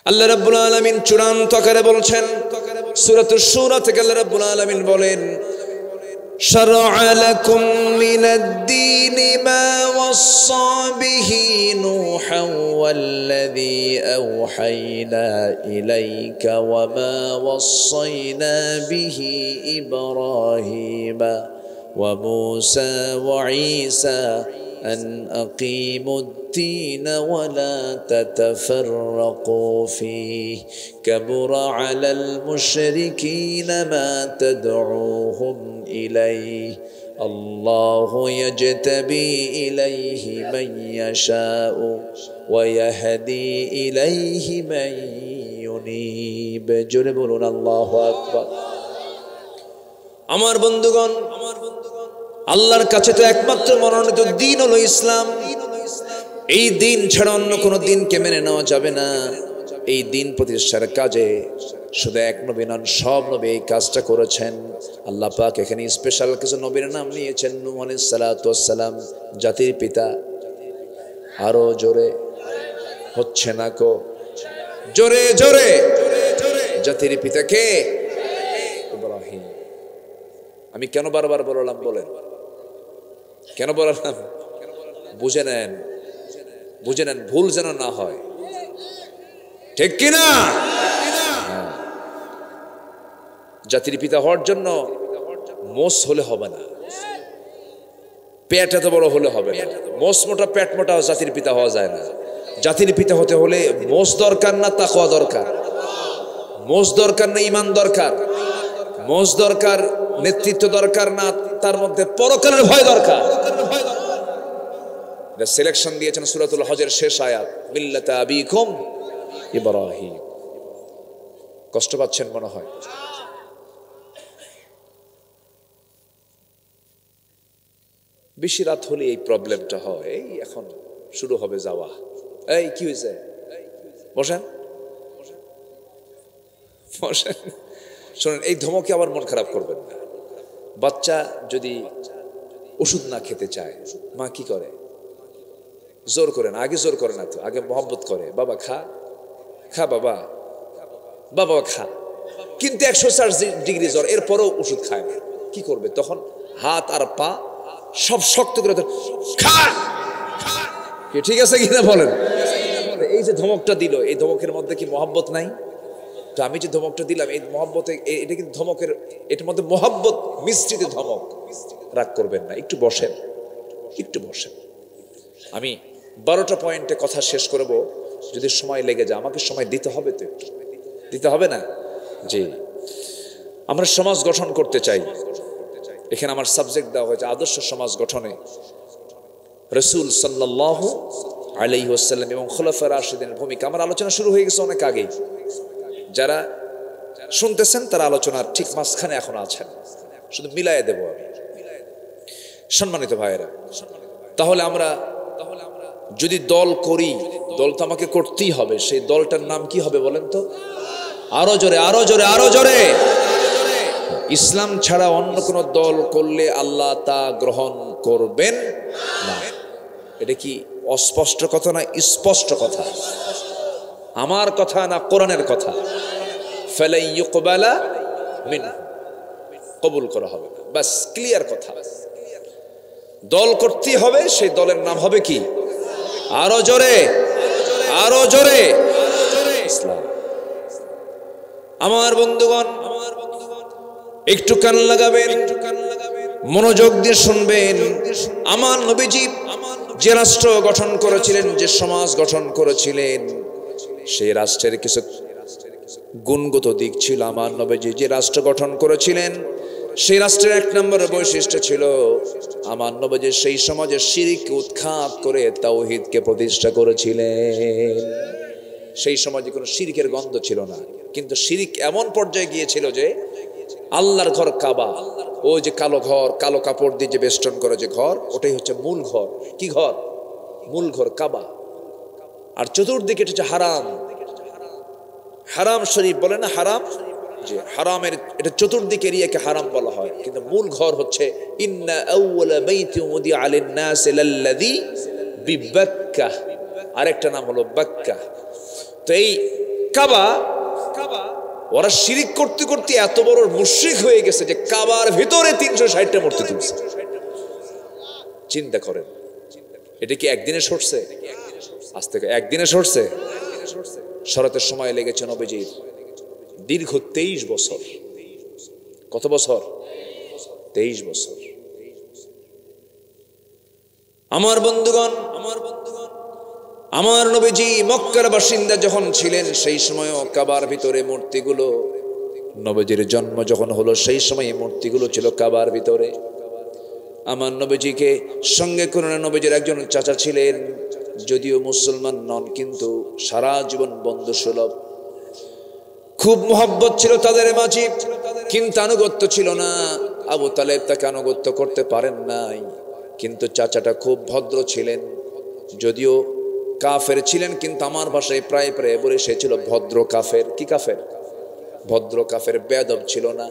আল্লাহ রাব্বুল আলামিন চূড়ান্ত আকারে বলছেন সূরাতুশ শূরা থেকে আল্লাহ রাব্বুল আলামিন বলেন শারআ লাকুম মিনাদ-দীনি মা ওয়াসসা বিহি নূহান ওয়াল্লাযী আওহায়না ইলাইকা ওয়া মা ওয়াসাইনা বিহি ইব্রাহিমা ওয়া মূসা ওয়া ঈসা أن أقيموا الدين ولا تتفرقوا فيه كبر على المشركين ما تدعوهم إليه الله يجتبي إليه من يشاء ويهدي إليه من ينيب جربون الله أكبر আমার বন্ধুগণ আল্লাহর কাছে তো একমাত্র মনোনীত দ্বীন হলো ইসলাম। এই দ্বীন ছাড়া অন্য কোনো দ্বীনকে মেনে নেওয়া যাবে না। এই দ্বীন প্রতিষ্ঠার কাজে শুধু এক নবী নন, সব নবী এই কাজটা করেছেন। আল্লাহ পাক এখানে স্পেশাল কিছু নবীর নাম নিয়েছেন। নূহ আলাইহিস সালাতু ওয়াস সালাম জাতির পিতা। আরো জোরে হচ্ছে না কো, জোরে জোরে জাতির পিতা কে? ইব্রাহিম। আমি কেন বারবার বললাম বলেন, কেন বললাম? বুঝে নেন, বুঝে নেন, ভুল যেন না হয়, ঠিক কিনা? জাতির পিতা হওয়ার জন্য মোষ হলে হবে না, পেট এত বড় হলে হবে না। মোষ মোটা পেট মোটা জাতির পিতা হওয়া যায় না। জাতির পিতা হতে হলে মোষ দরকার না তাকওয়া দরকার, মোষ দরকার না ঈমান দরকার, মোষ দরকার নেতৃত্ব দরকার না, তার মধ্যে পরকালের ভয় দরকার। সিলেকশন দিয়েছেন সূরাতুল হজের শেষ আয়াত, মিল্লাতা আবিকুম ইব্রাহিম। কষ্ট পাচ্ছেন মনে হয়। বেশি রাত হলে এই প্রবলেমটা হয়। এই এখন শুরু হবে যাওয়া। এই কি হয়েছে? বসেন বসেন। শোনেন, এই ধমকে আবার মন খারাপ করবেন না। বাচ্চা যদি ওষুধ না খেতে চায়, মা কি করে? জোর করে না। আগে জোর করে না তো, আগে মহব্বত করে। বাবা খা, খা বাবা, বাবা খা। কিন্তু 140 ডিগ্রি জ্বর, এরপরেও ওষুধ খায় না। কি করবে তখন? হাত আর পা সব শক্ত করে খা। ঠিক আছে কিনা বলেন? এই যে ধমকটা দিল, এই ধমকের মধ্যে কি মহব্বত নাই? তো আমি যে ধমকটা দিলাম, এই মহব্বতে, এটা কিন্তু ধমকের, এটার মধ্যে মহব্বত মিশ্রিত ধমক। রাগ করবেন না, একটু বসেন, একটু বসেন। আমি 12টা পয়েন্টে কথা শেষ করব। যদি সময় লেগে যায়, আমাকে সময় দিতে হবে তো, একটু দিতে হবে না? জি, আমরা সমাজ গঠন করতে চাই। এখানে আমার সাবজেক্ট দেওয়া হয়েছে আদর্শ সমাজ গঠনে রাসূল সাল্লাল্লাহু আলাইহি ওয়াসাল্লাম এবং খুলাফায়ে রাশিদিনের ভূমিকা। আমার আলোচনা শুরু হয়ে গেছে অনেক আগেই। যারা শুনতেছেন তারা আলোচনার ঠিক মাঝখানে এখন আছেন, শুধু মিলায়ে দেব আমি। সম্মানিত ভাইয়েরা, তাহলে আমরা যদি দল করি, দল তো আমাকে করতেই হবে। সেই দলটার নাম কি হবে বলেন তো? আরো জোরে, আরো জোরে, আরো জোরে। ইসলাম ছাড়া অন্য কোন দল করলে আল্লাহ তা গ্রহণ করবেন না। এটা কি অস্পষ্ট কথা না স্পষ্ট কথা? আমার কথা না কোরআনের কথা? ফালাই ইউকবালা মিনহু, কবুল করা হবে না। বাস, ক্লিয়ার কথা। দল করতে হবে, সেই দলের নাম হবে কি? আরো জোরে, আরো জোরে, ইসলাম। আমার বন্ধুগণ, একটু কান লাগাবেন, মনোযোগ দিয়ে শুনবেন। আমার নবীজি যে রাষ্ট্র গঠন করেছিলেন, যে সমাজ গঠন করেছিলেন, সেই রাষ্ট্রের কিছু গুণগত দিক ছিল। আমার নবীজি যে রাষ্ট্র গঠন করেছিলেন, সেই রাষ্ট্রের 1 নম্বর বৈশিষ্ট্য ছিল, আমার নবীজি সেই সমাজে শিরককে উৎখাত করে তাওহীদকে প্রতিষ্ঠা করেছিলেন। সেই সমাজে কোনো শিরকের গন্ধ ছিল না। কিন্তু শিরক এমন পর্যায়ে গিয়েছিল যে আল্লাহর ঘর কাবা, ওই যে কালো ঘর, কালো কাপড় দিয়ে যে বেষ্টন করে যে ঘর, ওটাই হচ্ছে মূল ঘর। কি ঘর? মূল ঘর কাবা। আর চতুর্দিকে এটা হচ্ছে হারাম, হারাম শরীফ বলে না, হারাম। যে হারামের এটা চতুর্দিকে এরিয়াকে হারাম বলা হয়, কিন্তু মূল ঘর হচ্ছে ইন্না আউওয়ালা বাইতিন উদিআ লিন-নাস লাল্লাযী বিবাক্কা, আরেকটা নাম হলো বাক্কা। তো এই কাবা, ওরা শিরিক করতে করতে এত বড় মুশরিক হয়ে গেছে যে কাবার ভিতরে 360টা মূর্তি তুলছে। চিন্তা করেন, এটা কি একদিনে সরছে? আজ থেকে একদিনে সরছে? সরাতে সময় লেগেছে নবীজির দীর্ঘ 23 বছর। কত বছর? 23 বছর। আমার বন্ধুগণ, আমার নবীজি মক্কার বাসিন্দা যখন ছিলেন সেই সময়ও কাবার ভিতরে মূর্তিগুলো, নবীজির জন্ম যখন হলো সেই সময় মূর্তিগুলো ছিল কাবার ভিতরে। আমার নবীজিকে সঙ্গে করে নবীজির একজন চাচা ছিলেন, যদিও মুসলমান নন কিন্তু সারা জীবন বন্ধু সুলভ, খুব মোহাব্বত ছিল তাদের মাঝে, কিন্তু আনুগত্য ছিল না। আবু তালেব তাকে আনুগত্য করতে পারেন নাই, কিন্তু চাচাটা খুব ভদ্র ছিলেন, যদিও কাফের ছিলেন, কিন্তু আমার ভাষায় প্রায় প্রায় বলে সে ছিল ভদ্র কাফের। কি কাফের? ভদ্র কাফের, বেয়াদব ছিল না।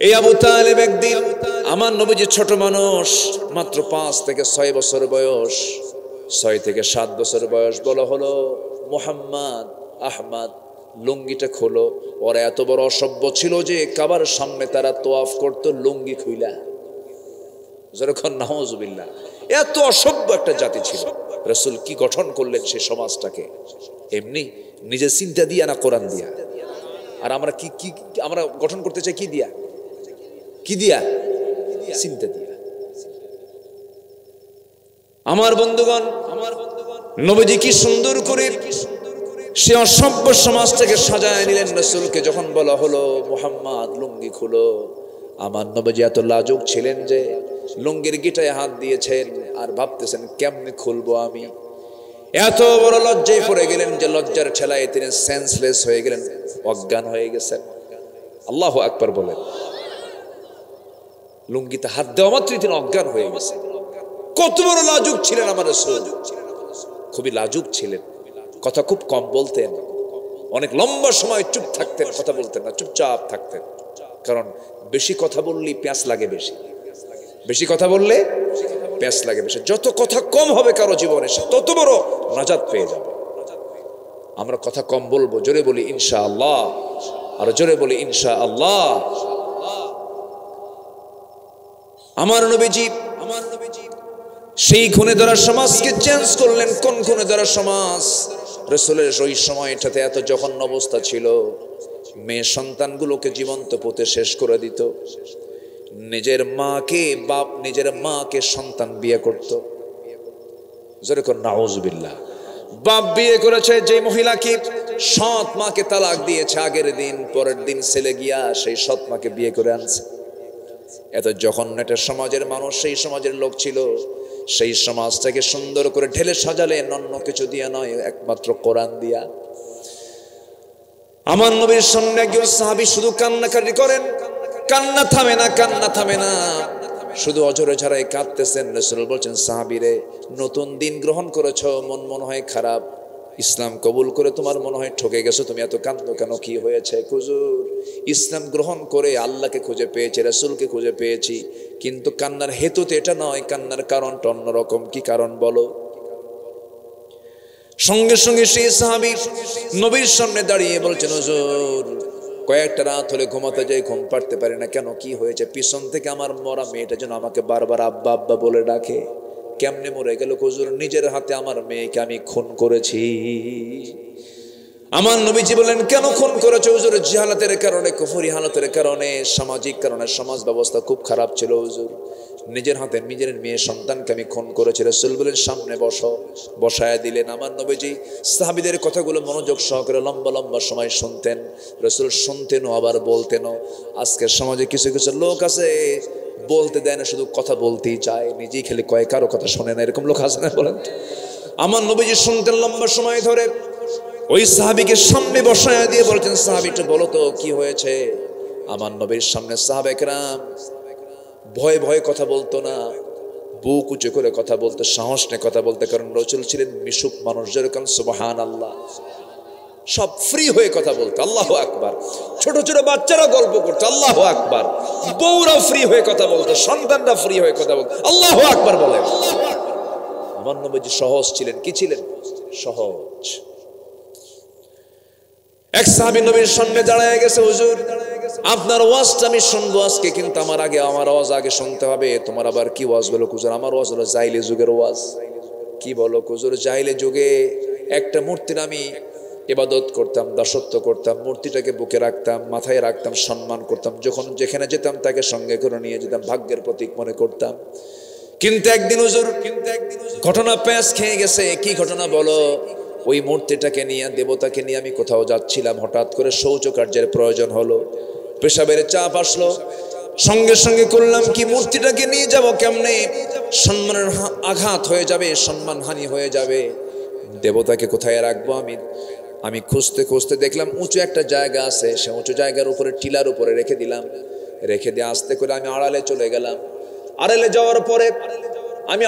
এই আবু তালেব একদিন, আমার নবীজি ছোট মানুষ, মাত্র 5 থেকে 6 বছর বয়স, 6 থেকে 7 বছর বয়স, বলা হলো মুহাম্মদ, আহমদ লুঙ্গিটা খোলো। ওরা এত বড় অসভ্য ছিল যে কাবার সামনে তারা তোয়াফ করতো লুঙ্গি খুইলা। যখন নাউজুবিল্লাহ, এত অসভ্য একটা জাতি ছিল। রাসূল কি গঠন করলেন সেই সমাজটাকে? এমনি নিজের চিন্তা দিয়া না কোরআন দিয়া? আর আমরা কি কি আমরা গঠন করতে চাই কি দিয়া? কি দিয়া? চিন্তা দিয়া। আমার বন্ধুগণ, নবীজি কি সুন্দর করে সে অসভ্য সমাজটাকে সাজায় নিলেন। রাসূলকে যখন বলা হলো মুহাম্মদ লুঙ্গি খুলো, আমার নবীজি এত লাজুক ছিলেন যে লুঙ্গির গিটায় হাত দিয়েছেন আর ভাবতেছেন কেমনে খুলবো আমি। এত বড় লজ্জায় পড়ে গেলেন যে লজ্জার ঠেলায় তিনি সেন্সলেস হয়ে গেলেন, অজ্ঞান হয়ে গেছেন। আল্লাহু আকবার বলেন। লুঙ্গিতে হাত দেওয়া মাত্রই তিনি অজ্ঞান হয়ে গেছেন। কত বড় লাজুক ছিলেন আমার রাসূল, খুবই লাজুক ছিলেন। কথা খুব কম বলতেন, অনেক লম্বা সময় চুপ থাকতেন, কথা বলতেন না, চুপচাপ থাকতেন। কারণ বেশি কথা বললেই প্যাঁচ লাগে, বেশি কথা বললে প্যাঁচ লাগে বেশি। যত কথা কম হবে কারো জীবনে, সে তত বড় নাজাত পেয়ে যাবে। আমরা কথা কম বলবো, জোরে বলি ইনশাআল্লাহ, আর জোরে বলি ইনশাআল্লাহ। আমার নবীজি সেই খুনে ধরা সমাজকে চেঞ্জ করলেন। কোন খুনে ধরা সমাজ? রাসূলের ওই সময়টাতে এত জঘন্য অবস্থা ছিল, মেয়ে সন্তানগুলোকে জীবন্ত পুঁতে শেষ করে দিত। নিজের মাকে সন্তান বিয়ে করত। যেরকম নাউজুবিল্লাহ, বাপ বিয়ে করেছে যে মহিলাকে, সৎ মাকে তালাক দিয়েছে আগের দিন, পরের দিন ছেলে গিয়া সেই সৎ মাকে বিয়ে করে আনছে। এত জঘন্য একটা সমাজের মানুষ, সেই সমাজের লোক ছিল। সেই সমাজটাকে সুন্দর করে ঢেলে সাজালেন অন্য কিছু দিয়া নয়, একমাত্র কোরআন দিয়া। আমার নবীর সামনে একজন সাহাবী শুধু কান্নাকাটি করেন, কান্না থামে না, কান্না থামে না, শুধু অঝরে ঝরায় কাঁদতেছেন। রাসূল বলছেন, সাহাবীরে, নতুন দিন গ্রহণ করেছো, মন হয় খারাপ, ইসলাম কবুল করে তোমার মনে হয় ঠকে গেছো, তুমি এত কাঁদো কেন, কি হয়েছে? হুজুর, ইসলাম গ্রহণ করে আল্লাহকে খুঁজে পেয়েছি, রাসূলকে খুঁজে পেয়েছি, কিন্তু কান্নার হেতু তো এটা নয়, কান্নার কারণটা অন্যরকম। কি কারণ বলো? সঙ্গে সঙ্গে সেই সাহাবী নবীর সামনে দাঁড়িয়ে বলছেন, হুজুর, কয়েকটা রাত হলে ঘুমাতে যাই, ঘুম পাড়তে পারি না। কেন, কি হয়েছে? পিছন থেকে আমার মরা মেয়েটা যেন আমাকে বারবার আব্বা আব্বা বলে ডাকে। কেমনে মরে গেল? হুজুর, নিজের হাতে আমার মেয়েকে আমি খুন করেছি। আমার নবীজি বলেন, কেন খুন করেছে? হুজুর, জাহালাতের কারণে, কুফরি হালতের কারণে, সামাজিক কারণে, সমাজ ব্যবস্থা খুব খারাপ ছিল হুজুর, নিজের হাতে নিজের মেয়ে সন্তানকে আমি খুন করেছি। রাসূল বলেন, সামনে বসো। বসায় দিলেন। আমার নবীজি সাহাবীদের কথাগুলো মনোযোগ সহকারে লম্বা লম্বা সময় শুনতেন। রাসূল শুনতেনও আবার বলতেনও। আজকের সমাজে কিছু কিছু লোক আছে, বলতে দেয় না, শুধু কথা বলতেই চায়, নিজেই খেলে কয়, কারো কথা শোনে না। এরকম লোক আছে না, বলেন? আমার নবীজি শুনতেন লম্বা সময় ধরে। ওই সাহাবীকে সামনে বসায় দিয়ে বলছেন, সাহাবী, একটু বলো তো কি হয়েছে? আমার নবীর সামনে সাহাবা কেরাম ভয়ে ভয়ে কথা বলতো না, বুক উঁচু করে কথা বলতো, সাহস নিয়ে কথা বলতে। কারণ রাসূল ছিলেন মিশুক মানুষ, যেরকম সুবহানাল্লাহ, সব ফ্রি হয়ে কথা বলতো। আল্লাহু আকবার। ছোট ছোট বাচ্চারা গল্প করতো, আল্লাহু আকবার। বউরা ফ্রি হয়ে কথা বলতো, সন্তানরা ফ্রি হয়ে কথা বলতো, আল্লাহু আকবার বলে। আমার নবীজি সহজ ছিলেন। কি ছিলেন? সহজ। এক সাহাবী নবীর সামনে দাঁড়ায় গেছে, হুজুর আপনার ওয়াজটা আমি শুনবো আজকে, কিন্তু আমার আওয়াজ আগে শুনতে হবে। তোমার আবার কি ওয়াজ বলো হুজুর? আমার ওয়াজ হলো জাহিলি যুগের ওয়াজ। কি বলো হুজুর? জাহিলি যুগে একটা মূর্তির আমি ইবাদত করতাম, দাসত্ব করতাম, মূর্তিটাকে বুকে রাখতাম, মাথায় রাখতাম, সম্মান করতাম, যখন যেখানে যেতাম তাকে সঙ্গে করে নিয়ে যেতাম, ভাগ্যের প্রতীক মনে করতাম। কিন্তু একদিন হুজুর ঘটনা প্যাঁচ খেয়ে গেছে। কি ঘটনা বলো? ওই মূর্তিটাকে নিয়ে, দেবতাকে নিয়ে আমি কোথাও যাচ্ছিলাম, হঠাৎ করে শৌচকার্যের প্রয়োজন হলো, পেশাবের চাপ আসলো, সঙ্গে সঙ্গে করলাম কি, মূর্তিটাকে নিয়ে যাব কেমনে? সম্মানের আঘাত হয়ে যাবে, সম্মানহানি হয়ে যাবে, দেবতাকে কোথায় রাখবো? আমি খুঁজতে খুঁজতে দেখলাম উঁচু একটা জায়গা আছে, সে উঁচু জায়গার উপরে টিলার উপরে রেখে দিলাম। রেখে দিয়ে আস্তে করে আমি আড়ালে চলে গেলাম। আড়ালে যাওয়ার পরে আমি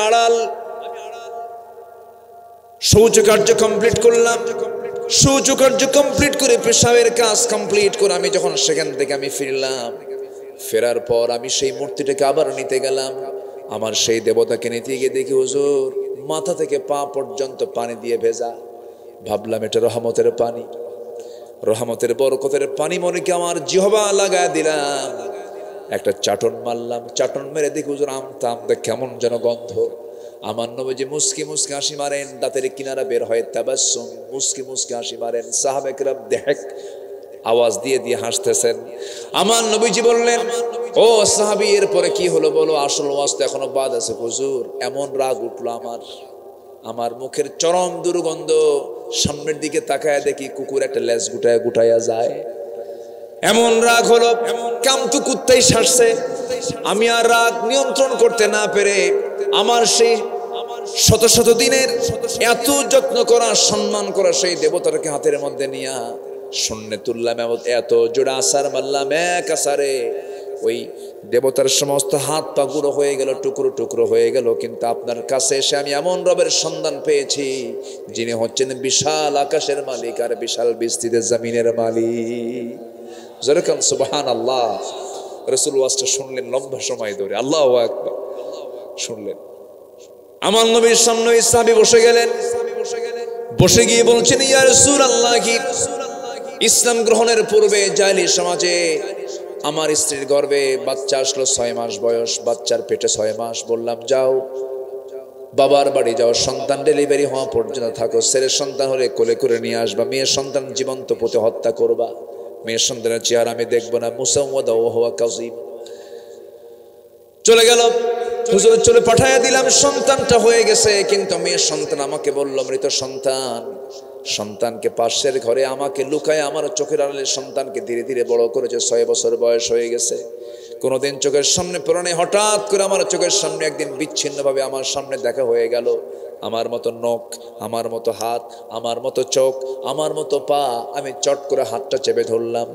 শৌচকার্য কমপ্লিট করলাম। শৌচকার্য কমপ্লিট করে, পেশাবের কাজ কমপ্লিট করে আমি যখন সেখান থেকে আমি ফিরলাম, ফেরার পর আমি সেই মূর্তিটাকে আবার নিতে গেলাম। আমার সেই দেবতাকে নিতে গিয়ে দেখি হুজুর মাথা থেকে পা পর্যন্ত পানি দিয়ে ভেজা। ভাবলাম এটা রহমতের পানি, রহমতের বরকতের পানি মনে কি আমার জিহবা লাগায় দিলাম। একটা চাটন মারলাম, চাটন মেরে দেখি হুজুর আমতা আমতা কেমন যেন গন্ধ। আমার নবীজি মুস্কি মুস্কি হাসি মারেন, দাঁতের কিনারা বের হয় তাবাসসুম, মুস্কি মুস্কি হাসি মারেন। সাহাবায়ে কেরাম দেখ আওয়াজ দিয়ে দিয়ে হাসতেছেন। আমার নবীজি বললেন, ও সাহাবী এরপরে কি হলো বলো? আসল ওয়াজ তো এখনো বাদ আছে হুজুর। এমন রাগ উঠলো আমার মুখের চরম দুর্গন্ধ, সামনের দিকে তাকায় দেখি কুকুর একটা লেজ গুটায়া যায়। এমন রাগ হলো, কামতু কুত্তাই সারছে। আমি আর রাগ নিয়ন্ত্রণ করতে না পেরে আমার সেই শত শত দিনের এত যত্ন করা, সম্মান করা সেই দেবতাটাকে হাতের মধ্যে নিয়া শূন্যে তুললাম, এত জোড়া আসার মারলাম, এক আসারে ওই দেবতার সমস্ত হাত পা গুঁড়ো হয়ে গেল, টুকরো টুকরো হয়ে গেল। কিন্তু আপনার কাছে এসে আমি এমন রবের সন্ধান পেয়েছি যিনি হচ্ছেন বিশাল আকাশের মালিক আর বিশাল বিস্তৃত জমিনের মালিক। যেরকম সুবহানাল্লাহ। রাসূল ওয়াজটা শুনলেন লম্বা সময় ধরে, আল্লাহু আকবার শুনলেন। আমার নবীর সামনে সাহাবী বসে গেলেন। বসে গিয়ে বলছেন, ইয়া রাসূলুল্লাহ, ইসলাম গ্রহণের পূর্বে জাহেলি সমাজে আমার স্ত্রীর গর্ভে বাচ্চা আসলো, 6 মাস বয়স, বাচ্চার পেটে 6 মাস। বললাম যাও বাবার বাড়ি যাও, সন্তান ডেলিভারি হওয়া পর্যন্ত থাকো, ছেলের সন্তান হলে কোলে করে নিয়ে আসবা, মেয়ের সন্তান জীবন্ত পুঁতে হত্যা করবা, মেয়ের সন্তানের চেহারা আমি দেখবো না। মুসাওয়াদা ওয়া হুয়া কাযীব। চলে গেল হুজুর, চলে পাঠাইয়া দিলাম। সন্তানটা হয়ে গেছে, কিন্তু মেয়ের সন্তান আমাকে বলল মৃত সন্তান। সন্তানকে পাশের ঘরে আমাকে লুকায় আমার চোখের আড়ালে সন্তানকে ধীরে ধীরে বড় করেছে। 6 বছর বয়স হয়ে গেছে, কোনোদিন চোখের সামনে পড়ে নাই। হঠাৎ করে আমার চোখের সামনে একদিন বিচ্ছিন্নভাবে আমার সামনে দেখা হয়ে গেল। আমার মতো নখ, আমার মতো হাত, আমার মতো চোখ, আমার মতো পা। আমি চট করে হাতটা চেপে ধরলাম,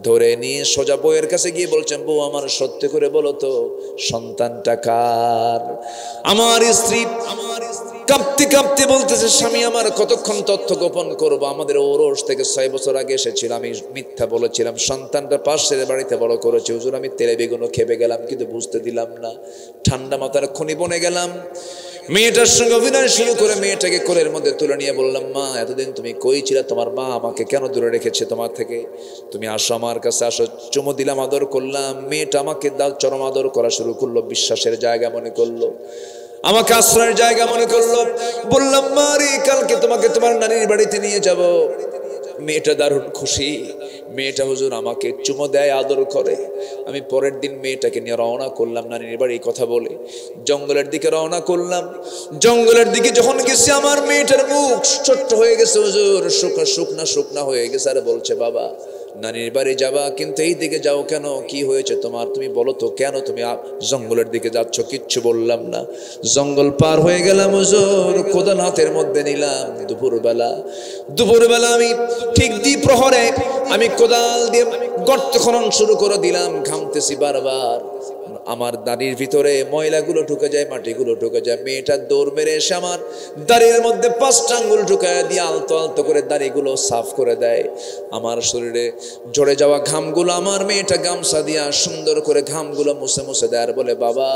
ধরে নিয়ে সোজা বউয়ের কাছে গিয়ে বলছেন, বউ আমার সত্যি করে বলো তো সন্তানটা কার? আমার স্ত্রী কাঁপতে কাঁপতে বলতেছে, স্বামী আমার কতক্ষণ তথ্য গোপন করবো, আমাদের ওরস থেকে 6 বছর আগে এসেছিল, আমি মিথ্যা বলেছিলাম, সন্তানটা পাশের বাড়িতে বড় করেছে হুজুর, আমি তেলে বেগুনও খেপে গেলাম কিন্তু বুঝতে দিলাম না, ঠান্ডা মাথার খনি বনে গেলাম। মেয়েটার সঙ্গে অভিনয় শুরু করে মেয়েটাকে কোলের মধ্যে তুলে নিয়ে বললাম, মা এতদিন তুমি কই ছিলা? তোমার মা আমাকে কেন দূরে রেখেছে তোমার থেকে? তুমি আসো আমার কাছে আসো। চুমু দিলাম, আদর করলাম। মেয়েটা আমাকে চরম আদর করা শুরু করলো, বিশ্বাসের জায়গা মনে করলো, আমাকে আশ্রয়ের জায়গা মনে করলো। বললাম, মা রে কালকে তোমাকে তোমার নানির বাড়িতে নিয়ে যাব। মেয়েটা দারুণ খুশি। মেয়েটা হুজুর আমাকে চুমো দেয়, আদর করে। আমি পরের দিন মেয়েটাকে নিয়ে রওনা করলাম নানির বাড়ি, কথা বলে জঙ্গলের দিকে রওনা করলাম। জঙ্গলের দিকে যখন গেছি আমার মেয়েটার মুখ ছোট্ট হয়ে গেছে হুজুর, শুকনা শুকনা হয়ে গেছে। আর বলছে, বাবা নানির বাড়ি যাবা কিন্তু এই দিকে যাও কেন? কি হয়েছে তোমার? তুমি বলো তো কেন তুমি জঙ্গলের দিকে যাচ্ছ? কিচ্ছু বললাম না। জঙ্গল পার হয়ে গেলাম হুজুর, কোদাল হাতের মধ্যে নিলাম। দুপুরবেলা আমি ঠিক দ্বিপ্রহরে আমি কোদাল দিয়ে গর্ত খনন শুরু করে দিলাম। ঘামতেছি বারবার, আমার দাড়ির ভিতরে ময়লাগুলো ঢুকে যায়, মাটিগুলো ঢুকে যায়। মেয়েটা দৌড় মেরে এসে আমার দাড়ির মধ্যে 5টা আঙ্গুল ঢুকায় দিয়ে আলতো আলতো করে দাড়িগুলো সাফ করে দেয়। আমার শরীরে ঝরে যাওয়া ঘামগুলো আমার মেয়েটা গামছা দিয়া সুন্দর করে ঘামগুলো মুছে মুছে দেয়। আর বলে, বাবা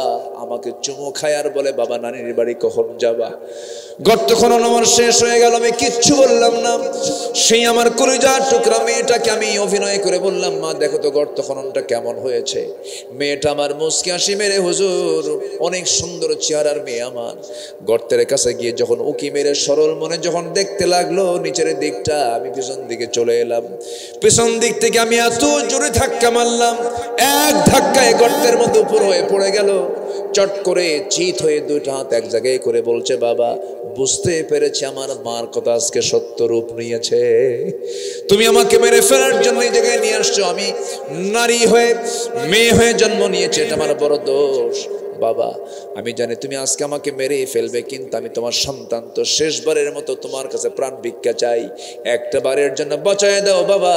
আমাকে চুমু খায়। আর বলে, বাবা নানির বাড়ি কখন যাবা? গর্ত খনন আমার শেষ হয়ে গেল, আমি কিচ্ছু বললাম না। সেই আমার কলিজার টুকরা মেয়েটাকে আমি অভিনয় করে বললাম, মা দেখো তো গর্ত খননটা কেমন হয়েছে। মেয়েটা আমার মুচকি হাসি মেরে, হুজুর অনেক সুন্দর চেহারার মেয়ে আমার, গর্তের কাছে গিয়ে যখন উকি মেরে সরল মনে যখন দেখতে লাগলো নিচের দিকটা, আমি পিছন দিকে চলে এলাম। পিছন দিক থেকে আমি এত জোরে ধাক্কা মারলাম, এক ধাক্কায় গর্তের মধ্যে উপর হয়ে পড়ে গেল। চট করে চিত হয়ে দুইটা হাত এক জায়গায় করে বলছে, বাবা বুঝতে পেরেছি আমার মার কথা আজকে সত্য রূপ নিয়েছে। তুমি আমাকে মেরে ফেলার জন্য এই জায়গায় নিয়ে আসছো। আমি নারী হয়ে মেয়ে হয়ে জন্ম নিয়েছি, এটা আমার বড় দোষ। বাবা আমি জানি তুমি আজকে আমাকে মেরেই ফেলবে, কিন্তু আমি তোমার সন্তান, তো শেষবারের মতো তোমার কাছে প্রাণ ভিক্ষা চাই, একটা বারের জন্য বাঁচায় দাও বাবা।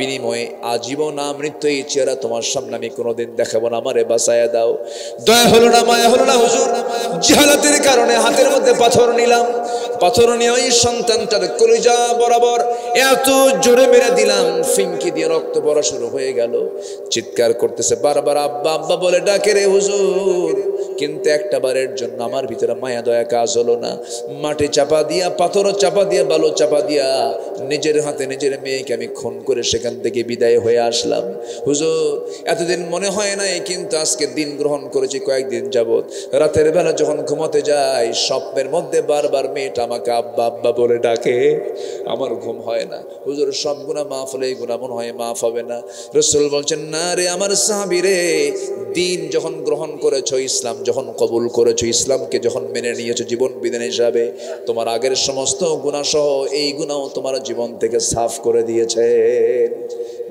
বিনিময়ে আজীবন আমৃত্যু এই চেহারা তোমার সামনে আমি কোনোদিন দেখাবো না, আমারে বাঁচায় দাও। দয়া হলো না, মায়া হলো না হুজুর। জাহালাতের কারণে হাতের মধ্যে পাথর নিলাম, পাথর নিয়ে ওই সন্তানটার কলিজা বরাবর এত জোরে মেরে দিলাম, ফিঙ্কি দিয়ে রক্ত পড়া শুরু হয়ে গেল। চিৎকার করতেছে, বারবার আব্বা আব্বা বলে ডাকে রে হুজুর, কিন্তু একটা বারের জন্য আমার ভিতরে মায়া দয়া কাজ হলো না। মাটি চাপা দিয়া, পাথর চাপা দিয়া, বালু চাপা দিয়া নিজের হাতে নিজের মেয়েকে আমি খুন করে সেখান থেকে বিদায় হয়ে আসলাম। হুজুর এতদিন মনে হয় নাই, কিন্তু আজকে দিন গ্রহণ করেছি কয়েকদিন যাবত। রাতের বেলা যখন ঘুমাতে যাই, স্বপ্নের মধ্যে বারবার মেয়েটা আমাকে আব্বা আব্বা বলে ডাকে, আমার ঘুম হয় না। হুজুর সব গুনাহ মাফ হলে এই গুনাহ মনে হয় মাফ হবে না। রাসূল বলছেন, না রে আমার সাহাবী রে, দিন যখন গ্রহণ করেছো, ইসলাম যখন কবুল করেছো, ইসলামকে যখন মেনে নিয়েছো জীবন বিধান হিসাবে, তোমার আগের সমস্ত গুনাহ সহ এই গুনাহ তোমার জীবন থেকে সাফ করে দিয়েছে।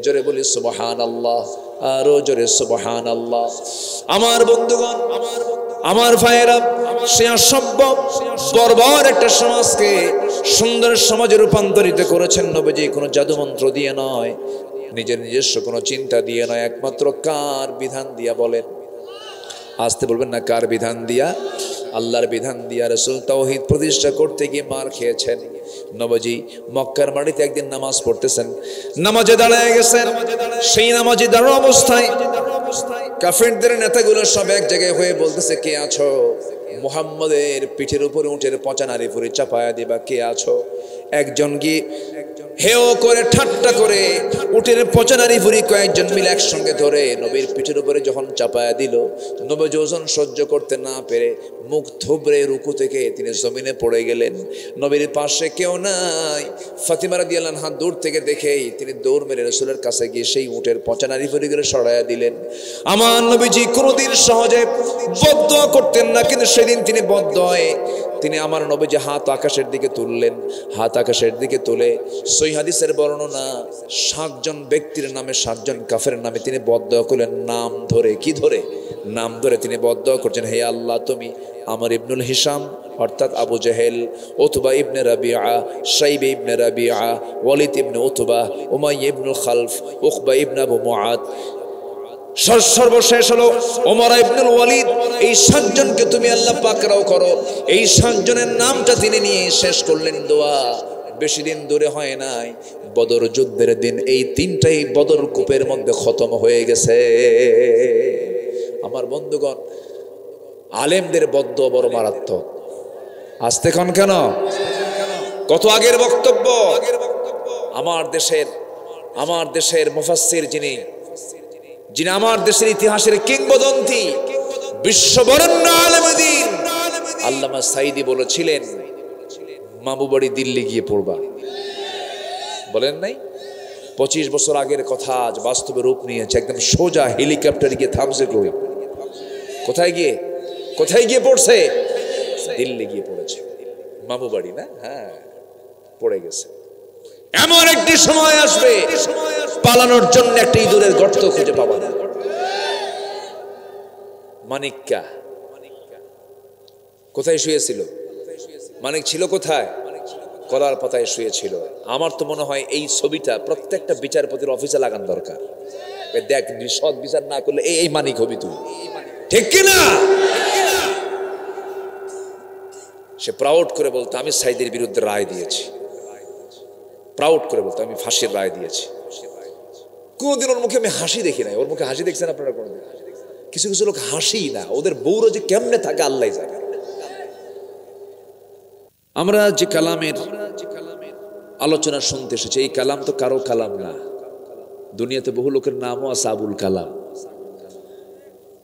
জোরে বলি সুবহানাল্লাহ, আরো জোরে সুবহানাল্লাহ। আমার বন্ধুগণ, আমার ভাইয়েরা, সে অসভ্য বর্বর একটা সমাজকে সুন্দর সমাজে রূপান্তরিত করেছেন নবীজি কোনো জাদুমন্ত্র দিয়ে নয়, নিজের নিজস্ব কোনো চিন্তা দিয়ে নয়, একমাত্র কার বিধান দিয়া? বলেন, আসতে বলবেন না, কার বিধান দিয়া? আল্লাহর বিধান দিয়া। রাসূল তাওহীদ প্রতিষ্ঠা করতে গিয়ে মার খেয়েছেন। নবীজি মক্কার মাটিতে একদিন নামাজ পড়তেছেন, নামাজে দাঁড়ায় গেছেন। সেই নামাজে দাঁড়ানো অবস্থায় কাফেরদের নেতাগুলো সব এক জায়গায় হয়ে বলতেছে, কে আছো? মুহাম্মদের পিঠের উপরে উটের পচা নারী ফুরি চাপায়া দিবা, কে আছো? একজন গিয়ে হেও করে ঠাট্টা করে উটের পচা নারী ফুরি কয়েকজন মিলে একসঙ্গে ধরে নবীর পিঠের উপরে যখন চাপায়া দিল, নবী ওজন সহ্য করতে না পেরে মুখ থুবড়ে রুকু থেকে তিনি জমিনে পড়ে গেলেন। নবীর পাশে কেউ নাই। ফাতিমা রাদিয়াল্লাহু আনহা দূর থেকে দেখেই তিনি দৌড় মেরে রাসূলের কাছে গিয়ে সেই উটের পচা নারী ফুরিগুলো সরাইয়া দিলেন। আমার নবীজি কোনোদিন সহজে বদদোয়া করতেন না, কিন্তু সেদিন তিনি বদদোয়ায় তিনি আমার নবীজি হাত আকাশের দিকে তুললেন। হাত আকাশের দিকে তুলে সহিহ হাদিসের বর্ণনা, 7 জন ব্যক্তির নামে, 7 জন কাফের নামে তিনি বদদোয়া করলেন, নাম ধরে। কি ধরে? নাম ধরে তিনি বদদোয়া করছেন, হে আল্লাহ তুমি আমর ইবনুল হিশাম অর্থাৎ আবু জেহেল, উতবা ইবনে রাবিআ, শাইবা ইবনে রাবিআ, ওয়ালিদ ইবনে উতবা, উমাইয়া ইবনুল খালফ, উকবা ইবনে আবু মুআদ, সর্বশেষ হলো ওমর ইবনুল ওয়ালিদ, এই 7 জনকে তুমি আল্লাহ পাকড়াও করো। এই 7 জনের নামটা তিনি নিয়ে শেষ করলেন দোয়া। বেশি দিন দূরে হয় নাই, বদর যুদ্ধের দিন এই 3টাই বদর কূপের মধ্যে খতম হয়ে গেছে। আমার বন্ধুগণ, আলেমদের বদদোয়া বড় মারাত্মক। আসতে কোন কেন? কত আগের বক্তব্য। আমার দেশের মুফাসসির যিনি আমার দেশের ইতিহাসের কিংবদন্তি, বিশ্ববরেণ্য আলেম দ্বীন আল্লামা সাঈদী বলেছিলেন, মামু বাড়ি দিল্লি গিয়ে পড়বা। বলেন নাই? 25 বছর আগের কথা আজ বাস্তবে রূপ নিয়েছে। একদম সোজা হেলিকপ্টার গিয়ে থামছে। কই? কোথায় গিয়ে পড়ছে? দিল্লি গিয়ে পড়েছে। মামু বাড়ি না? হ্যাঁ, পড়ে গেছে। এমন একটি সময় আসবে পালানোর জন্য একটা ইঁদুরের গর্ত খুঁজে পাবা না। মানিক্কা কোথায় শুয়েছিল? মানিক ছিল কোথায়? কলার পাতায় শুয়েছিল। আমার তো মনে হয় এই ছবিটা প্রত্যেকটা বিচারপতির অফিসে লাগান দরকার। দেখ, সৎ বিচার না করলে এই মানিক হবি তুই, ঠিক কিনা? সে প্রাউড করে বলতো, আমি সাঈদীর বিরুদ্ধে রায় দিয়েছি। প্রাউড করে বলতো, আমি ফাঁসির রায় দিয়েছি। কোনদিন ওর মুখে আমি হাসি দেখি নাই। ওর মুখে হাসি দেখছেন আপনারা কোনদিন? কিছু কিছু লোক হাসি না, ওদের বউরা যে কেমনে থাকে আল্লাহ জানে। আমরা যে কালামের আলোচনা শুনতে এসেছি, এই কালাম তো কারো কালাম না। দুনিয়াতে বহু লোকের নামও আছে আবুল কালাম।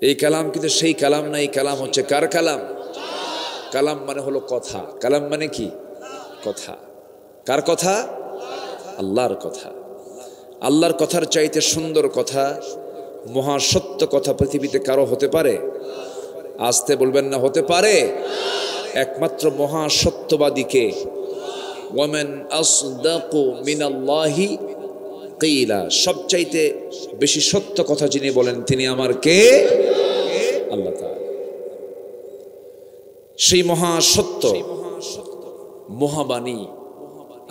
এই কালাম কিন্তু সেই কালাম না। এই কালাম হচ্ছে কার কালাম? কালাম মানে হলো কথা। কালাম মানে কি? কথা। কার কথা? আল্লাহর কথা। আল্লাহর কথার চাইতে সুন্দর কথা, মহাসত্য কথা পৃথিবীতে কারো হতে পারে? আসতে বলবেন না, হতে পারে। একমাত্র মহাসত্যবাদীকে, ওয়ামান আসদাকু মিনাল্লাহি কিলা, সবচাইতে বেশি সত্য কথা যিনি বলেন তিনি আমার কে? আল্লাহ তাআলা। সেই মহাসত্য মহাবাণী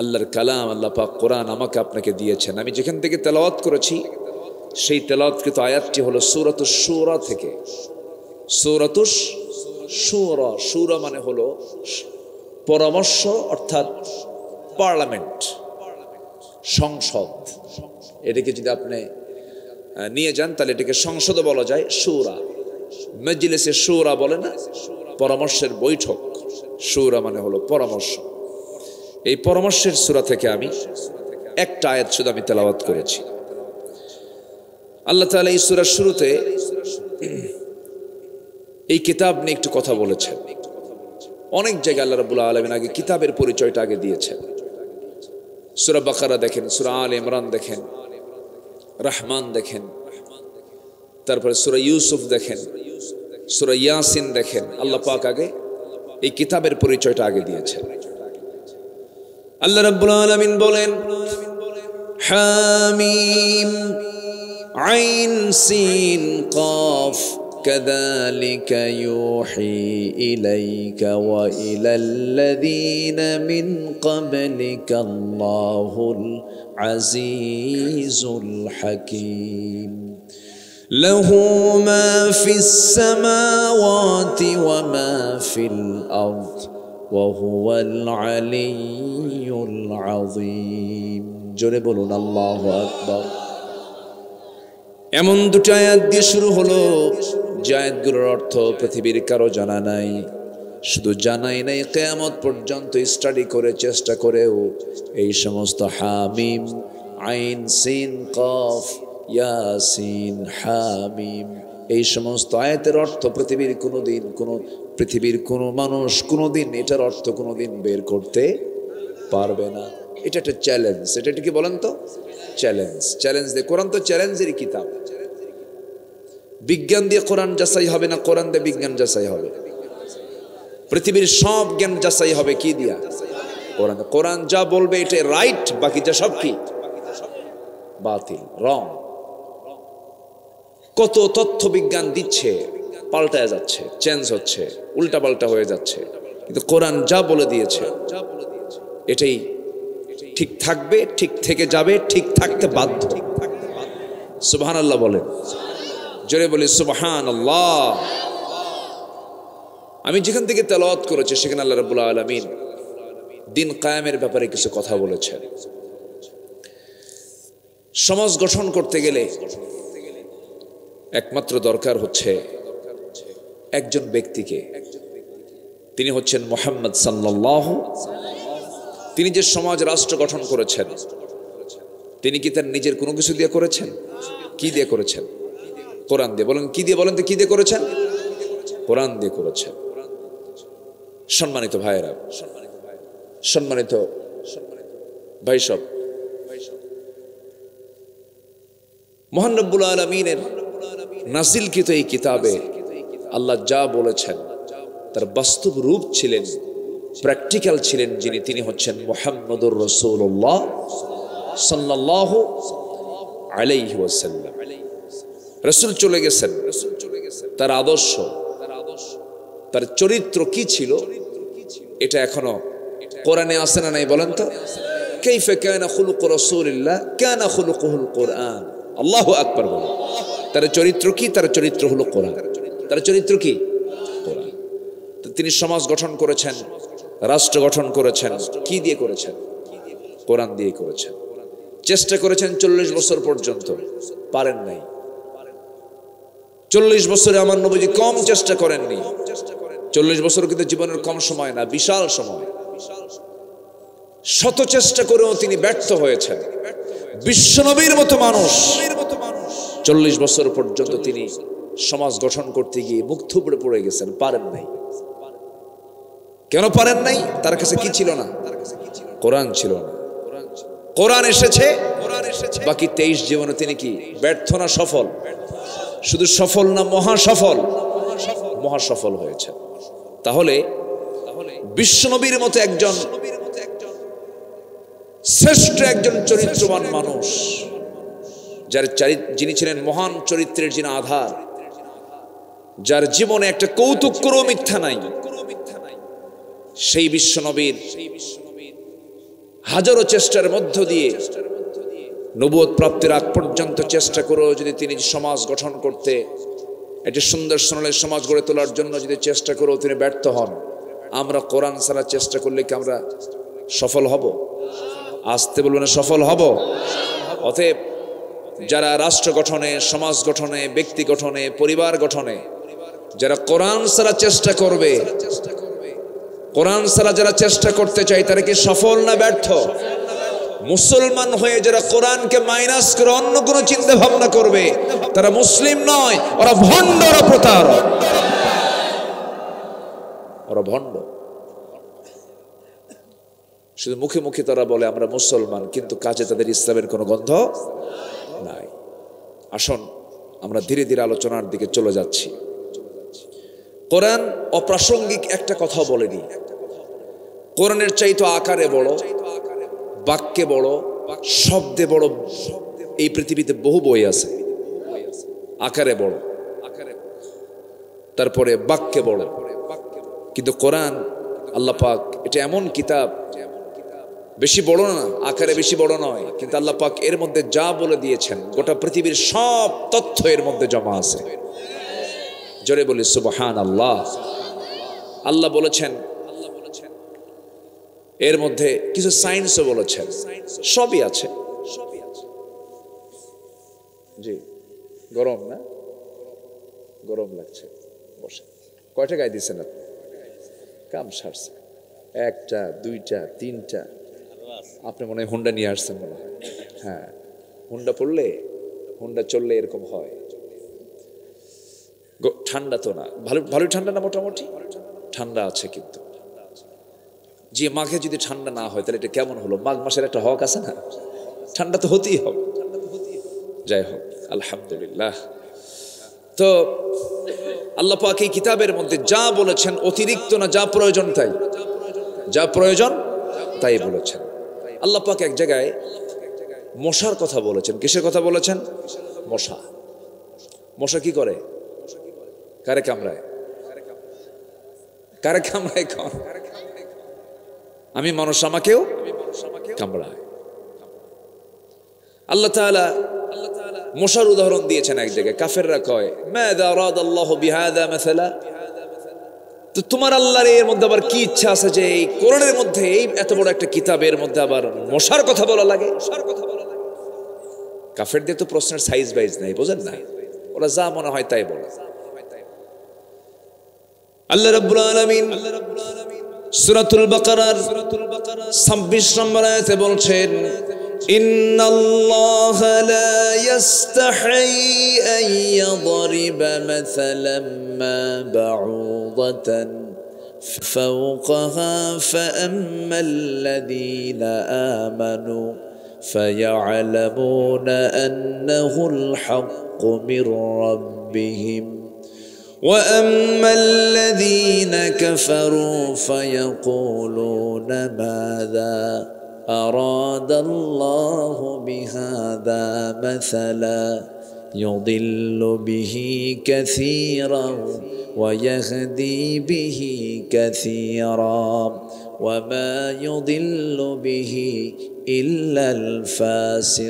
আল্লাহর কালাম, আল্লাহ পাক কোরআন আমাকে আপনাকে দিয়েছেন। আমি যেখান থেকে তেলাওয়াত করেছি সেই তেলাওয়াতকৃত আয়াতটি হলো সূরাতুশ শূরা থেকে। সূরাতুশ শূরা, শূরা মানে হলো পরামর্শ, অর্থাৎ পার্লামেন্ট, সংসদ। এটাকে যদি আপনি নিয়ে যান তাহলে এটাকে সংসদও বলা যায়। শূরা, মজলিসে শূরা বলে না, পরামর্শের বৈঠক। শূরা মানে হলো পরামর্শ। এই পরামর্শের সূরা থেকে আমি একটা আয়াত শুধু আমি তেলাওয়াত করেছি। আল্লাহ তাআলা এই সূরার শুরুতে এই কিতাব নিয়ে একটু কথা বলেছেন। অনেক জায়গায় আল্লাহ রাব্বুল আলামিন আগে কিতাবের পরিচয়টা আগে দিয়েছেন। সূরা বাকারা দেখেন, সূরা আলে ইমরান দেখেন, রহমান দেখেন, তারপরে সূরা ইউসুফ দেখেন, সূরা ইয়াসিন দেখেন। আল্লাহ পাক আগে এই কিতাবের পরিচয়টা আগে দিয়েছেন। আল্লাহ রাব্বুল আলামিন বলেন, হামিম আইন সিন কফ كذلك يوحي إليك وإلى الذين من قبلك الله العزيز الحكيم له ما في السماوات وما في الأرض وهو العلي العظيم জোরে বলুন আল্লাহু আকবার। এমন দুটো আয়াত দিয়ে শুরু হলো যে আয়াতগুলোর অর্থ পৃথিবীর কারো জানা নাই। শুধু জানাই নাই, কিয়ামত পর্যন্ত স্টাডি করে চেষ্টা করেও এই সমস্ত হামিম আইন সিন কফ ইয়াসিন হামিম এই সমস্ত আয়াতের অর্থ পৃথিবীর কোনো মানুষ কোনোদিন এটার অর্থ কোনোদিন বের করতে পারবে না। এটা একটা চ্যালেঞ্জ। এটা কি বলেন তো? চ্যালেঞ্জ দিয়ে। কোরআন তো চ্যালেঞ্জেরই কিতাব। বিজ্ঞান দিয়ে কোরআন যাচাই হবে না, কোরআন দিয়ে বিজ্ঞান যাচাই হবে। পৃথিবীর সব জ্ঞান যাচাই হবে কি দিয়া? কোরআন। কোরআন যা বলবে এটা রাইট, বাকি যা সব কি? বাতিল, রং। কত তথ্য বিজ্ঞান দিচ্ছে, পাল্টায় যাচ্ছে, চেঞ্জ হচ্ছে, উল্টাপাল্টা হয়ে যাচ্ছে, কিন্তু কোরআন যা বলে দিয়েছে এটাই ঠিক থাকবে, ঠিক থেকে যাবে, ঠিক থাকতে বাধ্য। সুবহানাল্লাহ বলেন, জোরে বলি সুবহানাল্লাহ। আমি যেখান থেকে তেলাওয়াত করেছি সেখানে আল্লাহ রাব্বুল আলামিন দিন কায়েমের ব্যাপারে কিছু কথা বলেছেন। সমাজ গঠন করতে গেলে একমাত্র দরকার হচ্ছে একজন ব্যক্তিকে। তিনি হচ্ছেন মুহাম্মদ সাল্লাল্লাহু। তিনি যে সমাজ রাষ্ট্র গঠন করেছেন তিনি কি তার নিজের কোনো কিছু দিয়ে করেছেন? কি দিয়ে করেছেন? কোরআন দিয়ে। বলেন কি দিয়ে? বলেন তো কি দিয়ে করেছেন? কোরআন দিয়ে করেছেন। সম্মানিত ভাইয়েরা, সম্মানিত ভাই সব, মহান রব্বুল আলামিনের নাজিলকৃত এই কিতাবে আল্লাহ যা বলেছেন তার বাস্তব রূপ ছিলেন, প্র্যাকটিক্যাল ছিলেন যিনি, তিনি হচ্ছেন মুহাম্মদুর রাসূলুল্লাহ সাল্লাল্লাহু আলাইহি ওয়াসাল্লাম। রাসূল চলে গেছেন, তার আদর্শ, তার চরিত্র কি ছিল এটা এখনো কোরআনে আছে না নাই? বলেন তো, কাইফা কানা খুলুকু রাসূলিল্লাহ কানা খুলুকুহুল কোরআন। আল্লাহু আকবার বলেন। তার চরিত্র কি? তার চরিত্র হলো কোরআন। তার চরিত্র কি? কোরআন। তিনি সমাজ গঠন করেছেন, রাষ্ট্র গঠন করেছেন, কি দিয়ে করেছেন? কোরআন দিয়ে করেছেন। চেষ্টা করেছেন 40 বছর পর্যন্ত, পারেন নাই। 40 বছরে আমার নবীজি কম চেষ্টা করেননি। 40 বছর কিন্তু জীবনের কম সময় না, বিশাল সময়। শত চেষ্টা করেও তিনি ব্যর্থ হয়েছেন। বিশ্বনবীর মতো মানুষ 40 বছর পর্যন্ত তিনি সমাজ গঠন করতে গিয়ে মুখ থুবড়ে পড়ে গেছেন, পারেন নাই। কেন পারেন নাই? তার কাছে কি ছিল না? কোরআন ছিল না। কোরআন এসেছে, বাকি 23 জীবনে তিনি কি ব্যর্থ না সফল? শুধু সফল না, মহাসফল, মহাসফল হয়েছে। তাহলে বিশ্বনবীর মতো একজন শ্রেষ্ঠ একজন চরিত্রবান মানুষ, যিনি ছিলেন মহান চরিত্রের যিনি আধার, যার জীবনে একটা কৌতুক করেও মিথ্যা নাই, সেই বিশ্বনবীর হাজারো চেষ্টার মধ্য দিয়ে নবুয়ত প্রাপ্তির আগ পর্যন্ত চেষ্টা করেও যদি তিনি সমাজ গঠন করতে, একটি সুন্দর সোনালী সমাজ গড়ে তোলার জন্য যদি চেষ্টা করেও তিনি ব্যর্থ হন, আমরা কোরআন ছাড়া চেষ্টা করলে কি আমরা সফল হব? আসতে বলবেন সফল হব? অতএব যারা রাষ্ট্র গঠনে, সমাজ গঠনে, ব্যক্তি গঠনে, পরিবার গঠনে যারা কোরআন ছাড়া চেষ্টা করবে, কোরআন ছাড়া যারা চেষ্টা করতে চায়, তারা কি সফল না ব্যর্থ? মুসলমান হয়ে যারা কোরআনকে মাইনাস করে অন্য কোনো চিন্তা ভাবনা করবে, তারা মুসলিম নয়, ওরা ভণ্ড, ওরা প্রতারক, ওরা ভণ্ড। শুধু মুখে মুখে তারা বলে আমরা মুসলমান, কিন্তু কাজে তাদের ইসলামের কোনো গন্ধ নাই। আসুন আমরা ধীরে ধীরে আলোচনার দিকে চলে যাচ্ছি। কোরআন অপ্রাসঙ্গিক একটা কথা বলেনি। কোরআনের চাইতো আকারে বড়, বাক্যে বড়, শব্দে বড় এই পৃথিবীতে বহু বই আছে। আকারে বড়, তারপরে বাক্যে বড়, কিন্তু কোরআন আল্লাহ পাক এটা এমন কিতাব, বেশি বড় না, আকারে বেশি বড় নয়, কিন্তু আল্লাহ পাক এর মধ্যে যা বলে দিয়েছেন গোটা পৃথিবীর সব তথ্য এর মধ্যে জমা আছে। জোরে বলি সুবহানাল্লাহ। আল্লাহ বলেছেন, এর মধ্যে কিছু সায়েন্সও বলেছেন, সবই আছে। জি, গরম না? গরম লাগছে, বসে। কয়টা গায়ে দিচ্ছেন আপনি? কাম সারছে, একটা, দুইটা, তিনটা। আপনি মনে হয় হুন্ডা নিয়ে আসছেন মনে হয়। হ্যাঁ, হুন্ডা পড়লে, হুন্ডা চললে এরকম হয়। ঠান্ডা তো না, ভালোই ঠান্ডা না? মোটামুটি ঠান্ডা আছে, কিন্তু যে মাঘে যদি ঠান্ডা না হয় তাহলে এটা কেমন হলো? মাঘ মাসের একটা হক আছে না, ঠান্ডা তো হতেই হবে। যাই হোক, আলহামদুলিল্লাহ। তো আল্লাহ পাক এই কিতাবের মধ্যে যা বলেছেন অতিরিক্ত না, যা প্রয়োজন তাই, যা প্রয়োজন তাই বলেছেন। আল্লাহ পাক এক জায়গায় মশার কথা বলেছেন। কিসের কথা বলেছেন? মশা। মশা কি করে? কারে কামড়ায়? কারে কামড়ায়? কন আমি মানুষ, আমাকেও কামড়ায়। আল্লাহ তাআলা মশার উদাহরণ দিয়েছেন এক জায়গায়। কাফেররা কয় মাযা আরাদাল্লাহু বিহাযা মাসালা, তো তোমার আল্লাহর এর মধ্যে আবার কি ইচ্ছা আছে যে এই কোরআনের মধ্যে, এই এত বড় একটা কিতাবের মধ্যে আবার মশার কথা বলা লাগে? কাফেরদের তো প্রশ্নের সাইজ বাইজ নাই, বোঝেন না? ওরা যা মনে হয় তাই বলে। আল্লাহ রাব্বুল আলামিন সূরাতুল বাকারার 26 নম্বর আয়াতে বলছেন, ইন্নাল্লাহা লা ইস্তাহি আন ইয়াদরিবা মাসালাম মা বাউদাতান ফাওকাহা ফাআম্মাল্লাযীনা আমানু ফায়া'লামুনা আন্নাহুল হাক্কু মির রাব্বিহিম وأما الذين كفروا فيقولون ماذا أراد الله بهذا مثلا يضل به كثيرا ويهدي به كثيرا وما يضل به إلا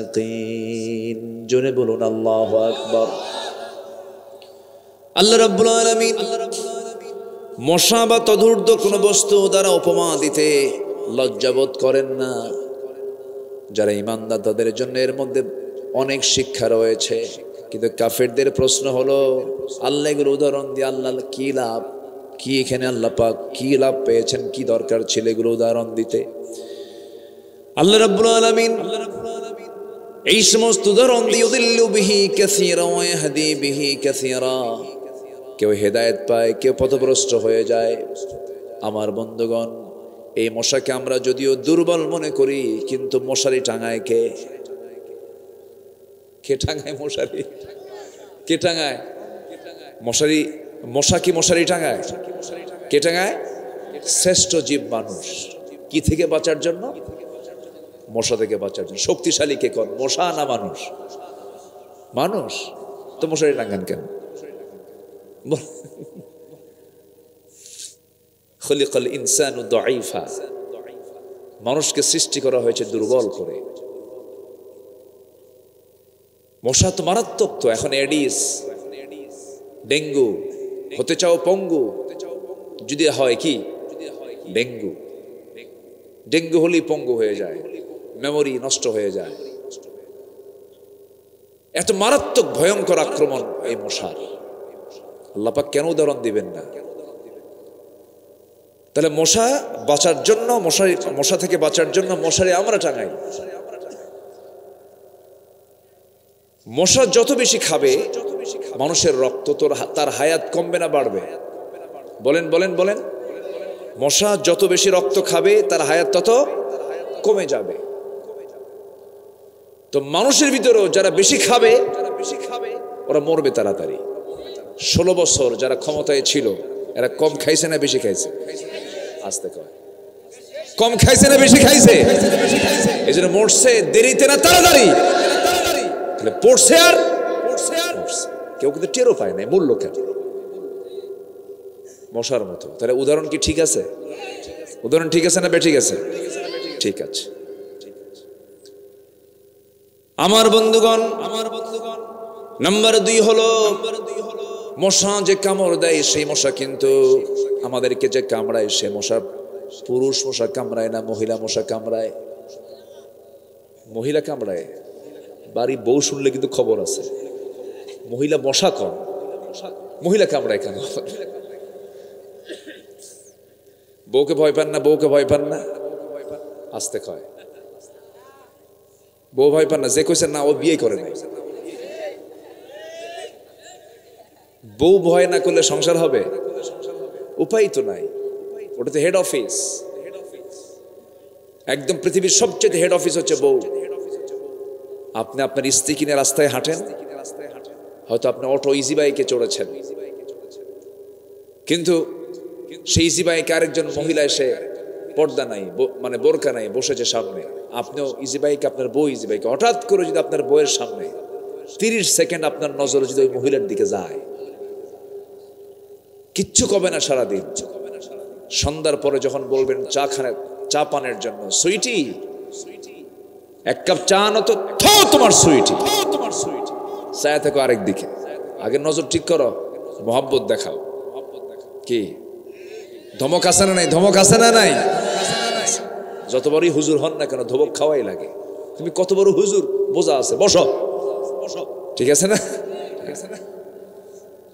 الفاسقين جنبنا الله أكبر আল্লাহ রাব্বুল আলামিন মশা বা তদূর্ধ্ব কোন বস্তু দ্বারা উপমা দিতে লজ্জাবোধ করেন না। যারা ঈমানদার তাদের জন্য এর মধ্যে অনেক শিক্ষা রয়েছে, কিন্তু কাফেরদের প্রশ্ন হলো আল্লাহ এগুলো উদাহরণ দিয়ে আল্লাহ কি লাভ, কি এখানে আল্লাহ পাক কি লাভ পেয়েছেন, কি দরকার ছিল এগুলো উদাহরণ দিতে? আল্লাহ রাব্বুল আলামিন এই সমস্ত উদাহরণ দিয়ে ইউদিল্লু বিহি কাসীরা ওয়া ইয়াহদি বিহি কাসীরা, কেউ হেদায়েত পায়, কেউ পথভ্রষ্ট হয়ে যায়। আমার বন্ধুগণ, এই মশাকে আমরা যদিও দুর্বল মনে করি, কিন্তু মশারি টাঙায় কে? কে টাঙায় মশারি? কে টাঙায় মশারি? মশা কি মশারি টাঙায়? কে টাঙায়? শ্রেষ্ঠ জীব মানুষ। কি থেকে বাঁচার জন্য? মশা থেকে বাঁচার জন্য। শক্তিশালী কে কোন, মশা না মানুষ? মানুষ। তো মশারি টাঙান কেন? খলিকাল ইনসানু দাঈফা, মানুষকে সৃষ্টি করা হয়েছে দুর্বল করে। মশা তো মারাত্মক। তো এখন এডিস, ডেঙ্গু, হতে চাও পঙ্গু, যদি হয় কি ডেঙ্গু, ডেঙ্গু হলেই পঙ্গু হয়ে যায়, মেমোরি নষ্ট হয়ে যায়। এত মারাত্মক ভয়ঙ্কর আক্রমণ এই মশার। আল্লাহ পাক কেন উদাহরণ দিবেন না? তাহলে মশা বাঁচার জন্য, মশা থেকে বাঁচার জন্য মশারি আমরা টাঙাই। মশা যত বেশি খাবে মানুষের রক্ত, তার হায়াত কমবে না বাড়বে? বলেন বলেন বলেন। মশা যত বেশি রক্ত খাবে তার হায়াত তত কমে যাবে। তো মানুষের ভিতরেও যারা বেশি খাবে ওরা মরবে তাড়াতাড়ি। 16 বছর যারা ক্ষমতায় ছিল এরা কম খাইছে না বেশি খাইছে? আস্তে কয়, কম খাইছে না বেশি খাইছে? এই জন্য মরছে দেরিতে না তাড়াতাড়ি। তাহলে পড়ছে আর কেউ কিন্তু টেরও পায় নাই, মূল্য কেন? মশার মতো। তাহলে উদাহরণ কি ঠিক আছে? উদাহরণ ঠিক আছে না বেঠিক আছে? ঠিক আছে। আমার বন্ধুগণ, নাম্বার 2 হলো মশা যে কামড় দেয়, সেই মশা কিন্তু আমাদেরকে যে কামড়ায়, সে মশা পুরুষ মশা কামড়ায় না, মহিলা মশা কামড়ায়। মহিলা কামড়ায়। বাড়ি বউ শুনলে কিন্তু খবর আছে, মহিলা মশা কম, মহিলা কামড়ায় কেন? বউকে ভয় পান না? বউকে ভয় পান না? আসতে কয়, বউ ভয় পান না? যে কইছেন না ও বিয়ে করে নাই। বউ ভয় না করলে সংসার হবে? উপায় তো নাই। ওটা তো হেড অফিস। একদম পৃথিবীর সবচেয়ে হেড অফিস হচ্ছে বউ। আপনি আপনার স্ত্রী কিনে রাস্তায় হাঁটেন, হয়তো আপনি অটো ইজি বাইকে চড়েছেন, কিন্তু সেই ইজি বাইকে আরেকজন মহিলা এসে পর্দা নাই, মানে বোরকা নাই, বসেছে সামনে। আপনিও ইজি বাইকে, আপনার বউ ইজি বাইকে, হঠাৎ করে যদি আপনার বউয়ের সামনে 30 সেকেন্ড আপনার নজরে যদি ওই মহিলার দিকে যায়, কিচ্ছু কবে না সারাদিন। সন্ধ্যার পরে যখন বলবেন চা পানের জন্য, সুইটি এক কাপ চা আনো তো, তোমার সুইটি, চায়া থাকো আরেক দিকে। আগে নজর ঠিক করো, মোহাব্বত দেখাও। কি ধমক আছে না নাই? ধমক আছে না নাই? যত বড়ই হুজুর হন না কেন ধমক খাওয়াই লাগে। তুমি কত বড় হুজুর বোঝা আছে, বসো, ঠিক আছে না?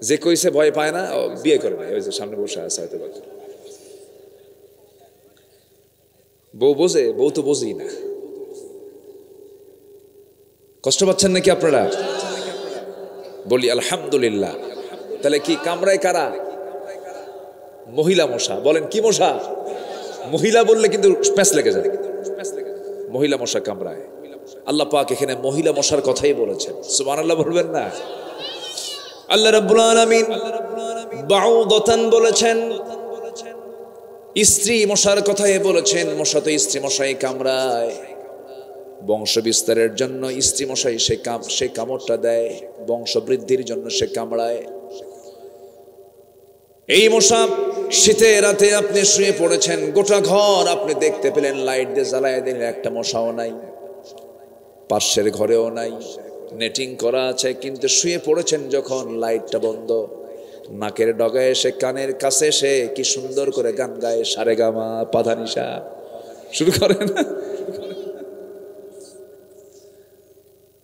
যে কইছে ভয় পায় না, বিয়ে করে নাই, ওই যে সামনে বসে আছে হয়তো। বউ বোঝে? বউ তো বোঝেই না। কষ্ট পাচ্ছেন নাকি আপনারা? বলি আলহামদুলিল্লাহ। তাহলে কি কামড়ায় কারা? মহিলা মশা। বলেন কি মশা? মহিলা বললে কিন্তু প্যাঁচ লেগে যায়। মহিলা মশা কামড়ায়। আল্লাহ পাক এখানে মহিলা মশার কথাই বলেছেন। সুবহানাল্লাহ বলবেন না? আল্লাহ রাব্বুল আলামিন বাউদাতান বলেছেন, স্ত্রী মশার কথাই বলেছেন। মশা তো স্ত্রী মশাই কামড়ায়। বংশ বিস্তারের জন্য স্ত্রী মশাই সে কামড়টা দেয়, বংশ বৃদ্ধির জন্য সে কামড়ায়। এই মশা শীতে রাতে আপনি শুয়ে পড়েছেন, গোটা ঘর আপনি দেখতে পেলেন লাইট দিয়ে জ্বালায় দিলেন, একটা মশাও নাই, পাশের ঘরেও নাই, নেটিং করা আছে, কিন্তু শুয়ে পড়েছেন যখন লাইটটা বন্ধ, নাকের ডগায় এসে কানের কাছে এসে কি সুন্দর করে গান গায়, সারেগামা পাধানিসা শুরু করে না?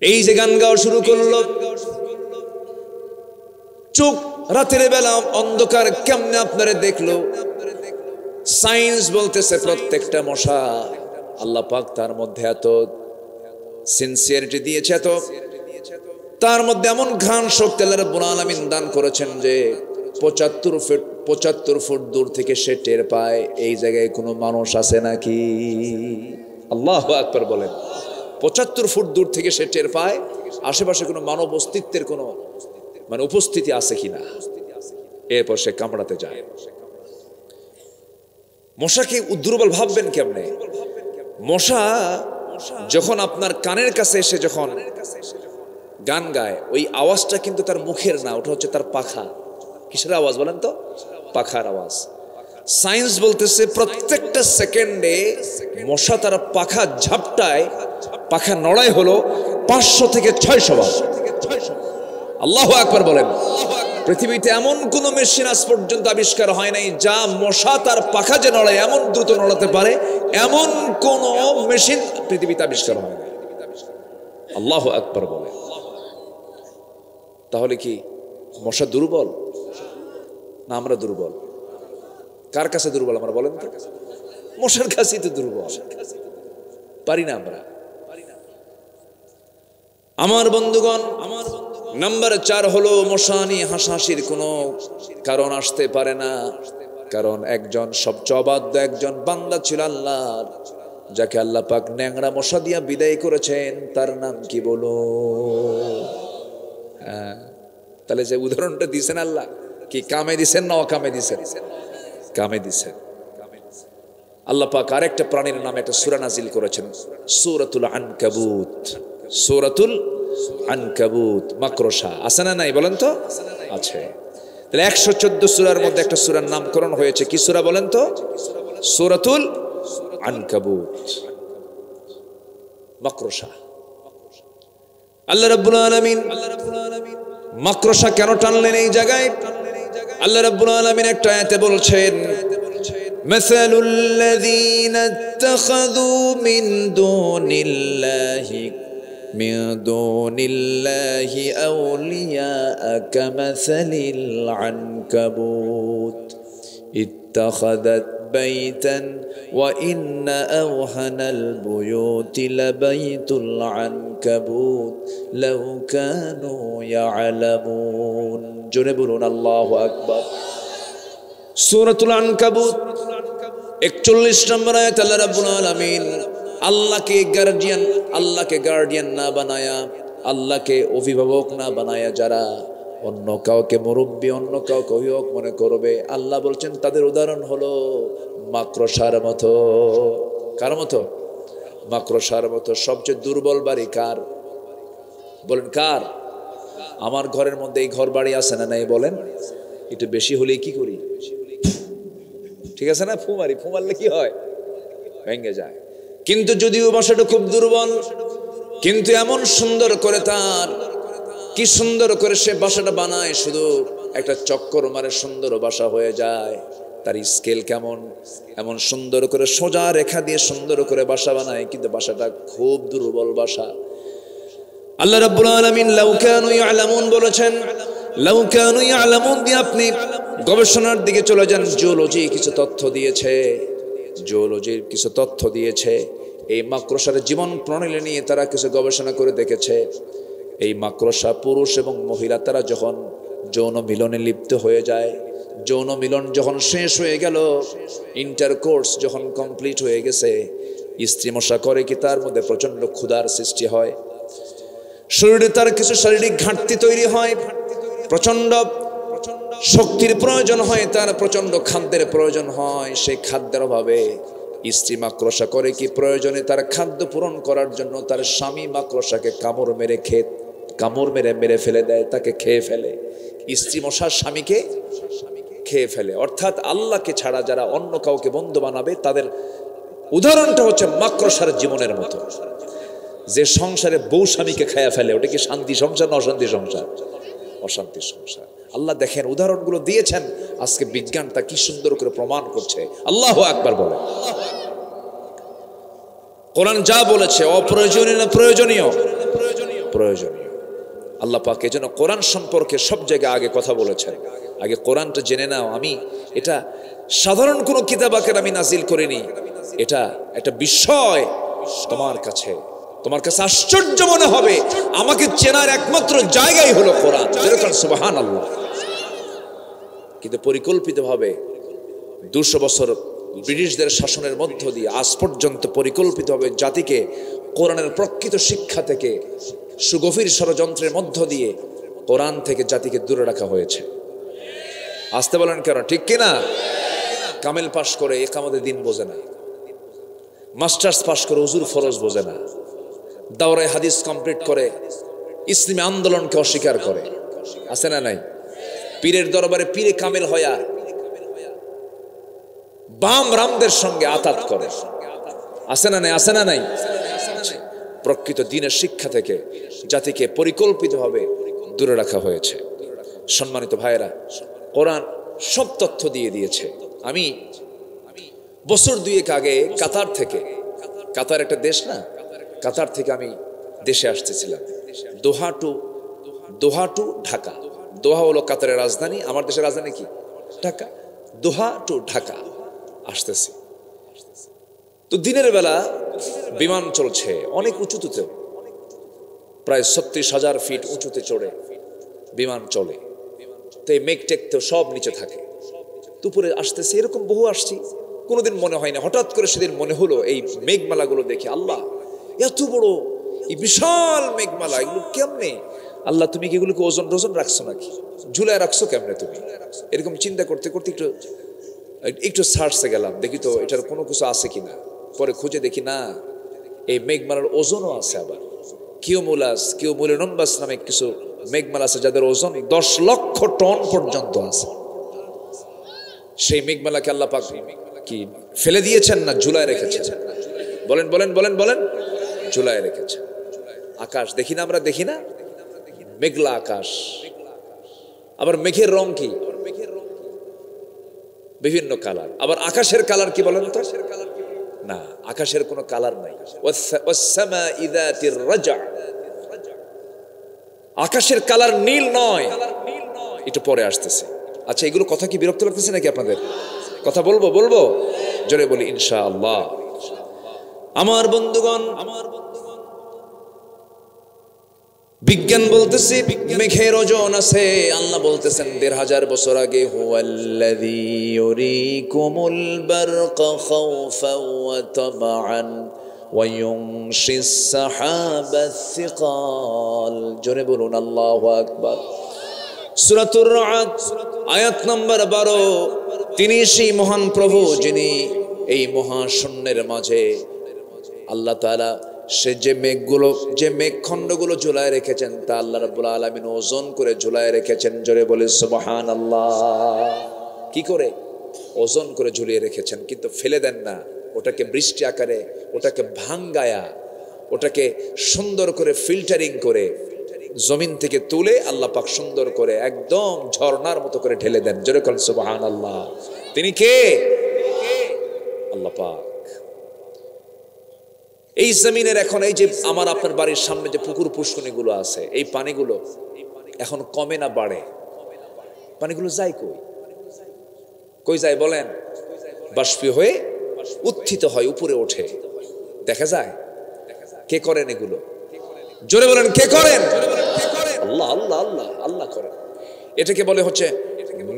এই যে গান গাওয়া শুরু করলো, চোখ রাতের বেলা অন্ধকার কেমনে আপনারে দেখলো। সায়েন্স বলতেছে প্রত্যেকটা মশা আল্লাহ পাক তার মধ্যে এত সিনসিয়ারিটি দিয়েছে, এত তার মধ্যে এমন ঘ্রাণ শক্তি আল্লাহ রাব্বুল আলামিন দান করেছেন যে 75 ফুট দূর থেকে সে টের পায় এই জায়গায় কোনো মানুষ আছে নাকি। আল্লাহু আকবার বলেন। 75 ফুট দূর থেকে সে টের পায় আশেপাশে কোনো মানব অস্তিত্বের কোনো মানে উপস্থিতি আছে কিনা। এরপর সে কামড়াতে যায়। মশাকে দুর্বল ভাববেন কেমনে? মশা যখন আপনার কানের কাছে এসে যখন গান গায়, ওই আওয়াজটা কিন্তু তার মুখের না, ওটা হচ্ছে তার পাখা। কিসের আওয়াজ বলেন তো? পাখার আওয়াজ। সায়েন্স বলতেছে প্রত্যেকটা সেকেন্ডে মশা তার পাখা ঝাপটায়, পাখা নড়াই হলো 500 থেকে 600 বার। আল্লাহু আকবার বলেন। পৃথিবীতে এমন কোন মেশিন আজ পর্যন্ত আবিষ্কার হয় নাই যা মশা তার পাখা যে নড়ায় এমন দ্রুত নড়াতে পারে, এমন কোন মেশিন পৃথিবীতে আবিষ্কার হয় নাই। আল্লাহু আকবার বলে। তাহলে কি মশা দুর্বল না আমরা দুর্বল? কার কাছে দুর্বল আমরা বলেন তো? মশার কাছেই তো দুর্বল। পারি না আমরা। আমার বন্ধুগণ, নাম্বার 4 হলো মশা নিয়ে হাসাহাসির কোনো কারণ আসতে পারে না। কারণ একজন সবচেয়ে অবাধ্য একজন বান্দা ছিল আল্লাহর, যাকে আল্লাহ পাক ন্যাংরা মশা দিয়া বিদায় করেছেন। তার নাম কি বলো? তাহলে যে উদাহরণটা দিয়েছেন আল্লাহ, কি কামে দিছেন না অকামে দিছেন? কামে দিছেন। আল্লাহ পাক আরেকটা প্রাণীর নামে একটা সূরা নাজিল করেছেন, সূরাতুল আনকাবুত। সূরাতুল আনকাবুত, মাকড়সা। আছে না নাই বলেন তো? আছে। তাহলে 114 সূরার মধ্যে একটা সূরার নামকরণ হয়েছে। কি সূরা বলেন তো? সূরাতুল আনকাবুত, মাকড়সা। আল্লাহ রাব্বুল আলামিন মাকড়সা কেন টানলেন এই জায়গায়? আল্লাহ রাব্বুল আলামিন একটা আয়াতে বলছেন, মাসালুল লাযীনা ইত্তাখাযু মিন দুনিল্লাহি আউলিয়া কামাসালিল আনকাবুত ইত্তাখাযাত বাইতান ওয়া ইন্না আওহানাল বুয়ুতি লাবাইতুল আনকাবুত লাউ কানু ইয়ালামুন। জোরে বলুন আল্লাহু আকবার। সূরাতুল আনকাবুত 41 নম্বর আয়াত। আল্লাহ রাব্বুল আলামিন আল্লাহকে গার্ডিয়ান না বানায়া, আল্লাহকে অভিভাবক না বানায়া যারা অন্য কাউকে মুরব্বী, অন্য কাউকে অভিভাবক মনে করবে, আল্লাহ বলছেন তাদের উদাহরণ হলো মাকড়সার মতো। কার মতো? মাকড়সার মতো। সবচেয়ে দুর্বল বাড়ি কার বলেন? কার? আমার ঘরের মধ্যে এই ঘর বাড়ি আছে না নাই বলেন? একটু বেশি হলেই কি করি? ঠিক আছে না, ফুমারি। ফুমারলে কি হয়? ভেঙে যায়। কিন্তু যদিও বাসাটা খুব দুর্বল, কিন্তু এমন সুন্দর করে তার কি সুন্দর করে সে বাসাটা বানায়, শুধু একটা চক্কর মারে সুন্দর বাসা হয়ে যায়। তার স্কেল কেমন, এমন সুন্দর করে সোজা রেখা দিয়ে সুন্দর করে বাসা বানায়, কিন্তু বাসাটা খুব দুর্বল বাসা। আল্লাহ রাব্বুল আলামিন লাউ কানু ইয়ালামুন বলেছেন। লাউ কানু ইয়ালামুন দিয়ে আপনি গবেষণার দিকে চলে যান। জিওলজির কিছু তথ্য দিয়েছে। এই মাকড়সার জীবন প্রণালী নিয়ে তারা কিছু গবেষণা করে দেখেছে। এই মাকড়সা পুরুষ এবং মহিলা তারা যখন যৌন মিলনে লিপ্ত হয়ে যায়, যৌন মিলন যখন শেষ হয়ে গেল, ইন্টারকোর্স যখন কমপ্লিট হয়ে গেছে, স্ত্রী মশা করে কি তার মধ্যে প্রচন্ড ক্ষুধার সৃষ্টি হয়, শরীরে তার কিছু শারীরিক ঘাটতি তৈরি হয়, প্রচন্ড শক্তির প্রয়োজন হয়, তার প্রচন্ড খাদ্যের প্রয়োজন হয়। সেই খাদ্যের অভাবে স্ত্রী মাকড়সা করে কি প্রয়োজনে তার খাদ্য পূরণ করার জন্য তার স্বামী মাকড়সাকে কামড় মেরে ফেলে দেয়, তাকে খেয়ে ফেলে। স্ত্রী মশার স্বামীকে খেয়ে ফেলে। অর্থাৎ আল্লাহকে ছাড়া যারা অন্য কাউকে বন্ধু বানাবে তাদের উদাহরণটা হচ্ছে মাকড়সার জীবনের মতো। যে সংসারে বউ স্বামীকে খেয়ে ফেলে, ওটা কি শান্তি সংসার না অশান্তি সংসার? অশান্তি সংসার। আল্লাহ দেখেন উদাহরণগুলো দিয়েছেন, আজকে বিজ্ঞান তা কি সুন্দর করে প্রমাণ করছে। আল্লাহু আকবার বলে। কোরআন যা বলেছে অপ্রয়োজনীয় না প্রয়োজনীয়? প্রয়োজনীয়। আল্লাহ পাক এজন্য কোরআন সম্পর্কে সব জায়গায় আগে কথা বলেছেন। আগে কোরআনটা জেনে নাও। আমি এটা সাধারণ কোনো কিতাব আকারে আমি নাজিল করিনি, এটা একটা বিষয় তোমার কাছে আশ্চর্য মনে হবে। আমাকে চেনার একমাত্র জায়গাই হলো কোরআন। সুবহানাল্লাহ। কিন্তু পরিকল্পিতভাবে 200 বছর ব্রিটিশদের শাসনের মধ্য দিয়ে আজ পর্যন্ত পরিকল্পিতভাবে জাতিকে কোরআনের প্রকৃত শিক্ষা থেকে সুগভীর ষড়যন্ত্রের মধ্য দিয়ে কোরআন থেকে জাতিকে দূরে রাখা হয়েছে। আসতে বলেন কেন, ঠিক কিনা? কামেল পাশ করে একামতের দিন বোঝে না, মাস্টার্স পাশ করে হুজুর ফরজ বোঝে না, দাওরায়ে হাদিস কমপ্লিট করে ইসলামী আন্দোলনকে অস্বীকার করে। আছে না নাই? পীরের দরবারে পীরে কামেল হয়া বাম রামদের সঙ্গে আতাত করে। আছে না নাই? আছে না নাই? প্রকৃত দ্বীনের শিক্ষা থেকে জাতিকে পরিকল্পিতভাবে দূরে রাখা হয়েছে। সম্মানিত ভাইয়েরা, কোরআন সব তথ্য দিয়ে দিয়েছে। আমি বছর 2 আগে কাতার থেকে, কাতার একটা দেশ না, কাতার থেকে আমি দেশে আসতেছিলাম, দোহা টু ঢাকা। দোহা হলো কাতারের রাজধানী, আমার দেশের রাজধানী কি? ঢাকা। দোহা টু ঢাকা আসতেছি। তো দিনের বেলা বিমান চলছে অনেক উঁচুতে, প্রায় 36,000 ফিট উঁচুতে চড়ে বিমান চলে। তো এই মেঘ টেক তো সব নিচে থাকে। দুপুরে আসতেছে, এরকম বহু আসছি, কোনোদিন মনে হয় না। হঠাৎ করে সেদিন মনে হলো এই মেঘমালাগুলো দেখে, আল্লাহ এত বড় এই বিশাল মেঘমালা, এগুলো কেমনে? আল্লাহ তুমি কি এগুলোকে ওজন রাখছো নাকি? ঝুলায় রাখছো কেমনে তুমি? এরকম চিন্তা করতে করতে একটু সার্চে গেলাম, দেখি তো এটার কোনো কিছু আছে কিনা। পরে খুঁজে দেখি না, এই মেঘমালার ওজনও আছে। আবার কিউমুলাস নামে কিছু মেঘমালা আছে যাদের ওজন 10 লক্ষ টন পর্যন্ত আছে। সেই মেঘমালাকে আল্লাহ পাক কি ফেলে দিয়েছেন না ঝুলায় রেখেছেন? বলেন বলেন বলেন বলেন। ঝুলায় রেখেছেন। আকাশ দেখি না আমরা? দেখি না? মেঘলা আকাশ। আবার মেঘের রং কি? বিভিন্ন কালার। আবার আকাশের কালার কি বলেন তো? না, আকাশের কোনো কালার নাই। আকাশের কালার নীল নয়, একটু পরে আসতেছে। আচ্ছা, এগুলো কথা কি বিরক্ত লাগতেছে নাকি আপনাদের? কথা বলবো জোরে বলি ইনশাআল্লাহ। আমার বন্ধুগণ, বিজ্ঞান বলতেছে মেঘের ওজন আছে। আল্লাহ বলতেছেন 1,500 বছর আগে, হুয়াল্লাযী ইউরিকুমুল বারকা খাওফান ওয়া তামআন ওয়া ইউনশিস সাহাবাস সিকাল। জোরে বলুন আল্লাহু আকবার। সূরাতুর রা'দ আয়াত নম্বর 12। তিনি সেই মহান প্রভু যিনি এই মহাশূন্যের মাঝে আল্লাহ তাআলা সে যে মেঘখণ্ডগুলো ঝুলায় রেখেছেন তা আল্লাহ রাব্বুল আলামিন ওজন করে ঝুলায় রেখেছেন। জোরে বলে সুবহানাল্লাহ। কি করে? ওজন করে ঝুলিয়ে রেখেছেন, কিন্তু ফেলে দেন না। ওটাকে বৃষ্টি আকারে, ওটাকে ভাঙ্গায়া, ওটাকে সুন্দর করে ফিল্টারিং করে জমিন থেকে তুলে আল্লাহ পাক সুন্দর করে একদম ঝর্ণার মতো করে ঢেলে দেন। জোরে বলেন সুবহানাল্লাহ। তিনি কে? আল্লাহ পাক। এই জমিনের এখন এই যে আমার আপনার বাড়ির সামনে যে পুকুর পুষ্করিণীগুলো আছে, এই পানিগুলো এখন কমে না বাড়ে? পানিগুলো যায় কই যায় বলেন? বাষ্পীয় হয়ে উত্থিত হয়, উপরে ওঠে। দেখা যায়? কে করেন এগুলো? জোরে বলেন কে করেন? আল্লাহ আল্লাহ আল্লাহ আল্লাহ করেন। এটাকে বলে হচ্ছে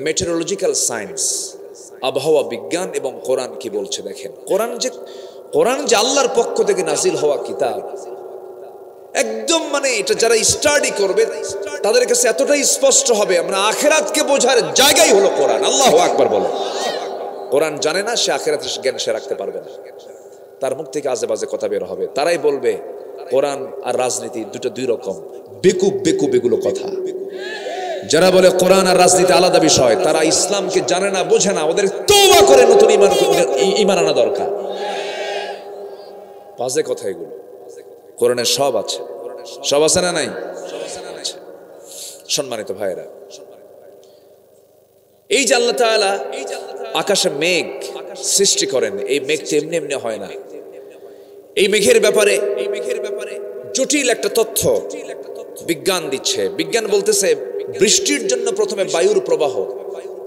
মেটেরোলজিক্যাল সায়েন্স, আবহাওয়া বিজ্ঞান। এবং কোরআন কি বলছে দেখেন। কোরআন যে আল্লাহর পক্ষ থেকে নাজিল হওয়া কিতাব, একদম মানে এটা যারা স্টাডি করবে তাদের কাছে এতটাই স্পষ্ট হবে, আমরা আখিরাতকে বোঝার জায়গাই হলো কোরআন। আল্লাহু আকবার বলে। কোরআন জানে না, সে আখিরাতের জ্ঞান সে রাখতে পারবে না। তার মুখ থেকে আজে বাজে কথা বের হবে। তারাই বলবে কোরআন আর রাজনীতি দুটো দুই রকম, বেকুব এগুলো কথা। যারা বলে কোরআন আর রাজনীতি আলাদা বিষয়, তারা ইসলামকে জানে না, বোঝে না। ওদের তওবা করে নতুন ঈমান আনা দরকার। বাজে কথা এগুলো। কোরআনে সব আছে, সব আছে না নাই? সম্মানিত ভাইয়েরা, এই যে আল্লাহ তাআলা আকাশে মেঘ সৃষ্টি করেন, এই মেঘ তো এমনি এমনি হয় না। এই মেঘের ব্যাপারে জটিল একটা তথ্য বিজ্ঞান দিচ্ছে। বিজ্ঞান বলতেছে বৃষ্টির জন্য প্রথমে বায়ুর প্রবাহ।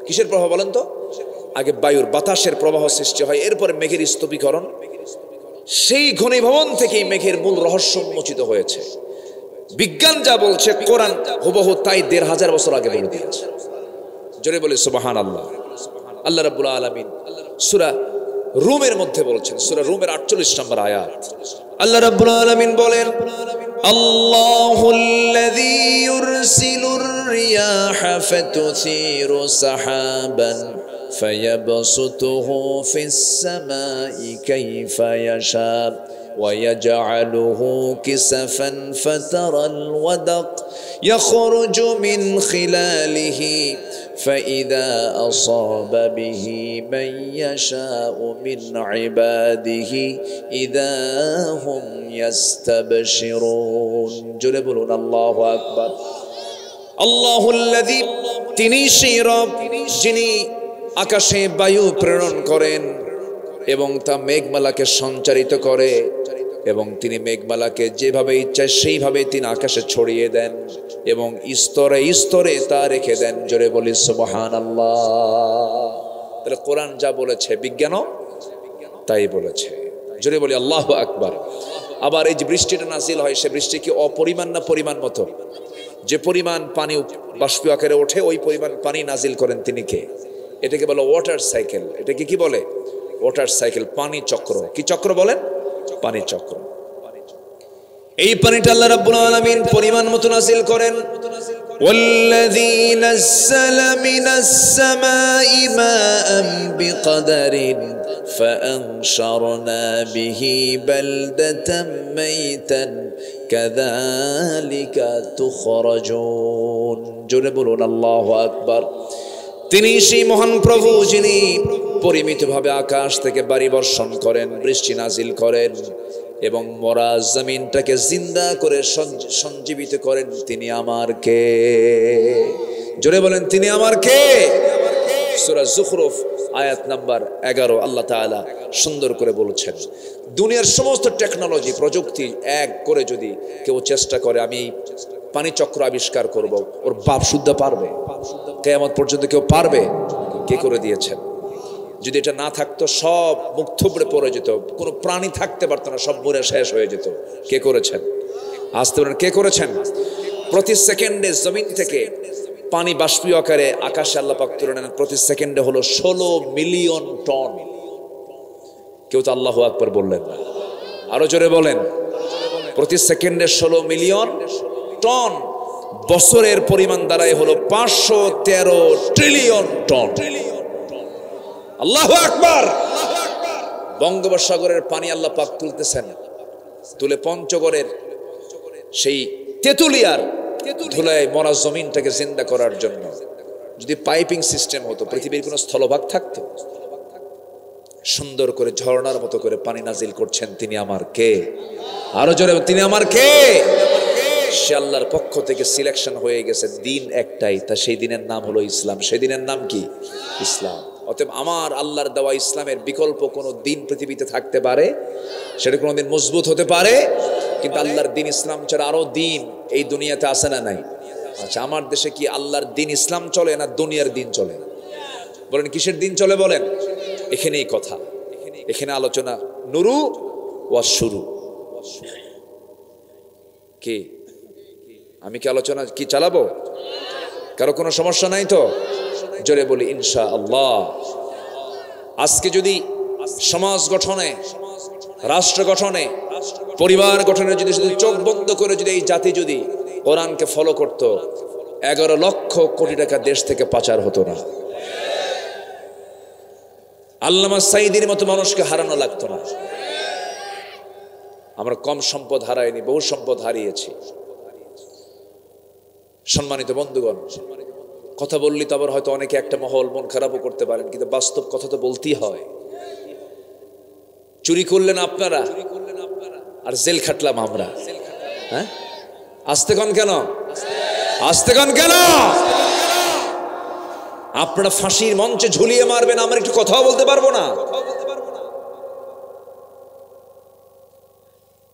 কিসের প্রবাহ বলেন তো? আগে বায়ুর বাতাসের প্রবাহ সৃষ্টি হয়, এরপরে মেঘের স্তূপীকরণ। সেই ঘনীভবন থেকেই মেঘের মূল রহস্য উন্মোচিত হয়েছে। বিজ্ঞান যা বলছে কোরআন হুবহু তাই ১৫০০ বছর আগে বলে দিয়েছে। জোরে বলি সুবহানাল্লাহ। আল্লাহ রাব্বুল আলামিন সূরা রুমের মধ্যে বলছেন, সূরা রুমের ৪৮ নম্বর আয়াত, আল্লাহ রাব্বুল আলামিন বলেন, আল্লাহুল্লাযী ইউরসিলুর রিয়াহা ফাতুসিরু সাহাবান ফায়াবসুতুহু ফিস সামাই কাইফা ইয়াশা ويجعله كسفا فترى الودق يخرج من خلاله فإذا أصاب به من يشاء من عباده إذا هم يستبشرون জোরে বলুন আল্লাহু আকবার। আল্লাহুল্লাযী, তিনি সেই রব যিনি আকাশে বায়ু প্রেরণ করেন এবং তা মেঘমালাকে সঞ্চারিত করে, এবং তিনি মেঘমালাকে যেভাবে ইচ্ছা সেইভাবে তিনি আকাশে ছড়িয়ে দেন এবং স্তরে স্তরে তা রেখে দেন। জোরে বলি সুবহানাল্লাহ। তাহলে কোরআন যা বলেছে বিজ্ঞানও তাই বলেছে। জোরে বলি আল্লাহু আকবার। আবার এই যে বৃষ্টিটা নাজিল হয়, সে বৃষ্টি কি অপরিমাণ না পরিমাণ মতো? যে পরিমাণ পানি বাষ্পীয় আকারে ওঠে ওই পরিমাণ পানি নাজিল করেন তিনি কে? এটাকে বলে ওয়াটার সাইকেল। এটাকে কি বলে? ওয়াটার সাইকেল, পানি চক্র। কি চক্র বলেন? পানি চক্র। এই পানিটা আল্লাহ রাব্বুল আলামিন পরিমাণ মতো নাজিল করেন। ওয়াল্লাযী নাযালা মিনাস সামাই মাআন বিকদারিন ফাআনশারনা বিহি বালদাতাম মাইতান কাযালিকা তুখরাজুন। জোরে বলুন আল্লাহু আকবার। তিনি সেই মহান প্রভু যিনি পরিমিতভাবে আকাশ থেকে বাড়ি বর্ষণ করেন, বৃষ্টি নাজিল করেন এবং মরা জমিনটাকে জিন্দা করে সঞ্জীবিত করেন। তিনি আমার কে? জোরে বলেন, তিনি আমার কে? সূরা যুখরুফ আয়াত নাম্বার 11 আল্লাহ তাআলা সুন্দর করে বলেছেন, দুনিয়ার সমস্ত টেকনোলজি প্রযুক্তি এক করে যদি কেউ চেষ্টা করে আমি পানি চক্র আবিষ্কার করব, ওর বাপ শুদ্ধ পারবে? কিয়ামত পর্যন্ত কেউ পারবে? কে করে দিয়েছেন? যদি এটা না থাকতো সব মুখ থুবড়ে পড়ে যেত, কোনো প্রাণী থাকতে পারতো না, সব মরে শেষ হয়ে যেত। কে করেছেন? আসতে বলেন, কে করেছেন? প্রতি সেকেন্ডে জমিন থেকে পানি বাষ্পীয় আকারে আকাশে আল্লাহ পাক তুলে নেন। প্রতি সেকেন্ডে হলো 16 মিলিয়ন টন। কেউ তো আল্লাহু আকবার বললেন না, আরো জোরে বলেন। প্রতি সেকেন্ডে 16 মিলিয়ন টন। বছরের পরিমাণ দ্বারাই হলো 513 ট্রিলিয়ন টন। আল্লাহু আকবার। বঙ্গোপসাগরের পানি আল্লাহ পাক তুলতেছেন, তুলে পঞ্চগড়ের সেই তেতুলিয়ার ধুলায় মরা জমিনটাকে জিন্দা করার জন্য। যদি পাইপিং সিস্টেম হতো, পৃথিবীর কোনো স্থলভাগ থাকতো? সুন্দর করে ঝর্ণার মতো করে পানি নাজিল করছেন। তিনি আমার কে? আরো জোরে, তিনি আমার কে? সে আল্লাহর পক্ষ থেকে সিলেকশন হয়ে গেছে। দিন একটাই, তা সেই দিনের নাম হলো ইসলাম। সেই দিনের নাম কি? ইসলাম। অতএব আমার আল্লাহর দেওয়া ইসলামের বিকল্প কোনো দিন পৃথিবীতে থাকতে পারে? সেটা কোনোদিন মজবুত হতে পারে? কিন্তু আল্লাহর দিন ইসলাম ছাড়া আরো দিন এই দুনিয়াতে আসে না নাই? আচ্ছা, আমার দেশে কি আল্লাহর দিন ইসলাম চলে না দুনিয়ার দিন চলে? বলেন, কিসের দিন চলে বলেন? এখানেই কথা, এখানে আলোচনা নুরু ওয়া শুরু। কি আমি কি আলোচনা কি চালাবো? কারো কোনো সমস্যা নাই তো? জোরে বলি ইনশাআল্লাহ। আজকে যদি সমাজ গঠনে, রাষ্ট্র গঠনে, পরিবার গঠনে যদি শুধু চোখ বন্ধ করে যদি এই জাতি যদি কোরআনকে ফলো করত, 11 লক্ষ কোটি টাকা দেশ থেকে পাচার হতো না। আল্লামা সাঈদীর মতো মানুষকে হারানো লাগতো না। আমরা কম সম্পদ হারাইনি, বহু সম্পদ হারিয়েছি। সম্মানিত বন্ধুগণ, কথা বললি তো আবার হয়তো অনেকে একটা মহল মন খারাপও করতে পারেন, কিন্তু বাস্তব কথা তো বলতেই হয়। চুরি করলেন আপনারা আর জেল খাটলাম আমরা। হ্যাঁ, আসতে কন কেন? আসতে কন কেন? আপনারা ফাঁসির মঞ্চে ঝুলিয়ে মারবেন, আমরা একটু কথাও বলতে পারবো না।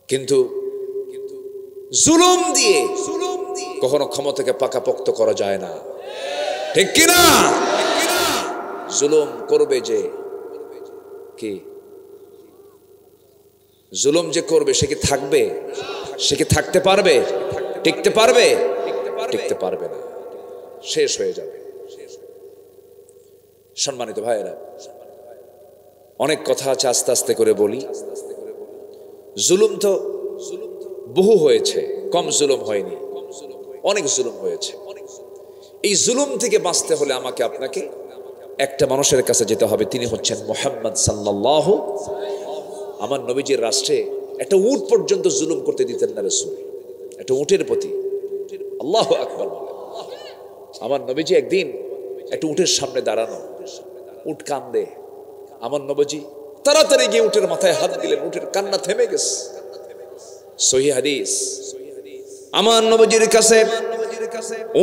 কিন্তু জুলুম দিয়ে কখনো ক্ষমতাকে পাকাপোক্ত করা যায় না, ঠিক কিনা? জুলুম করবে যে, কি জুলুম যে করবে সে কি থাকবে? সে কি থাকতে পারবে? টিকতে পারবে? টিকতে পারবে না, শেষ হয়ে যাবে। সম্মানিত ভাইয়েরা, অনেক কথা আছে, আস্তে আস্তে করে বলি। জুলুম তো বহু হয়েছে, কম জুলুম হয়নি, অনেক জুলুম হয়েছে। এই জুলুম থেকে বাঁচতে হলে আমাকে আপনাকে একটা মানুষের কাছে যেতে হবে, তিনি হচ্ছেন মুহাম্মদ সাল্লাল্লাহু। আমার নবীজির রাষ্ট্রে একটা উট পর্যন্ত জুলুম করতে দিতেন না রাসূল, একটা উটের প্রতি। আল্লাহু আকবার। আমার নবীজি একদিন একটা উটের সামনে দাঁড়ানো, উট কান্দে, আমার নবীজি তাড়াতাড়ি গিয়ে উটের মাথায় হাত দিলেন, উটের কান্না থেমে গেছে। সহিহ হাদিস। আমার নবীজির কাছে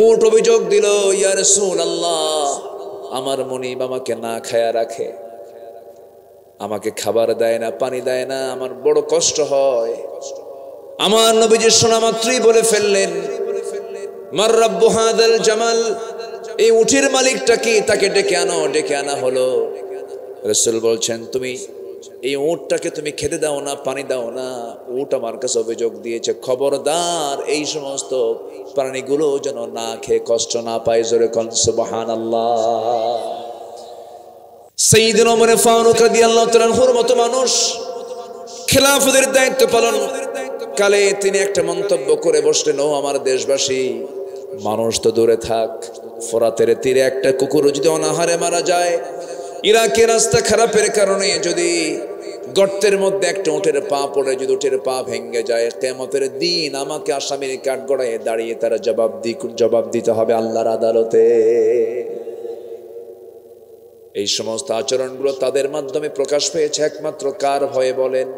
উট অভিযোগ দিল, ইয়া রাসূলুল্লাহ, আমার মনিব আমাকে না খায়া রাখে, আমাকে খাবার দেয় না, পানি দেয় না, আমার বড় কষ্ট হয়। আমার নবীজি শোনা মাত্রই বলে ফেললেন, মার রাব্বু হাদাল জামাল, এই উটের মালিকটা কি? তাকে ডেকে আনো। ডেকে আনা হলো। রাসূল বলছেন, তুমি এই উটটাকে তুমি খেতে দাও না, পানি দাও না। উট আমার কাছে অভিযোগ দিয়েছে, খবরদার এই সমস্ত প্রাণীগুলো যেন না খেয়ে কষ্ট না পায়। জোরে কোন সুবহানাল্লাহ। সাইয়্যিদুনা ওমর ফারুক রাদিয়াল্লাহু তাআলা আনহুর মতো মানুষ খেলাফতের দায়িত্ব পালন কালে তিনি একটা মন্তব্য করে বসলেন, ও আমার দেশবাসী, মানুষ তো দূরে থাক, ফোরাতের তীরে একটা কুকুর যদি অনাহারে মারা যায়, ইরাকের রাস্তা খারাপের কারণে যদি গর্তের মধ্যে একটা উটের পা পড়ে, যদি উটের পা ভেঙে যায়, কিয়ামতের দিন আমাকে আসামির কাঠগড়ায় দাঁড়িয়ে তারা জবাব দিতে হবে আল্লাহর আদালতে। এই সমস্ত আচরণগুলো তাদের মাধ্যমে প্রকাশ পেয়েছে একমাত্র কার ভয়ে বলেন?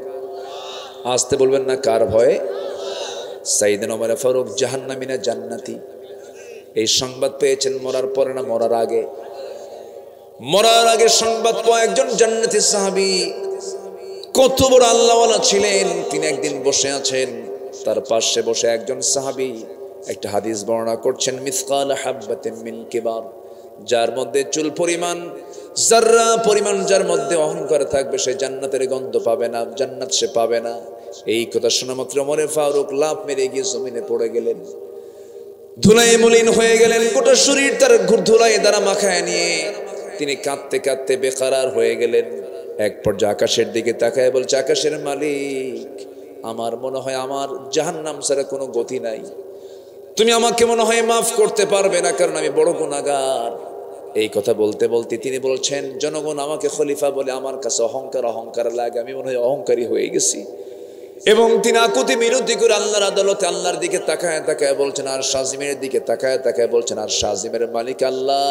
আসতে বলবেন না, কার ভয়ে? সাইয়্যিদুনা ওমর ফারুক জাহান্নামী না জান্নাতি, এই সংবাদ পেয়েছেন মরার পরে না মরার আগে? মরার আগে সংবাদ পাওয়া একজন জান্নাতি সাহাবী। কত বড় আল্লাহওয়ালা ছিলেন! তিনি একদিন বসে আছেন, তার পাশে বসে একজন সাহাবী একটা হাদিস বর্ণনা করছেন, মিসকাল হাববাতিন মিন কিবার, যার মধ্যে চুল পরিমাণ, যাররা পরিমাণ যার মধ্যে অহংকার থাকবে, সে জান্নাতের গন্ধ পাবে না, জান্নাত সে পাবে না। এই কথা শোনা মাত্র ওমর ফারুক লাফ মেরে গিয়ে জমিনে পড়ে গেলেন, ধুলায় মলিন হয়ে গেলেন, গোটা শরীর তার ধুলায় দ্বারা মাখায় নিয়ে তিনি কাঁদতে কাঁদতে বেকারার হয়ে গেলেন। এক পর্যায়ে আকাশের দিকে তাকায় বলছে, আকাশের মালিক, আমার মনে হয় আমার জাহান্নাম ছাড়া কোনো গতি নাই, তুমি আমাকে মনে হয় মাফ করতে পারবে না, কারণ আমি বড় গুনাহগার। এই কথা বলতে বলতে তিনি বলছেন, জনগণ আমাকে খলিফা বলে, আমার কাছে অহংকার লাগে, আমি মনে হয় অহংকারী হয়ে গেছি। এবং তিনি আকুতি মিনতি করে আল্লাহর আদালতে আল্লাহর দিকে তাকায় তাকায় বলছেন, আর শাজিমের দিকে তাকায় তাকায় বলছেন, আর শাজিমের মালিক আল্লাহ,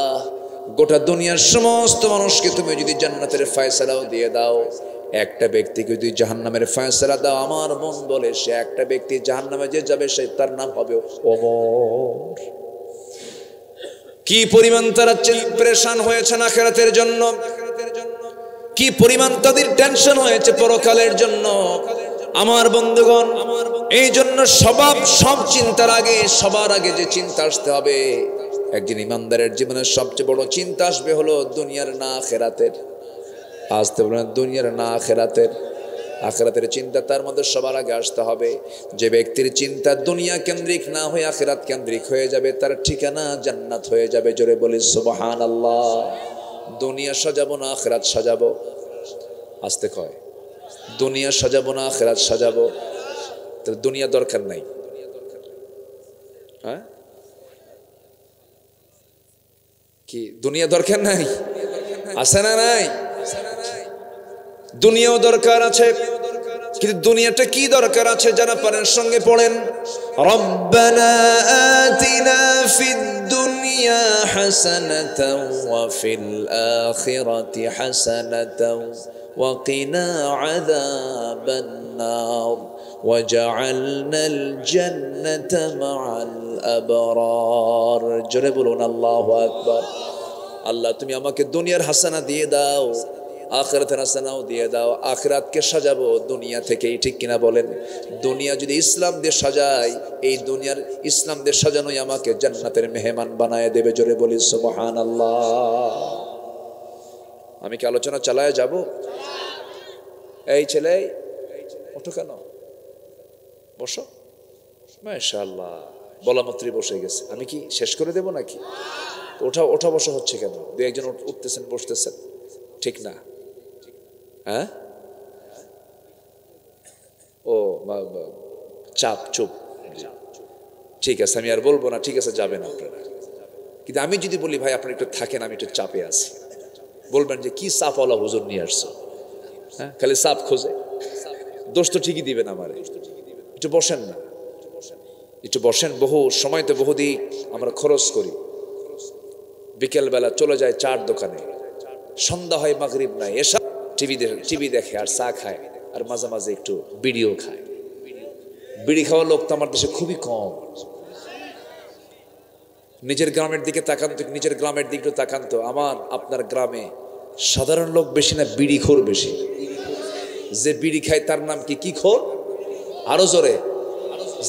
গোটা দুনিয়ার সমস্ত মানুষকে তুমি যদি জান্নাতের ফয়সালাও দিয়ে দাও, একটা ব্যক্তিকে যদি জাহান্নামের ফয়সালা দাও, আমার মন বলে সে একটা ব্যক্তি জাহান্নামে যে যাবে, সে তার নাম হবে ওমর। কি পরিমাণ তারা পেরেশান হয়েছেন আখিরাতের জন্য, কি পরিমাণ তাদের টেনশন হয়েছে পরকালের জন্য। আমার বন্ধুগণ, এই জন্য সব চিন্তার আগে, সবার আগে যে চিন্তা আসতে হবে, একজন ইমানদারের জীবনের সবচেয়ে বড় চিন্তা আসবে হলো দুনিয়ার না আখিরাতের। আসতে বলেন, দুনিয়ার না আখিরাতের। আখিরাতের চিন্তা তার মধ্যে সবার আগে আসতে হবে। যে ব্যক্তির চিন্তা দুনিয়া কেন্দ্রিক না হয়ে আখিরাত কেন্দ্রিক হয়ে যাবে, তার ঠিকানা জান্নাত হয়ে যাবে। জোরে বলি সুবহানাল্লাহ। দুনিয়া সাজাবো না আখিরাত সাজাবো? আসতে কয়, দুনিয়া সাজাবো না আখিরাত সাজাবো? তাহলে দুনিয়া দরকার নাই, হ্যাঁ? কি দুনিয়া দরকার নাই? আছে না নাই? দুনিয়াও দরকার আছে, কিন্তু দুনিয়াটা কি দরকার আছে যারা পারেন সঙ্গে পড়েন, রব্বানা আতিনা ফিদ দুনিয়া হাসানাতাও ওয়া ফিল আখিরাতি হাসানাতাও ওয়া কিনা আযাবান নার ওয়াজআলনাল জান্নাতা মাআল আবরার। জোরে বলুন আল্লাহু আকবার। আল্লাহ, তুমি আমাকে দুনিয়ার হাসানা দিয়ে দাও, আখিরাতের হাসানাও দিয়ে দাও। আখিরাতকে সাজাবো দুনিয়া থেকেই, ঠিক কিনা বলেন? দুনিয়া যদি ইসলাম দিয়ে সাজাই, এই দুনিয়ার ইসলাম দিয়ে সাজানোই আমাকে জান্নাতের মেহমান বানায় দেবে। জোরে বলি সুবহানাল্লাহ। আমি কি আলোচনা চালায় যাব? এই ছেলে ওঠো, কেন বসো। মাশাআল্লাহ, বলা মাত্রই বসে গেছে। আমি কি শেষ করে দেব নাকি? ওঠা বসা হচ্ছে কেন? দু একজন উঠতেছেন বসতেছেন, ঠিক না? হ্যাঁ, ও চাপ, চুপ, ঠিক আছে, আমি আর বলবো না, ঠিক আছে, যাবেন আপনারা। কিন্তু আমি যদি বলি ভাই আপনি একটু থাকেন, আমি একটু চাপে আছি, বলবেন যে কি চাপওয়ালা হুজুর নিয়ে আসছো, হ্যাঁ, খালি চাপ খোঁজে, দোষ তো ঠিকই দিবেন আমারে। একটু বসেন না, একটু বসেন। বহু সময় তো বহুদিক আমরা খরচ করি, বিকেলবেলা চলে যায় চার দোকানে, সন্ধ্যা হয় মাগরিব নাই, এসব টিভি দেখে আর চা খায়, আর মাঝে মাঝে একটু বিড়িও খায়। বিড়ি খাওয়ার লোক তো আমার দেশে খুবই কম। নিজের গ্রামের দিকে তাকান তো, নিজের গ্রামের দিকে তাকান তো। আমার আপনার গ্রামে সাধারণ লোক বেশি না বিড়িখোর বেশি? যে বিড়ি খায় তার নাম কি খোর? আরো জোরে।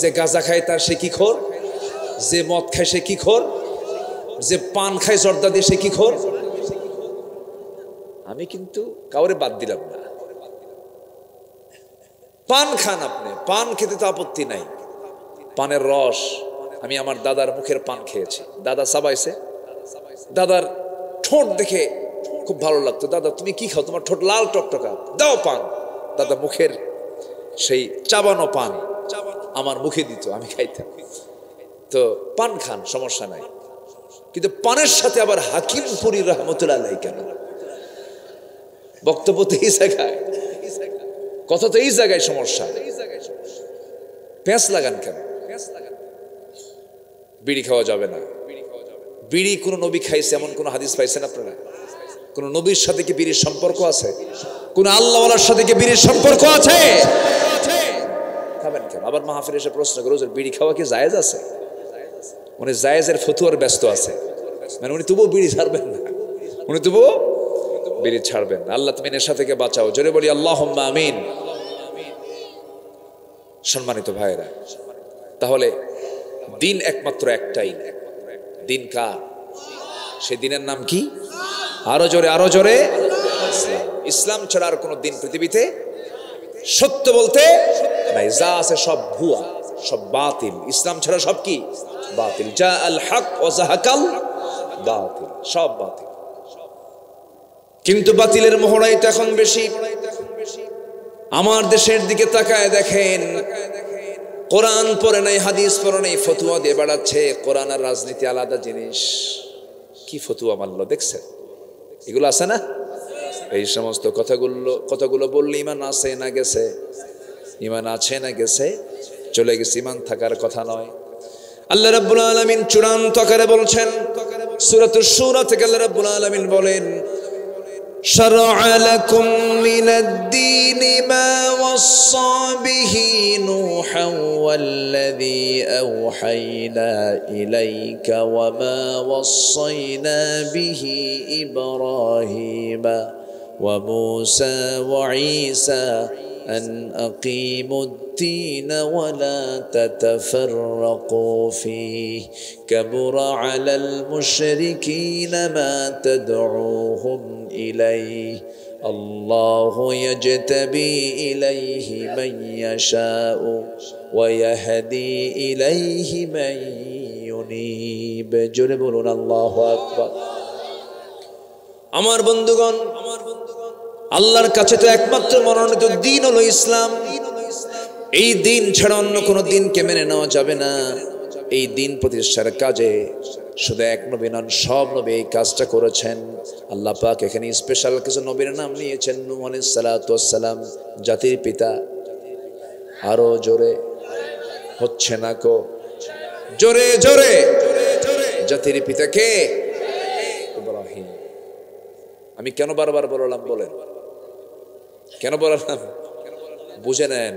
যে গাঁজা খায় তার সে কি খোর? যে মদ খায় সে কি খোর? যে পান খায় জর্দা দিয়ে সে কি খোর? আমি কিন্তু কাউরে বাদ দিলাম না। পান খান আপনি, পান খেতে তো আপত্তি নাই। পানের রস, আমি আমার দাদার মুখের পান খেয়েছি। দাদা চাবাইছে, দাদার ঠোঁট দেখে খুব ভালো লাগতো। দাদা তুমি কি খাও, তোমার ঠোঁট লাল টকটকা, দাও পান। দাদা মুখের সেই চাবানো পান আমার মুখে দিত, আমি খাইতাম। তো পান খান, সমস্যা নাই, কিন্তু পানের সাথে আবার হাকিমপুরি রহমতুল্লাহ আলাইহি কেন? বক্তব্য তো এই জায়গায়, কথা তো এই জায়গায় সমস্যা। পেঁচ লাগান কেন? বিড়ি খাওয়া যাবে না। বিড়ি কোন নবী খাইছে এমন কোন হাদিস পাইছেন আপনারা? কোন নবীর সাথে কি বিড়ির সম্পর্ক আছে? কোন আল্লাহওয়ালার সাথে কি বিড়ির সম্পর্ক আছে? খাবেন কেন? আবার মাহফিলে এসে প্রশ্ন করে, বিড়ি খাওয়া কি জায়েজ আছে? উনি জায়েজের ফতুয়ার ব্যস্ত আছে, মানে উনি তবুও বিড়ি ছাড়বেন না, উনি তবুও বিড়ি ছাড়বেন না। আল্লাহ তুমি নেশা থেকে বাঁচাও, জোরে বলি আল্লাহুম্মা আমিন। সম্মানিত ভাইরা, তাহলে দিন একমাত্র একটাই। দিন কার? সে দিনের নাম কি? আরো জোরে, আরো জোরে। ইসলাম ছাড়া আর কোনো দিন পৃথিবীতে সত্য বলতে নাই। যা আছে সব ভুয়া, সব বাতিল। ইসলাম ছাড়া সব কি? বাতিল। জা আল হক ওয়া যাহাকাল বাতিল, সব বাতিল। কিন্তু বাতিলের মহড়াই তো এখন বেশি। আমার দেশের দিকে তাকায় দেখেন, কোরআন পড়ে নাই, হাদিস পড়ে নাই, ফতুয়া দিয়ে বেড়াচ্ছে। কোরআন আর রাজনীতি আলাদা জিনিস। কি ফতুয়া মানল দেখছেন? এগুলো আছে না? এই সমস্ত কথাগুলো বললে ইমান আছে না গেছে? ইমান আছে না গেছে? চলে গেছে, ইমান থাকার কথা নয়। আল্লাহ রাব্বুল আলামিন চূড়ান্ত আকারে বলছেন, সূরাতুশ শূরা থেকে আল্লাহ রাব্বুল আলামিন বলেন, شرع لكم من الدين ما وصى به نوحا والذي أوحينا إليك وما وصينا به إبراهيم وموسى وعيسى أن أقيموا الدين ولا تتفرقوا فيه كبر على المشركين ما تدعوهم إليه الله يجتبي إليه من يشاء ويهدي إليه من ينيب جربون الله أكبر আমার বন্ধুগণ আল্লাহর কাছে তো একমাত্র মনোনীত দিন হলো ইসলাম। এই দিন ছাড়া অন্য কোনো দিনকে মেনে নেওয়া যাবে না। এই দিন প্রতিষ্ঠার কাজে শুধু এক নবী নন, সব নবী এই কাজটা করেছেন। আল্লাহ পাক এখানে স্পেশাল কিছু নবীর নাম নিয়েছেন। নূহ আলাইহিস সালাতু ওয়াস সালাম জাতির পিতা। আরো জোরে হচ্ছে না কো? জোরে জোরে। জাতির পিতা কে? ইব্রাহিম। আমি কেন বারবার বললাম বলেন? কেন বললাম? বুঝে নেন,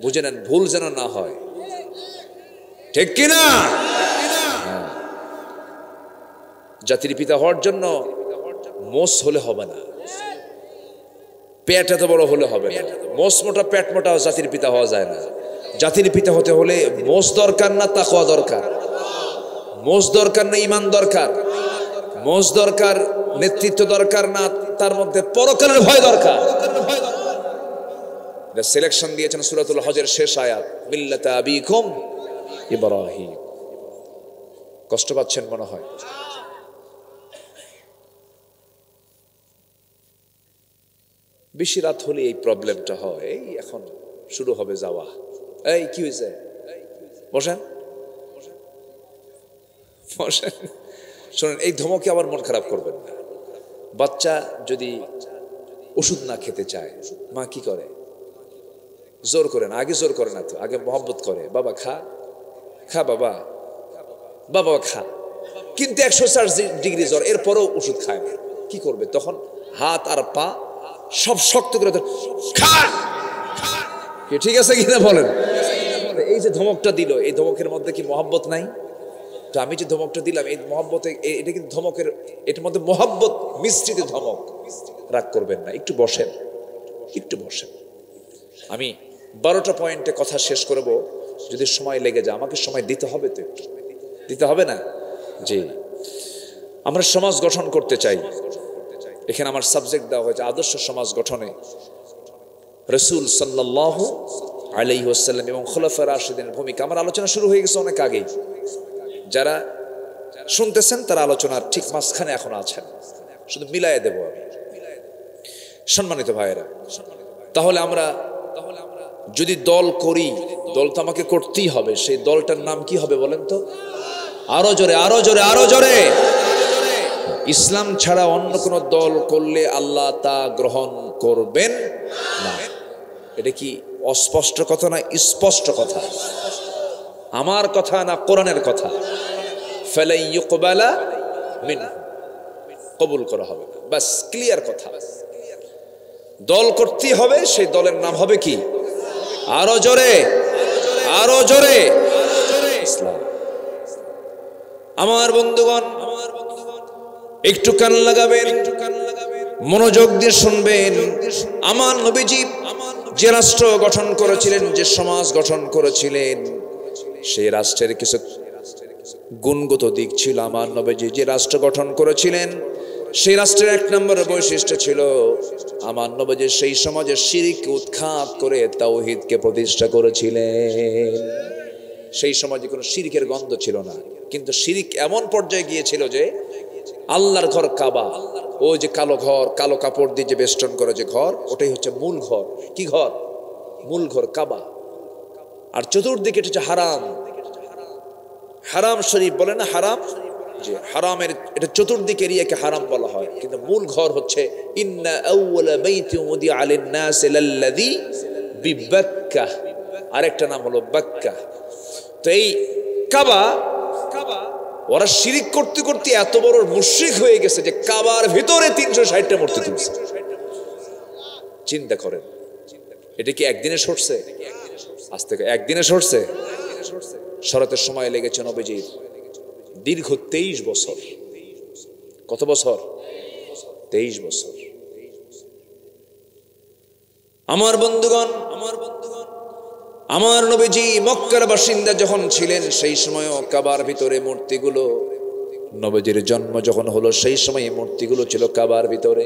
বুঝে নেন, ভুল যেন না হয়, ঠিক কিনা? জাতির পিতা হওয়ার জন্য মোষ হলে হবে না, পেট এত বড় হলে হবে না। মোষ মোটা পেট মোটা জাতির পিতা হওয়া যায় না। জাতির পিতা হতে হলে মোষ দরকার না তাকওয়া দরকার? মোষ দরকার না ইমান দরকার? মোষ দরকার, নেতৃত্ব দরকার না, তার মধ্যে পরকালের ভয় দরকার। সিলেকশন দিয়েছেন সূরাতুল হজের শেষ আয়াত, মিল্লাতা আবিকুম ইব্রাহিম। কষ্ট পাচ্ছেন মনে হয়। বেশি রাত হলে এই প্রবলেমটা হয়। এই এখন শুরু হবে যাওয়া। এই কি হয়েছে? বসেন বসেন। শোনেন, এই ধমকে আবার মন খারাপ করবেন না। বাচ্চা যদি ওষুধ না খেতে চায়, মা কি করে? জোর করে না। আগে জোর করে না তো, আগে মহব্বত করে, বাবা খা, খা বাবা, বাবা খা। কিন্তু 104 ডিগ্রি জ্বর, এরপরও ওষুধ খায় না। কি করবে তখন? হাত আর পা সব শক্ত করে খা। ঠিক আছে কিনা বলেন? এই যে ধমকটা দিল, এই ধমকের মধ্যে কি মহব্বত নাই? তো আমি যে ধমকটা দিলাম, এই মহব্বতে, এটা কিন্তু ধমকের, এটার মধ্যে মহব্বত মিশ্রিত ধমক। রাগ করবেন না, একটু বসেন, একটু বসেন। আমি 12টা পয়েন্টে কথা শেষ করব। যদি সময় লেগে যায়, আমাকে সময় দিতে হবে তো, একটু দিতে হবে না? জি, আমরা সমাজ গঠন করতে চাই। এখানে আমার সাবজেক্ট দেওয়া হয়েছে আদর্শ সমাজ গঠনে রাসূল সাল্লাল্লাহু আলাইহি ওয়াসাল্লাম এবং খুলাফায়ে রাশিদিনের ভূমিকা। আমার আলোচনা শুরু হয়ে গেছে অনেক আগেই। যারা শুনতেছেন তারা আলোচনার ঠিক মাঝখানে এখন আছেন, শুধু মিলাইয়ে দেব আমি। সম্মানিত ভাইয়েরা, তাহলে আমরা যদি দল করি, দল তো আমাকে করতেই হবে। সেই দলটার নাম কি হবে বলেন তো? আরো জোরে, আরো জোরে, আরো জোরে। ইসলাম ছাড়া অন্য কোন দল করলে আল্লাহ তা গ্রহণ করবেন না। এটা কি অস্পষ্ট কথা না স্পষ্ট কথা? আমার কথা না কোরআনের কথা? ফালাই ইউকবালা মিনহু, কবুল করা হবে না। বাস, ক্লিয়ার কথা। দল করতেই হবে, সেই দলের নাম হবে কি? আরো জোরে, আরো জোরে ইসলাম। আমার বন্ধুগণ, একটু কান লাগাবেন, মনোযোগ দিয়ে শুনবেন। আমার নবীজি যে রাষ্ট্র গঠন করেছিলেন, যে সমাজ গঠন করেছিলেন, সেই রাষ্ট্রের কিছু গুণগত দিক ছিল। আমার নবীজি যে রাষ্ট্র গঠন করেছিলেন, সেই রাষ্ট্রের 1 নম্বর বৈশিষ্ট্য ছিল, আমার নবীজি সেই সমাজে শিরককে উৎখাত করে তাওহীদকে প্রতিষ্ঠা করেছিলেন। সেই সমাজে কোনো শিরকের গন্ধ ছিল না, কিন্তু শিরক এমন পর্যায়ে গিয়েছিল যে আল্লাহর ঘর কাবা, ওই যে কালো ঘর, কালো কাপড় দিয়ে যে বেষ্টন করে যে ঘর, ওটাই হচ্ছে মূল ঘর। কি ঘর? মূল ঘর কাবা। আর চতুর্দিকে এটা হচ্ছে হারাম, হারাম শরীফ বলে না, হারাম। যে হারামের এটা চতুর্দিকে এরিয়াকে হারাম বলা হয়, কিন্তু মূল ঘর হচ্ছে ইন্না আউওয়ালা বাইতিন উদিআ লিন-নাস লাল্লাযী বিবাক্কাহ, আরেকটা নাম হলো বাক্কা। তো এই কাবা, ওরা শিরিক করতে করতে এত বড় মুশরিক হয়ে গেছে যে কাবার ভিতরে 360টা মূর্তি তুলছে। চিন্তা করেন, এটা কি একদিনে সরছে? আজ থেকে একদিনে সরছে? সরাতের সময় লেগেছে নবীজির দীর্ঘ 23 বছর। কত বছর? 23 বছর। আমার বন্ধুগণ, আমার নবীজি মক্কার বাসিন্দা যখন ছিলেন, সেই সময়ও কাবার ভিতরে মূর্তিগুলো, নবীজির জন্ম যখন হলো সেই সময় মূর্তিগুলো ছিল কাবার ভিতরে।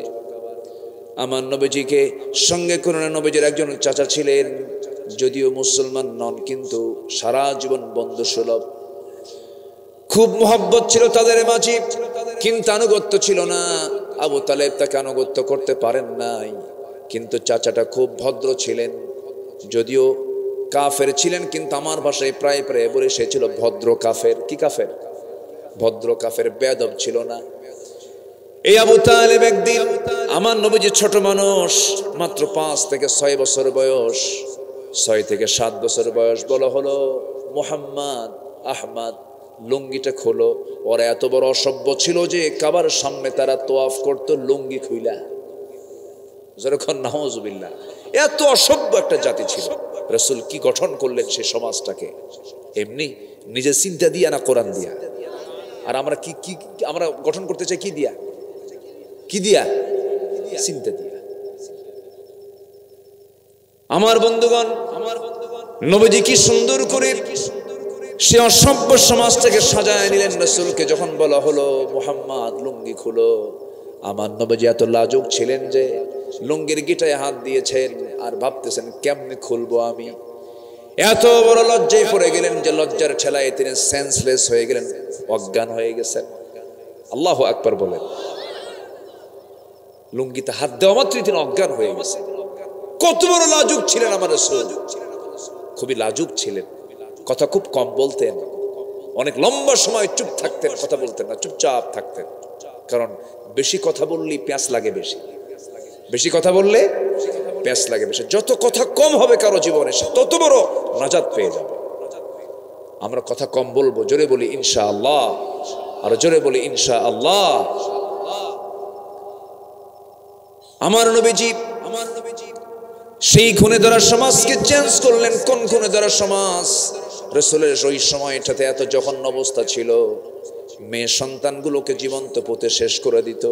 আমার নবীজিকে সঙ্গে করে নবীজির একজন চাচা ছিলেন, যদিও মুসলমান নন, কিন্তু সারা জীবন বন্ধু সুলভ, খুব মোহাব্বত ছিল তাদের মাঝে, কিন্তু আনুগত্য ছিল না। আবু তালেব তাকে আনুগত্য করতে পারেন নাই, কিন্তু চাচাটা খুব ভদ্র ছিলেন, যদিও কাফের ছিলেন, কিন্তু আমার ভাষায় প্রায় প্রায় বলে সে ছিল ভদ্র কাফের। কি কাফের? ভদ্র কাফের, বেয়াদব ছিল না। এই আবু তালেব একদিন, আমার নবীজি ছোট মানুষ, মাত্র 5 থেকে 6 বছর বয়স, 6 থেকে 7 বছর বয়স, বলা হলো মুহাম্মদ, আহমদ, লুঙ্গিটা খোলো। ওরা এত বড় অসভ্য ছিল যে কাবার সামনে তারা তোয়াফ করতো লুঙ্গি খুইলা। যখন নাউজুবিল্লাহ, এত অসভ্য একটা জাতি ছিল। রাসূল কি গঠন করলেন সেই সমাজটাকে? এমনি নিজে চিন্তা দিয়া না কোরআন দিয়া? আর আমরা কি কি আমরা গঠন করতে চাই? কি দিয়া? কি দিয়া? চিন্তা দিয়া। আমার বন্ধুগণ, নবীজি কি সুন্দর করে সে অসভ্য সমাজটাকে সাজায় নিলেন। রাসূলকে যখন বলা হলো মুহাম্মদ লুঙ্গি খুলো, আমার নবীজি এত লাজুক ছিলেন যে লুঙ্গির গিটায় হাত দিয়েছেন আর ভাবতেছেন কেমনে খুলবো আমি। এত বড় লজ্জায় পড়ে গেলেন যে লজ্জার ঠেলায় তিনি সেন্সলেস হয়ে গেলেন, অজ্ঞান হয়ে গেছেন। আল্লাহু আকবার বলেন। লুঙ্গিতে হাত দেওয়া মাত্রই তিনি অজ্ঞান হয়ে গেছেন। কত বড় লাজুক ছিলেন আমার রাসূল, খুবই লাজুক ছিলেন। কথা খুব কম বলতেন, অনেক লম্বা সময় চুপ থাকতেন, কথা বলতেন না, চুপচাপ থাকতেন। কারণ বেশি কথা বললেই প্যাঁচ লাগে, বেশি কথা বললে প্যাঁচ লাগে বেশি। যত কথা কম হবে কারো জীবনে সে তত বড় নাজাত পেয়ে যাবে। আমরা কথা কম বলবো, জোরে বলি ইনশাআল্লাহ, আর জোরে বলি ইনশাআল্লাহ। আমার নবীজি সেই খুনে ধরা সমাজকে চেঞ্জ করলেন। কোন খুনে ধরা সমাজ? রাসূলের ওই সময়টাতে এত জঘন্য অবস্থা ছিল, মেয়ে সন্তানগুলোকে জীবন্ত পুঁতে শেষ করে দিত।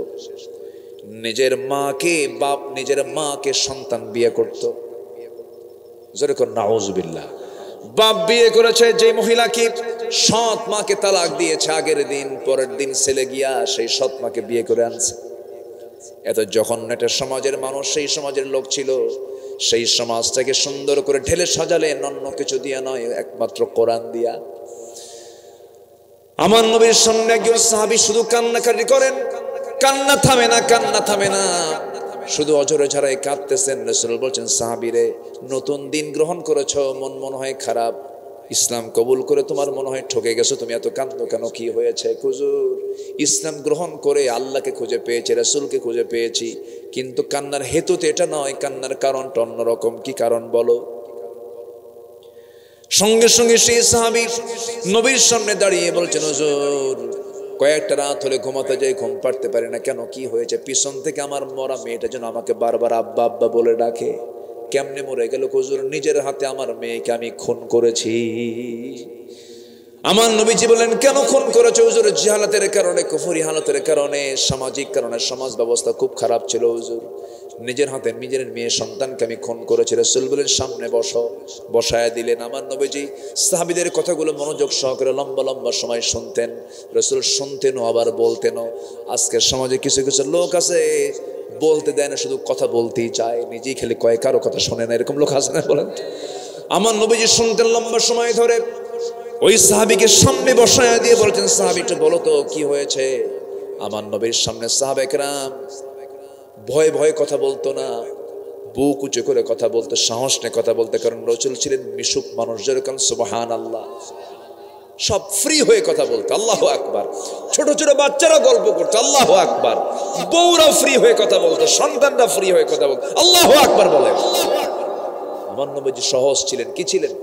নিজের মাকে সন্তান বিয়ে করত। যেরকম নাউজুবিল্লাহ, বাপ বিয়ে করেছে যে মহিলাকে, সৎ মাকে তালাক দিয়েছে আগের দিন, পরের দিন ছেলে গিয়া সেই সৎ মাকে বিয়ে করে আনছে। এত জঘন্য একটা সমাজের মানুষ, সেই সমাজের লোক ছিল। সেই সমাজটাকে সুন্দর করে ঢেলে সাজালেন অন্য কিছু দিয়া নয়, একমাত্র কোরআন দিয়া। আমার নবীর সামনে একজন সাহাবী শুধু কান্নাকাটি করেন, কান্না থামে না, শুধু অঝরে ঝরায় কাঁদতেছেন। রাসূল বলছেন, সাহাবীরে, নতুন দিন গ্রহণ করেছো, মনে হয় খারাপ, ইসলাম কবুল করে তোমার মনে হয় ঠকে গেছো, তুমি এত কাঁদো কেন, কি হয়েছে? হুজুর, ইসলাম গ্রহণ করে আল্লাহকে খুঁজে পেয়েছি, রাসূলকে খুঁজে পেয়েছি, কিন্তু কান্নার হেতু তো এটা নয়, কান্নার কারণটা অন্যরকম। কি কারণ বলো? সঙ্গে সঙ্গে সেই সাহাবী নবীর সামনে দাঁড়িয়ে বলছেন, হুজুর, কয়েকটা রাত হলে ঘুমাতে যাই, ঘুম পাড়তে পারি না, কেন, কি হয়েছে? পিছন থেকে আমার মরা মেয়েটা যেন আমাকে বারবার আব্বা আব্বা বলে ডাকে। কেমনে মরে গেল? হুজুর, নিজের হাতে আমার মেয়েকে আমি খুন করেছি। আমার নবীজি বলেন, কেন খুন করেছে? হুজুর, জাহালাতের কারণে, কুফরি হালাতের কারণে, সামাজিক কারণে, সমাজ ব্যবস্থা খুব খারাপ ছিল হুজুর, নিজের হাতে নিজের মেয়ে সন্তানকে আমি খুন করেছি। রাসূল বলেন, সামনে বসো, বসায় দিলেন। আমার নবীজি সাহাবীদের কথাগুলো মনোযোগ সহকারে লম্বা লম্বা সময় শুনতেন। রাসূল শুনতেনও আবার বলতেনও। আজকের সমাজে কিছু কিছু লোক আছে, বলতে দেয় না, শুধু কথা বলতেই চায়, নিজেই খেলে কয়, কারো কথা শোনে না, এরকম লোক আছে না বলেন? আমার নবীজি শুনতেন লম্বা সময় ধরে। ওই সাহাবীকে সামনে বসায় দিয়ে বলছেন, সাহাবী, একটু বলো তো কি হয়েছে? আমার নবীর সামনে সাহাবায়ে কেরাম ভয়ে ভয়ে কথা বলতো না, বুক উঁচু করে কথা বলতো, সাহস নিয়ে কথা বলতে। কারণ রাসূল ছিলেন মিশুক মানুষ, যেরকম সুবহানাল্লাহ, সব ফ্রি হয়ে কথা বলতো। আল্লাহু আকবার। ছোট ছোট বাচ্চারা গল্প করতো, আল্লাহু আকবার। বউরা ফ্রি হয়ে কথা বলতো, সন্তানরা ফ্রি হয়ে কথা বলতো, আল্লাহু আকবার বলে। আমার নবীজি সহজ ছিলেন। কি ছিলেন?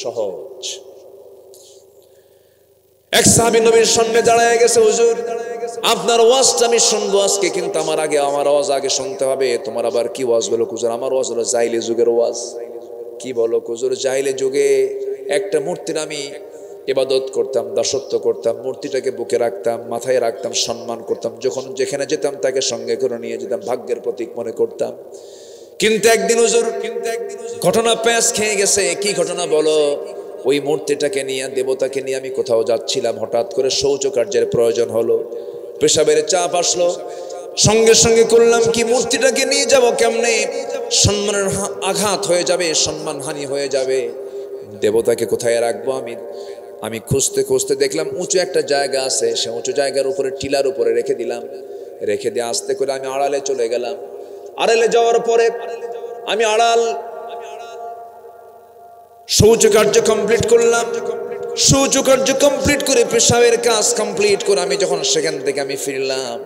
সহজ। এক সাহাবী নবীর সামনে দাঁড়ায় গেছে, হুজুর, আপনার ওয়াজটা আমি শুনবো আজকে, কিন্তু আমার আওয়াজ আগে শুনতে হবে। তোমার আবার কি ওয়াজ বলো? হুজুর, আমার ওয়াজ হলো জাহিলি যুগের ওয়াজ। কি বলো হুজুর? জাহিলি যুগে একটা মূর্তির আমি ইবাদত করতাম, দাসত্ব করতাম, মূর্তিটাকে বুকে রাখতাম, মাথায় রাখতাম, সম্মান করতাম, যখন যেখানে যেতাম তাকে সঙ্গে করে নিয়ে যেতাম, ভাগ্যের প্রতীক মনে করতাম। কিন্তু একদিন হুজুর ঘটনা প্যাঁচ খেয়ে গেছে। কি ঘটনা বলো? ওই মূর্তিটাকে নিয়ে, দেবতাকে নিয়ে আমি কোথাও যাচ্ছিলাম, হঠাৎ করে শৌচকার্যের প্রয়োজন হলো, পেশাবের চাপ আসলো, সঙ্গে সঙ্গে করলাম কি, মূর্তিটাকে নিয়ে যাব কেমনে? সম্মানের আঘাত হয়ে যাবে, সম্মানহানি হয়ে যাবে, দেবতাকে কোথায় রাখবো? আমি খুঁজতে খুঁজতে দেখলাম উঁচু একটা জায়গা আছে, সে উঁচু জায়গার উপরে টিলার উপরে রেখে দিলাম। রেখে দিয়ে আস্তে করে আমি আড়ালে চলে গেলাম। আড়ালে যাওয়ার পরে আমি শৌচকার্য কমপ্লিট করলাম। শৌচকার্য কমপ্লিট করে, পেশাবের কাজ কমপ্লিট করে আমি যখন সেখান থেকে আমি ফিরলাম,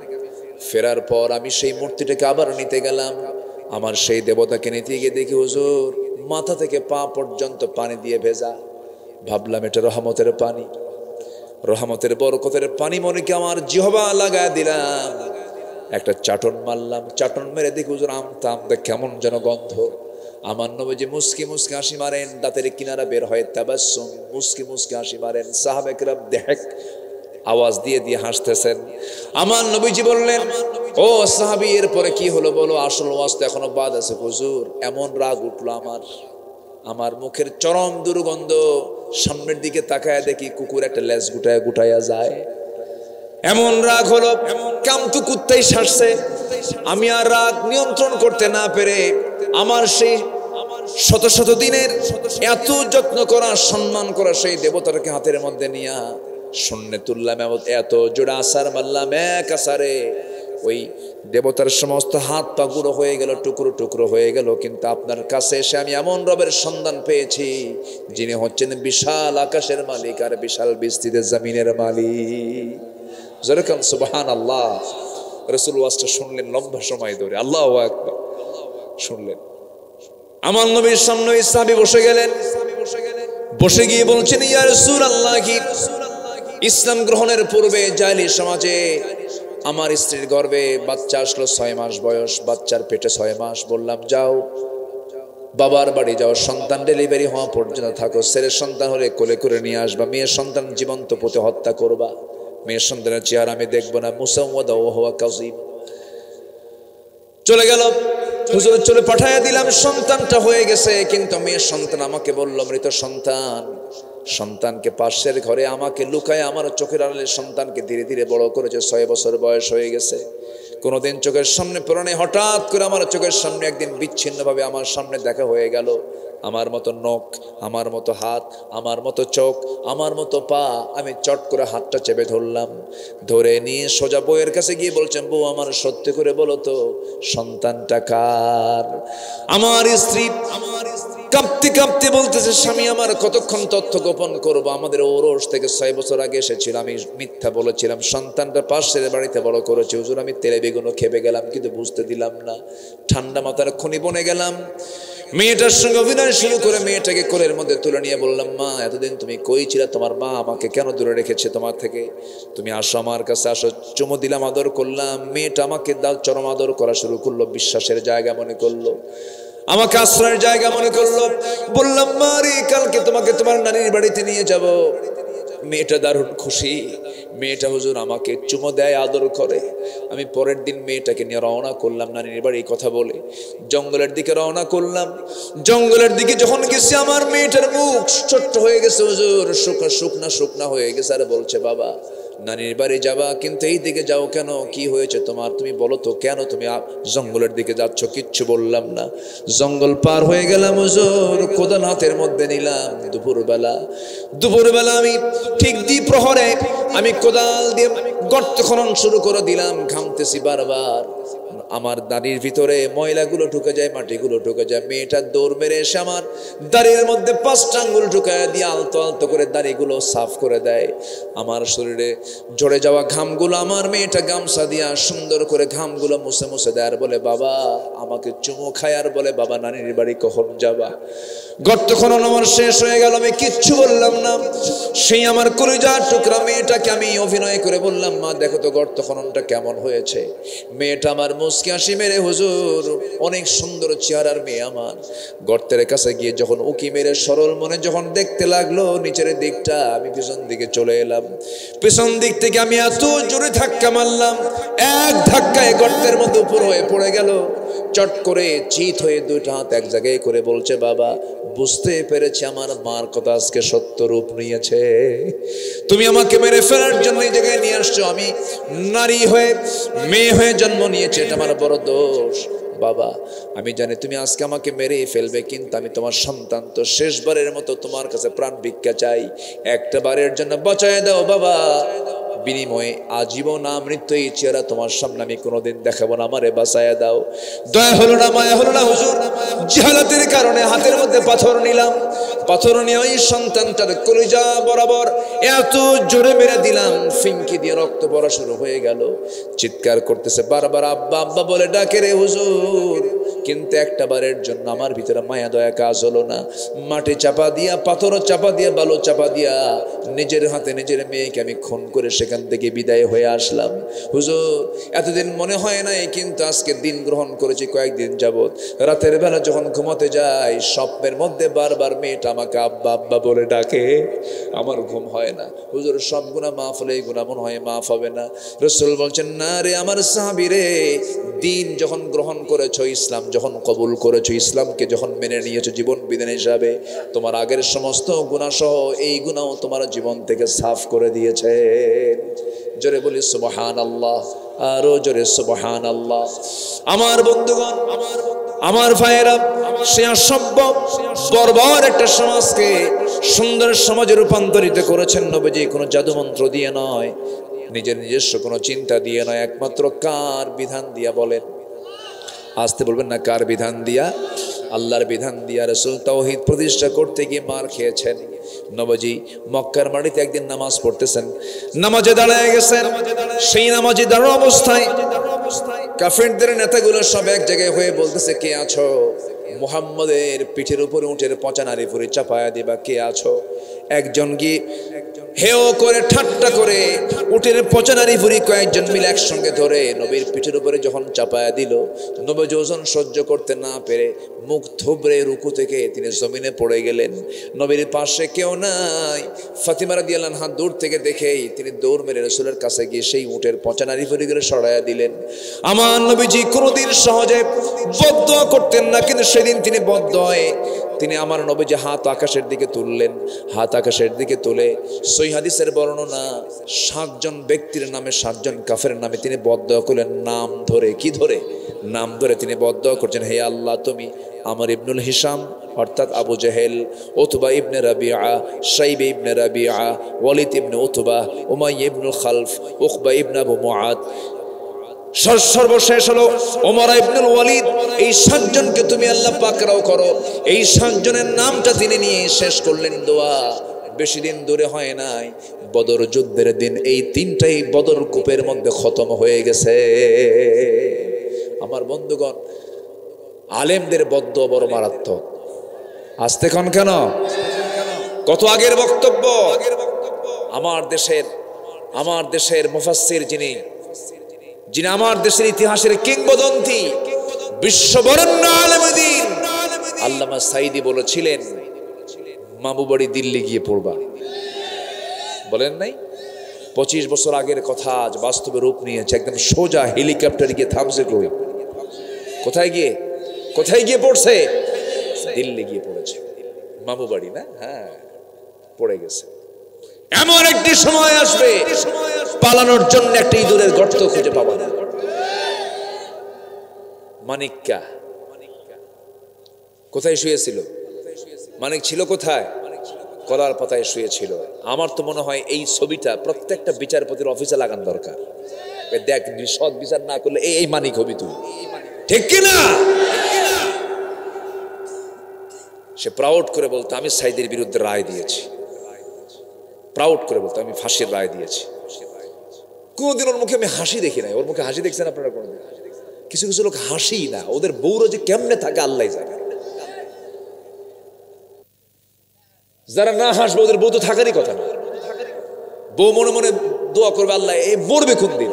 ফেরার পর আমি সেই মূর্তিটাকে আবার নিতে গেলাম। আমার সেই দেবতাকে নিতে গিয়ে দেখি হুজুর মাথা থেকে পা পর্যন্ত পানি দিয়ে ভেজা। ভাবলাম এটা রহমতের পানি, রহমতের বরকতের পানি মনে কি আমার জিহবা লাগায় দিলাম। একটা চাটন মারলাম, চাটন মেরে দেখি হুজুর আমতা কেমন যেন গন্ধ। আমার নবীজি মুস্কি মুস্কি হাসি মারেন, দাঁতের কিনারা বের হয় তাবাসসুম, মুস্কি মুস্কি হাসি মারেন। সাহাবায়ে কেরাম দেখ আওয়াজ দিয়ে দিয়ে হাসতেছেন। আমার নবীজি বললেন, ও সাহাবী, এরপরে কি হলো বলো? আসল ওয়াজ তো এখনো বাদ আছে হুজুর। এমন রাগ উঠলো আমার মুখের চরম দুর্গন্ধ। সামনের দিকে তাকায় দেখি কুকুর একটা লেজ গুটায়া যায়। এমন রাগ হলো, কামতু কুত্তাই সারছে। আমি আর রাগ নিয়ন্ত্রণ করতে না পেরে আমার সেই শত শত দিনের এত যত্ন করা সম্মান করা সেই দেবতাটাকে হাতের মধ্যে নিয়ে শূন্যে তুললাম, এত জোড়া আসার মারলাম, এক আসারে ওই দেবতার সমস্ত হাত পা গুঁড়ো হয়ে গেল, টুকরো টুকরো হয়ে গেল। কিন্তু আপনার কাছে এসে আমি এমন রবের সন্ধান পেয়েছি যিনি হচ্ছেন বিশাল আকাশের মালিক আর বিশাল বিস্তৃত জমিনের মালিক। যেরকম সুবহানাল্লাহ। রাসূল ওয়াজটা শুনলেন লম্বা সময় ধরে, আল্লাহু আকবার শুনলেন। আমার নবীর সামনে সাহাবী বসে গেলেন, বসে গিয়ে বলছেন, ইয়া রাসূলুল্লাহ, ইসলাম গ্রহণের পূর্বে জাহেলি সমাজে আমার স্ত্রীর গর্ভে বাচ্চা আসলো, 6 মাস বয়স, বাচ্চার পেটে 6 মাস। বললাম যাও বাবার বাড়ি যাও, সন্তান ডেলিভারি হওয়া পর্যন্ত থাকো, ছেলের সন্তান হলে কোলে করে নিয়ে আসবা, মেয়ের সন্তান জীবন্ত পুঁতে হত্যা করবা, মেয়ের সন্তানের চেহারা আমি দেখবো না। মুসাওয়াদা ওয়া হুয়া কাযীব। চলে গেল, হুজুর চলে পাঠাইয়া দিলাম, সন্তানটা হয়ে গেছে। কিন্তু মেয়ের সন্তান আমাকে বলল মৃত সন্তান। সন্তানকে পাশের ঘরে আমাকে লুকায় আমার চোখের আড়ালে সন্তানকে ধীরে ধীরে বড় করেছে, 6 বছর বয়স হয়ে গেছে। কোনোদিন চোখের সামনে পড়ে, হঠাৎ করে আমার চোখের সামনে একদিন বিচ্ছিন্নভাবে আমার সামনে দেখা হয়ে গেল। আমার মতো নখ, আমার মতো হাত, আমার মতো চোখ, আমার মতো পা। আমি চট করে হাতটা চেপে ধরলাম, ধরে নিয়ে সোজা বউয়ের কাছে গিয়ে বলছেন, বউ আমার সত্যি করে বলো তো সন্তানটা কার? আমার স্ত্রী কাঁপতে কাঁপতে বলতেছে, স্বামী আমার কতক্ষণ তথ্য গোপন করবো, আমাদের ওরস থেকে 6 বছর আগে এসেছিল, আমি মিথ্যা বলেছিলাম, সন্তানটা পাশের বাড়িতে বড় করেছে। হুজুর আমি তেলে বেগুনও খেপে গেলাম, কিন্তু বুঝতে দিলাম না। ঠান্ডা মাথার খনি বনে গেলাম, মেয়েটার সঙ্গে অভিনয় শুরু করে মেয়েটাকে কোলের মধ্যে তুলে নিয়ে বললাম, মা এতদিন তুমি কই ছিলা? তোমার মা আমাকে কেন দূরে রেখেছে তোমার থেকে? তুমি আসো আমার কাছে, আসো। চুমু দিলাম, আদর করলাম। মেয়েটা আমাকে চরম আদর করা শুরু করলো, বিশ্বাসের জায়গা মনে করলো, আমাকে আশ্রয়ের জায়গা মনে করলো। বললাম, মা রে কালকে তোমাকে তোমার নানির বাড়িতে নিয়ে যাব। মেয়েটা দারুণ খুশি। মেয়েটা হুজুর আমাকে চুমো দেয়, আদর করে। আমি পরের দিন মেয়েটাকে নিয়ে রওনা করলাম নানির বাড়ি কথা বলে, জঙ্গলের দিকে রওনা করলাম। জঙ্গলের দিকে যখন গেছি আমার মেয়েটার মুখ ছোট্ট হয়ে গেছে হুজুর, শুকনা শুকনা হয়ে গেছে। আর বলছে, বাবা নানির বাড়ি যাবা, কিন্তু এই দিকে যাও কেন? কি হয়েছে তোমার? তুমি বলো তো কেন তুমি জঙ্গলের দিকে যাচ্ছ? কিচ্ছু বললাম না। জঙ্গল পার হয়ে গেলাম হুজুর, কোদাল হাতের মধ্যে নিলাম। দুপুরবেলা আমি ঠিক দ্বিপ্রহরে আমি কোদাল দিয়ে গর্ত খনন শুরু করে দিলাম। ঘামতেছি বারবার, আমার দাড়ির ভিতরে ময়লাগুলো ঢুকে যায়, মাটিগুলো ঢুকে যায়। মেয়েটা দৌড় মেরে এসে আমার দাড়ির মধ্যে 5টা আঙ্গুল ঢুকায় দিয়ে আলতো আলতো করে দাড়িগুলো সাফ করে দেয়। আমার শরীরে ঝরে যাওয়া ঘামগুলো আমার মেয়েটা গামছা দিয়া সুন্দর করে ঘামগুলো মুছে মুছে দেয়। আর বলে, বাবা আমাকে চুমু খায়, আর বলে, বাবা নানির বাড়ি কখন যাবা? গর্ত খনন আমার শেষ হয়ে গেল, আমি কিচ্ছু বললাম না। সেই আমার কলিজার টুকরা মেয়েটাকে আমি অভিনয় করে বললাম, মা দেখো তো গর্ত খননটা কেমন হয়েছে। মেয়েটা আমার মুচকি হাসি মেরে, হুজুর অনেক সুন্দর চেহারার মেয়ে আমার। গর্তের কাছে গিয়ে যখন উকি মেরে সরল মনে যখন দেখতে লাগলো নিচের দিকটা, আমি পিছন দিকে চলে এলাম। পিছন দিক থেকে আমি এত জোরে ধাক্কা মারলাম, এক ধাক্কায় গর্তের মধ্যে উপর হয়ে পড়ে গেল। চট করে চিত হয়ে 2টা হাত এক জায়গায় করে বলছে, বাবা বুঝতে পেরেছি আমার মার কথা আজকে সত্য রূপ নিয়েছে। তুমি আমাকে মেরে ফেলার জন্য এই জায়গায় নিয়ে আসছো। আমি নারী হয়ে মেয়ে হয়ে জন্ম নিয়েছি, এটা আমার বড় দোষ। বাবা আমি জানি তুমি আজকে আমাকে মেরেই ফেলবে, কিন্তু আমি তোমার সন্তান, তো শেষবারের মতো তোমার কাছে প্রাণ ভিক্ষা চাই, একটা বারের জন্য বাঁচায় দাও বাবা। বিনিময়ে আজীবন মৃত্যু এই চেহারা তোমার সামনে আমি কোনোদিন দেখাবো না, আমারে বাঁচায়া দাও। দয়া হলো না, মায়া হলো না হুজুর। জাহালাতের কারণে হাতের মধ্যে পাথর নিলাম, পাথর নিয়ে ওই সন্তানটার কলিজা বরাবর এত জোরে মেরে দিলাম, ফিঙ্কি দিয়ে রক্ত পড়া শুরু হয়ে গেল। চিৎকার করতেছে বারবার, আব্বা আব্বা বলে ডাকে রে হুজুর। কিন্তু একটা বারের জন্য আমার ভিতরে মায়া দয়া কাজ হলো না। মাটি চাপা দিয়া, পাথর চাপা দিয়া, বালু চাপা দিয়া নিজের হাতে নিজের মেয়েকে আমি খুন করে সেখান থেকে বিদায় হয়ে আসলাম। হুজুর এতদিন মনে হয় নাই, কিন্তু আজকে দিন গ্রহণ করেছি কয়েকদিন যাবত। রাতের বেলা যখন ঘুমাতে যাই স্বপ্নের মধ্যে বারবার মেয়েটা আমাকে আব্বা আব্বা বলে ডাকে, আমার ঘুম হয় না। হুজুর সব গুনাহ মাফ হলে এই গুনাহ মনে হয় মাফ হবে না। রাসূল বলছেন, না রে আমার সাহাবী রে, দিন যখন গ্রহণ করেছো, ইসলাম যখন কবুল করেছো, ইসলামকে যখন মেনে নিয়েছো জীবন বিধান হিসাবে, তোমার আগের সমস্ত গুনাহ সহ এই গুনাহও তোমার জীবন থেকে সাফ করে দিয়েছে। জোরে বলি সুবহানাল্লাহ, আরো জোরে সুবহানাল্লাহ। আমার বন্ধুগণ, আমার ভাইয়েরা, সে অসভ্য বর্বর একটা সমাজকে সুন্দর সমাজে রূপান্তরিত করেছেন নবীজি কোনো জাদু মন্ত্র দিয়ে নয়, নিজের নিজস্ব কোনো চিন্তা দিয়ে নয়, একমাত্র কার বিধান দিয়া বলেন? আসতে বলবেন না, কার বিধান দিয়া? আল্লাহর বিধান দিয়া। রাসূল তাওহীদ প্রতিষ্ঠা করতে গিয়ে মার খেয়েছেন। নবীজি মক্কার মাটিতে একদিন নামাজ পড়তেছেন, নামাজে দাঁড়ায় গেছেন। সেই নামাজে দাঁড়ানো অবস্থায় কাফেরদের নেতাগুলো সব এক জায়গায় হয়ে বলতেছে, কে আছো? মুহাম্মদের পিঠের উপরে উটের পচা নারী ফুরি চাপায়া দিবা, কে আছো? একজন গিয়ে হেও করে ঠাট্টা করে উটের পচা নারী ফুরি কয়েকজন মিলে একসঙ্গে ধরে নবীর পিঠের উপরে যখন চাপায়া দিল, নবী ওজন সহ্য করতে না পেরে মুখ থুবড়ে রুকু থেকে তিনি জমিনে পড়ে গেলেন। নবীর পাশে কেউ নাই। ফাতিমা রাদিয়াল্লাহু আনহা দূর থেকে দেখেই তিনি দৌড় মেরে রাসূলের কাছে গিয়ে সেই উটের পচা নারী ফুরিগুলো সরাইয়া দিলেন। আমার নবীজি কোনোদিন সহজে বদদোয়া করতেন না, কিন্তু সেদিন তিনি বদদোয়ায় তিনি আমার নবীজি হাত আকাশের দিকে তুললেন। হাত আকাশের দিকে তুলে সহিহ হাদিসের বর্ণনা, 7 জন ব্যক্তির নামে 7 জন কাফের নামে তিনি বদদোয়া করলেন। নাম ধরে, কি ধরে? নাম ধরে তিনি বদদোয়া করছেন, হে আল্লাহ, তুমি আমর ইবনুল হিশাম অর্থাৎ আবু জেহেল, উতবা ইবনে রাবিআ, শাইবা ইবনে রাবিআ, ওয়ালিদ ইবনে উতবা, উমাইয়া ইবনুল খালফ, উকবা ইবনে আবু মুআদ, সর্বশেষ হলো ওমর ইবনুল ওয়ালিদ, এই 7 জনকে তুমি আল্লাহ পাকড়াও করো। এই 7 জনের নামটা তিনি নিয়ে শেষ করলেন দোয়া। বেশি দিন দূরে হয় নাই, বদর যুদ্ধের দিন এই 3টাই বদর কূপের মধ্যে খতম হয়ে গেছে। আমার বন্ধুগণ, আলেমদের বদদোয়া বড় মারাত্মক। আসতে কোন কেন? কত আগের বক্তব্য। আমার দেশের মুফাসসির যিনি আমার দেশের ইতিহাসের কিংবদন্তি, বিশ্ববরেণ্য আলেমে দ্বীন আল্লামা সাঈদী বলেছিলেন, মামু বাড়ি দিল্লি গিয়ে পড়বা। বলেন নাই? 25 বছর আগের কথা আজ বাস্তবে রূপ নিয়েছে। একদম সোজা হেলিকপ্টার গিয়ে থামছে। কই? কোথায় গিয়ে পড়ছে? দিল্লি গিয়ে পড়েছে। মামু বাড়ি না? হ্যাঁ, পড়ে গেছে। এমন একটি সময় আসবে পালানোর জন্য একটা ইঁদুরের গর্ত খুঁজে পাবা না। মানিক্কা কোথায় শুয়েছিল? মানিক ছিল কোথায়? কলার পাতায় শুয়েছিল। আমার তো মনে হয় এই ছবিটা প্রত্যেকটা বিচারপতির অফিসে লাগান দরকার। দেখ, সৎ বিচার না করলে এই মানিক হবি তুই, ঠিক কিনা? সে প্রাউড করে বলতো, আমি সাঈদীর বিরুদ্ধে রায় দিয়েছি। প্রাউড করে বলতো, আমি ফাঁসির রায় দিয়েছি। কোনদিন ওর মুখে আমি হাসি দেখি নাই। ওর মুখে হাসি দেখছেন আপনারা কোনদিন? কিছু কিছু লোক হাসি না, ওদের বউরা যে কেমনে থাকে আল্লাহ জানে। যারা না হাসবে ওদের বউ তো থাকারই কথা না। বউ মনে মনে দোয়া করবে, আল্লাহ এই মরবে কোন দিন,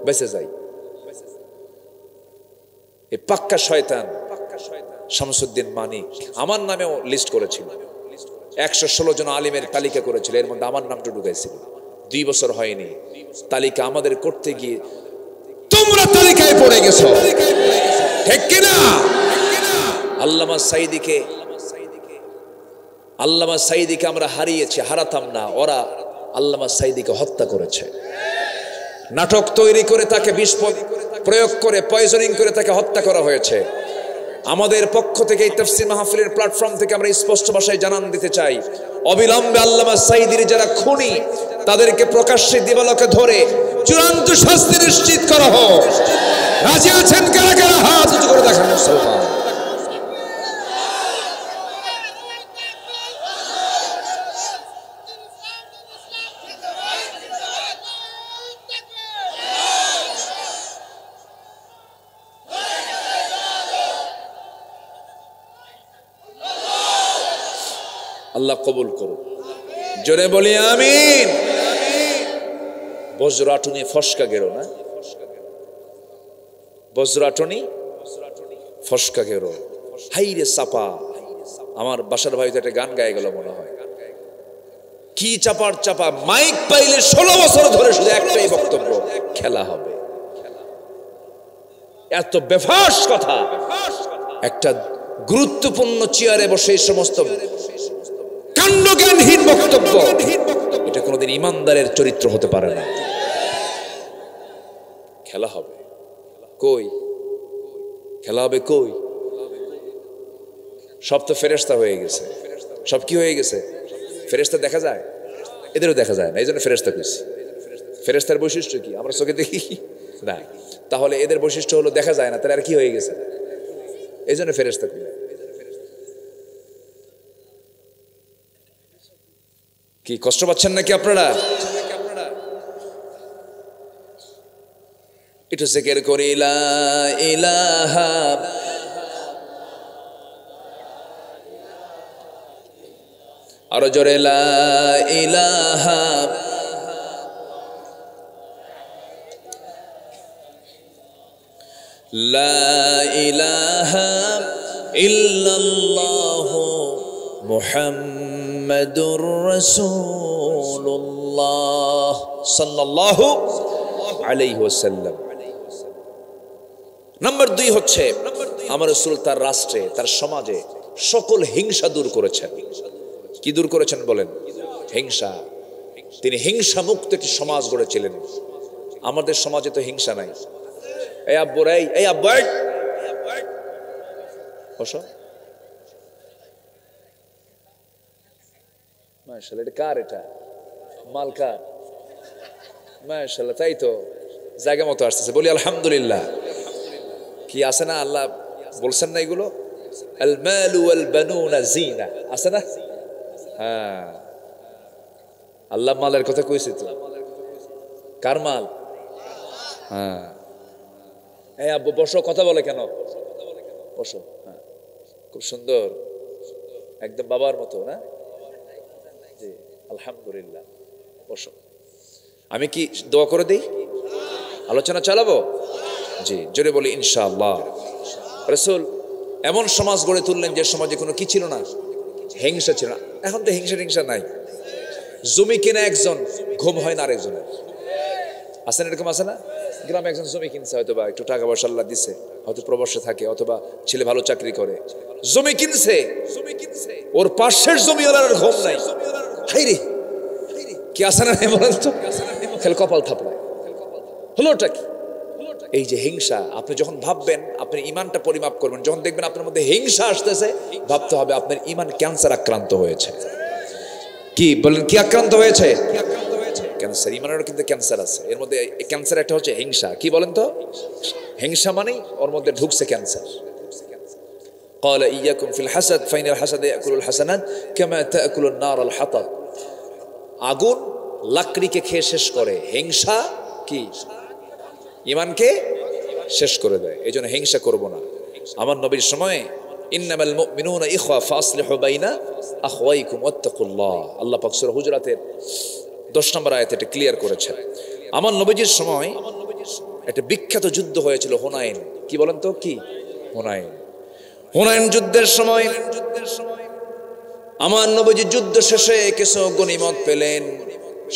বেঁচে যাই। এই পাক্কা শয়তান শামসুদ্দিন মানিক আমার নামেও লিস্ট করেছিল। 116 জন আলিমের তালিকা করেছিল, এর মধ্যে আমার নামটা ঢুকাইছিল। 2 বছর হয়নি তালিকা আমাদের করতে গিয়ে তোমরা তালিকায় পড়ে গেছো, ঠিক কিনা? আল্লামা সাঈদীকে আমরা হারিয়েছি, হারাতাম না। ওরা আল্লামা সাঈদীকে হত্যা করেছে। নাটক তৈরি করে তাকে বিষ প্রয়োগ করে, পয়জনিং করে তাকে হত্যা করা হয়েছে। আমাদের পক্ষ থেকে এই তাফসীর মাহফিলের প্ল্যাটফর্ম থেকে আমরা স্পষ্ট ভাষায় জানান দিতে চাই, অবিলম্বে আল্লামা সাঈদীর যারা খুনি তাদেরকে প্রকাশ্যে দিবালোকে ধরে চূড়ান্ত শাস্তি নিশ্চিত করা হোক। রাজি আছেন কারা কারা? হাত উঁচু করে দেখান মুসলমান। আল্লাহ কবুল করুন, জোরে বলি আমিন। বজ্রাটনি ফসকা গেরো না, বজ্রাটনি ফসকা গেরো, হাইরে চাপা। আমার বাসার ভাই তো একটা গান গায়ে গেল মনে হয়, কি চাপার চাপা। মাইক পাইলে 16 বছর ধরে শুধু একটাই বক্তব্য, খেলা হবে। এত বেফাস কথা। একটা গুরুত্বপূর্ণ চেয়ারে বসে এই সমস্ত কাণ্ডজ্ঞানহীন বক্তব্য, এটা কোন কোনোদিন ইমানদারের চরিত্র হতে পারে না। খেলা হবে কই? খেলা হবে কই? সব তো ফেরেশতা হয়ে গেছে। সব কি হয়ে গেছে? ফেরেশতা দেখা যায়? এদেরও দেখা যায় না, এই জন্য ফেরেশতা কইছি। ফেরেশতার বৈশিষ্ট্য কি? আমরা চোখে দেখি না, তাহলে এদের বৈশিষ্ট্য হলো দেখা যায় না, তাহলে আর কি হয়ে গেছে? এই জন্য ফেরেশতা কই। কি কষ্ট পাচ্ছেন নাকি আপনারা? একটু জিকির করি লা ইলাহা, আরো জোরে লা ইলাহা লা ইলাহা ইল্লাল্লাহু মুহাম্মাদুর রাসূলুল্লাহ সাল্লাল্লাহু আলাইহি ওয়াসাল্লাম। নাম্বার 2 হচ্ছে আমার রাসূল তার রাষ্ট্রে, তার সমাজে সকল হিংসা দূর করেছেন। কি দূর করেছেন বলেন? হিংসা। তিনি হিংসা মুক্ত একটি সমাজ গড়েছিলেন। আমাদের সমাজে তো হিংসা নাই। এই আব্বুর, এই আব্বু বসো। মাশাআল্লাহ, এটা কার? এটা মাল কার? মাশাআল্লাহ, তাই তো জায়গা মতো আসতেছে, বলি আলহামদুলিল্লাহ। কি আছে না, আল্লাহ বলছেন না এগুলো, আল মালু ওয়াল বানুনা জিনা, আছে না? হ্যাঁ, আল্লাহ মালের কথা কইছে তো। কার মাল? হ্যাঁ। এই আব্বু বসো, কথা বলে কেন? বসো। হ্যাঁ, খুব সুন্দর, একদম বাবার মতো না? জি আলহামদুলিল্লাহ, বসো। আমি কি দোয়া করে দিই? আলোচনা চালাবো? জি, জোরে বলি ইনশাআল্লাহ। রাসূল এমন সমাজ গড়ে তুললেন যে সমাজে কোনো কি ছিল না, হিংসা ছিল না। এখন তো হিংসা নাই। জমি কিনে একজন, ঘুম হয় না আরেকজনের। আছে না এরকম? আছে না? গ্রামে একজন জমি কিনছে, হয়তো বা একটু টাকা পয়সা আল্লাহ দিছে, হয়তো প্রবাসে থাকে, অথবা ছেলে ভালো চাকরি করে, জমি কিনছে, ওর পাশের জমিওয়ালার ঘুম নাই। হাইরে, কি আছে না বলেন তো? খেলে কপাল থাপড়ায়। হলোটা কি? এই যে হিংসা, আপনি যখন ভাববেন, আপনি ইমানটা পরিমাপ করবেন, যখন দেখবেন আপনার মধ্যে হিংসা আসতেছে, ভাবতে হবে আপনার ইমান ক্যান্সার আক্রান্ত হয়েছে। কি বলেন? কি আক্রান্ত হয়েছে? ক্যান্সার। ইমানেরও কিন্তু ক্যান্সার আছে, এর মধ্যে ক্যান্সার একটা হচ্ছে হিংসা। কি বলেন তো? হিংসা মানেই ওর মধ্যে ঢুকছে ক্যান্সার। قال إياكم في الحسد فإن الحسد يأكل الحسنات كما تأكل النار الحطب। আগুন লাকড়িকে খেয়ে শেষ করে, হিংসা কি ইমানকে শেষ করে দেয়। এই জন্য হিংসা করব না। আমার নবীর সময়ে ইন্নামাল মুমিনুনা ইখওয়া ফাসলিহু বাইনা আখওয়াইকুম ওয়াত্তাকুল্লাহ, আল্লাহ পাক সূরা হুজরাতের 10 নম্বর আয়াতে এটা ক্লিয়ার করেছেন। আমার নবীজির সময় একটা বিখ্যাত যুদ্ধ হয়েছিল, হুনাইন। কি বলেন তো? কি হুনাইন যুদ্ধের সময় আমার নবীজি যুদ্ধ শেষে কিছু গনিমত পেলেন।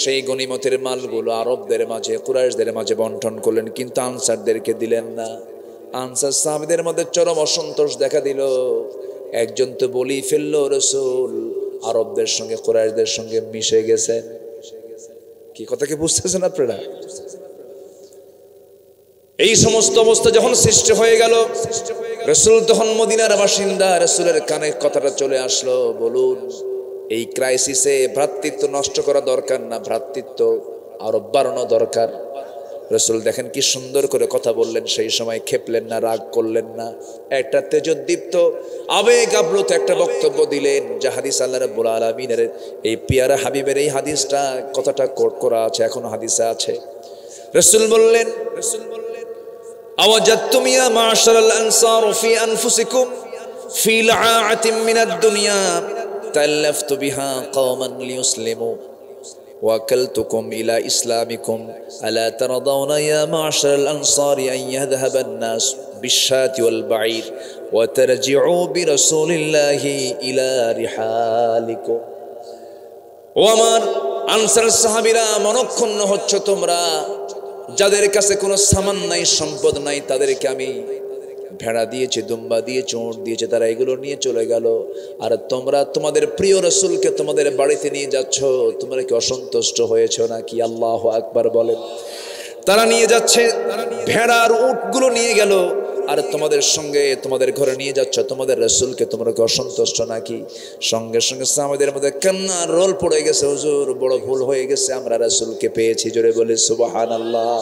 সেই গনিমতের মালগুলো আরবদের মাঝে, কুরাইশদের মাঝে বন্টন করলেন, কিন্তু আনসারদেরকে দিলেন না। আনসার সাহাবীদের মধ্যে চরম অসন্তোষ দেখা দিল। একজন তো বলি ফেললো, রাসূল আরবদের সঙ্গে কুরাইশদের সঙ্গে মিশে গেছেন। কি কথা কি বুঝতেছেন আপনারা? এই সমস্ত অবস্থা যখন সৃষ্টি হয়ে গেল, রাসূল তখন মদিনার বাসিন্দা, রাসূলের কানে কথাটা চলে আসলো, বলুন এই ক্রাইসিসে ভ্রাতৃত্ব নষ্ট করা দরকার না, ভ্রাতৃত্ব আরো বাড়ানো দরকার। রাসূল দেখেন কি সুন্দর করে কথা বললেন, সেই সময় খেপলেন না, রাগ করলেন না, একটা তেজোদ্দীপ্ত আবেগ আপ্লুত একটা বক্তব্য দিলেন, যা হাদিস আল্লাহ রাব্বুল আলামিনের এই পিয়ারা হাবিবের এই হাদিসটা, কথাটা কোট করা আছে, এখনো হাদিসে আছে। রাসূল বললেন, আওয়াজাতুম ইয়া মা'শারাল আনসার ফি আনফুসিকুম ফি লা'আতিন মিনাদ দুনিয়া তাল্লাফতু বিহা কওমান লিয়ুসলিমু وكلتكم إلى إسلامكم ألا ترضون يا معشر الأنصار أن يذهب الناس بالشاة والبعير وترجعوا برسول الله إلى رحالكم। ومن أنصار الصحابيরা মনক্ষুণ্ণ হচ্ছ তোমরা, যাদের কাছে কোনো সামান নাই, সম্পদ নাই, তাদেরকে আমি ভেড়া দিয়েছে, দুম্বা দিয়েছে, উট দিয়েছে, তারা এগুলো নিয়ে চলে গেল। আর তোমরা তোমাদের প্রিয় রাসূলকে তোমাদের বাড়িতে নিয়ে যাচ্ছ, তোমরা কি অসন্তুষ্ট হয়েছো নাকি? আল্লাহু আকবার বলেন। তারা নিয়ে যাচ্ছে, ভেড়ার উটগুলো নিয়ে গেল, আর তোমাদের সঙ্গে তোমাদের ঘরে নিয়ে যাচ্ছ তোমাদের রাসূলকে, তোমরা কি অসন্তুষ্ট নাকি? সঙ্গে সঙ্গে সাহাবাদের মধ্যে কান্নার রোল পড়ে গেছে, হুজুর বড় ভুল হয়ে গেছে, আমরা রাসূলকে পেয়েছি। জোরে বলে সুবহানাল্লাহ।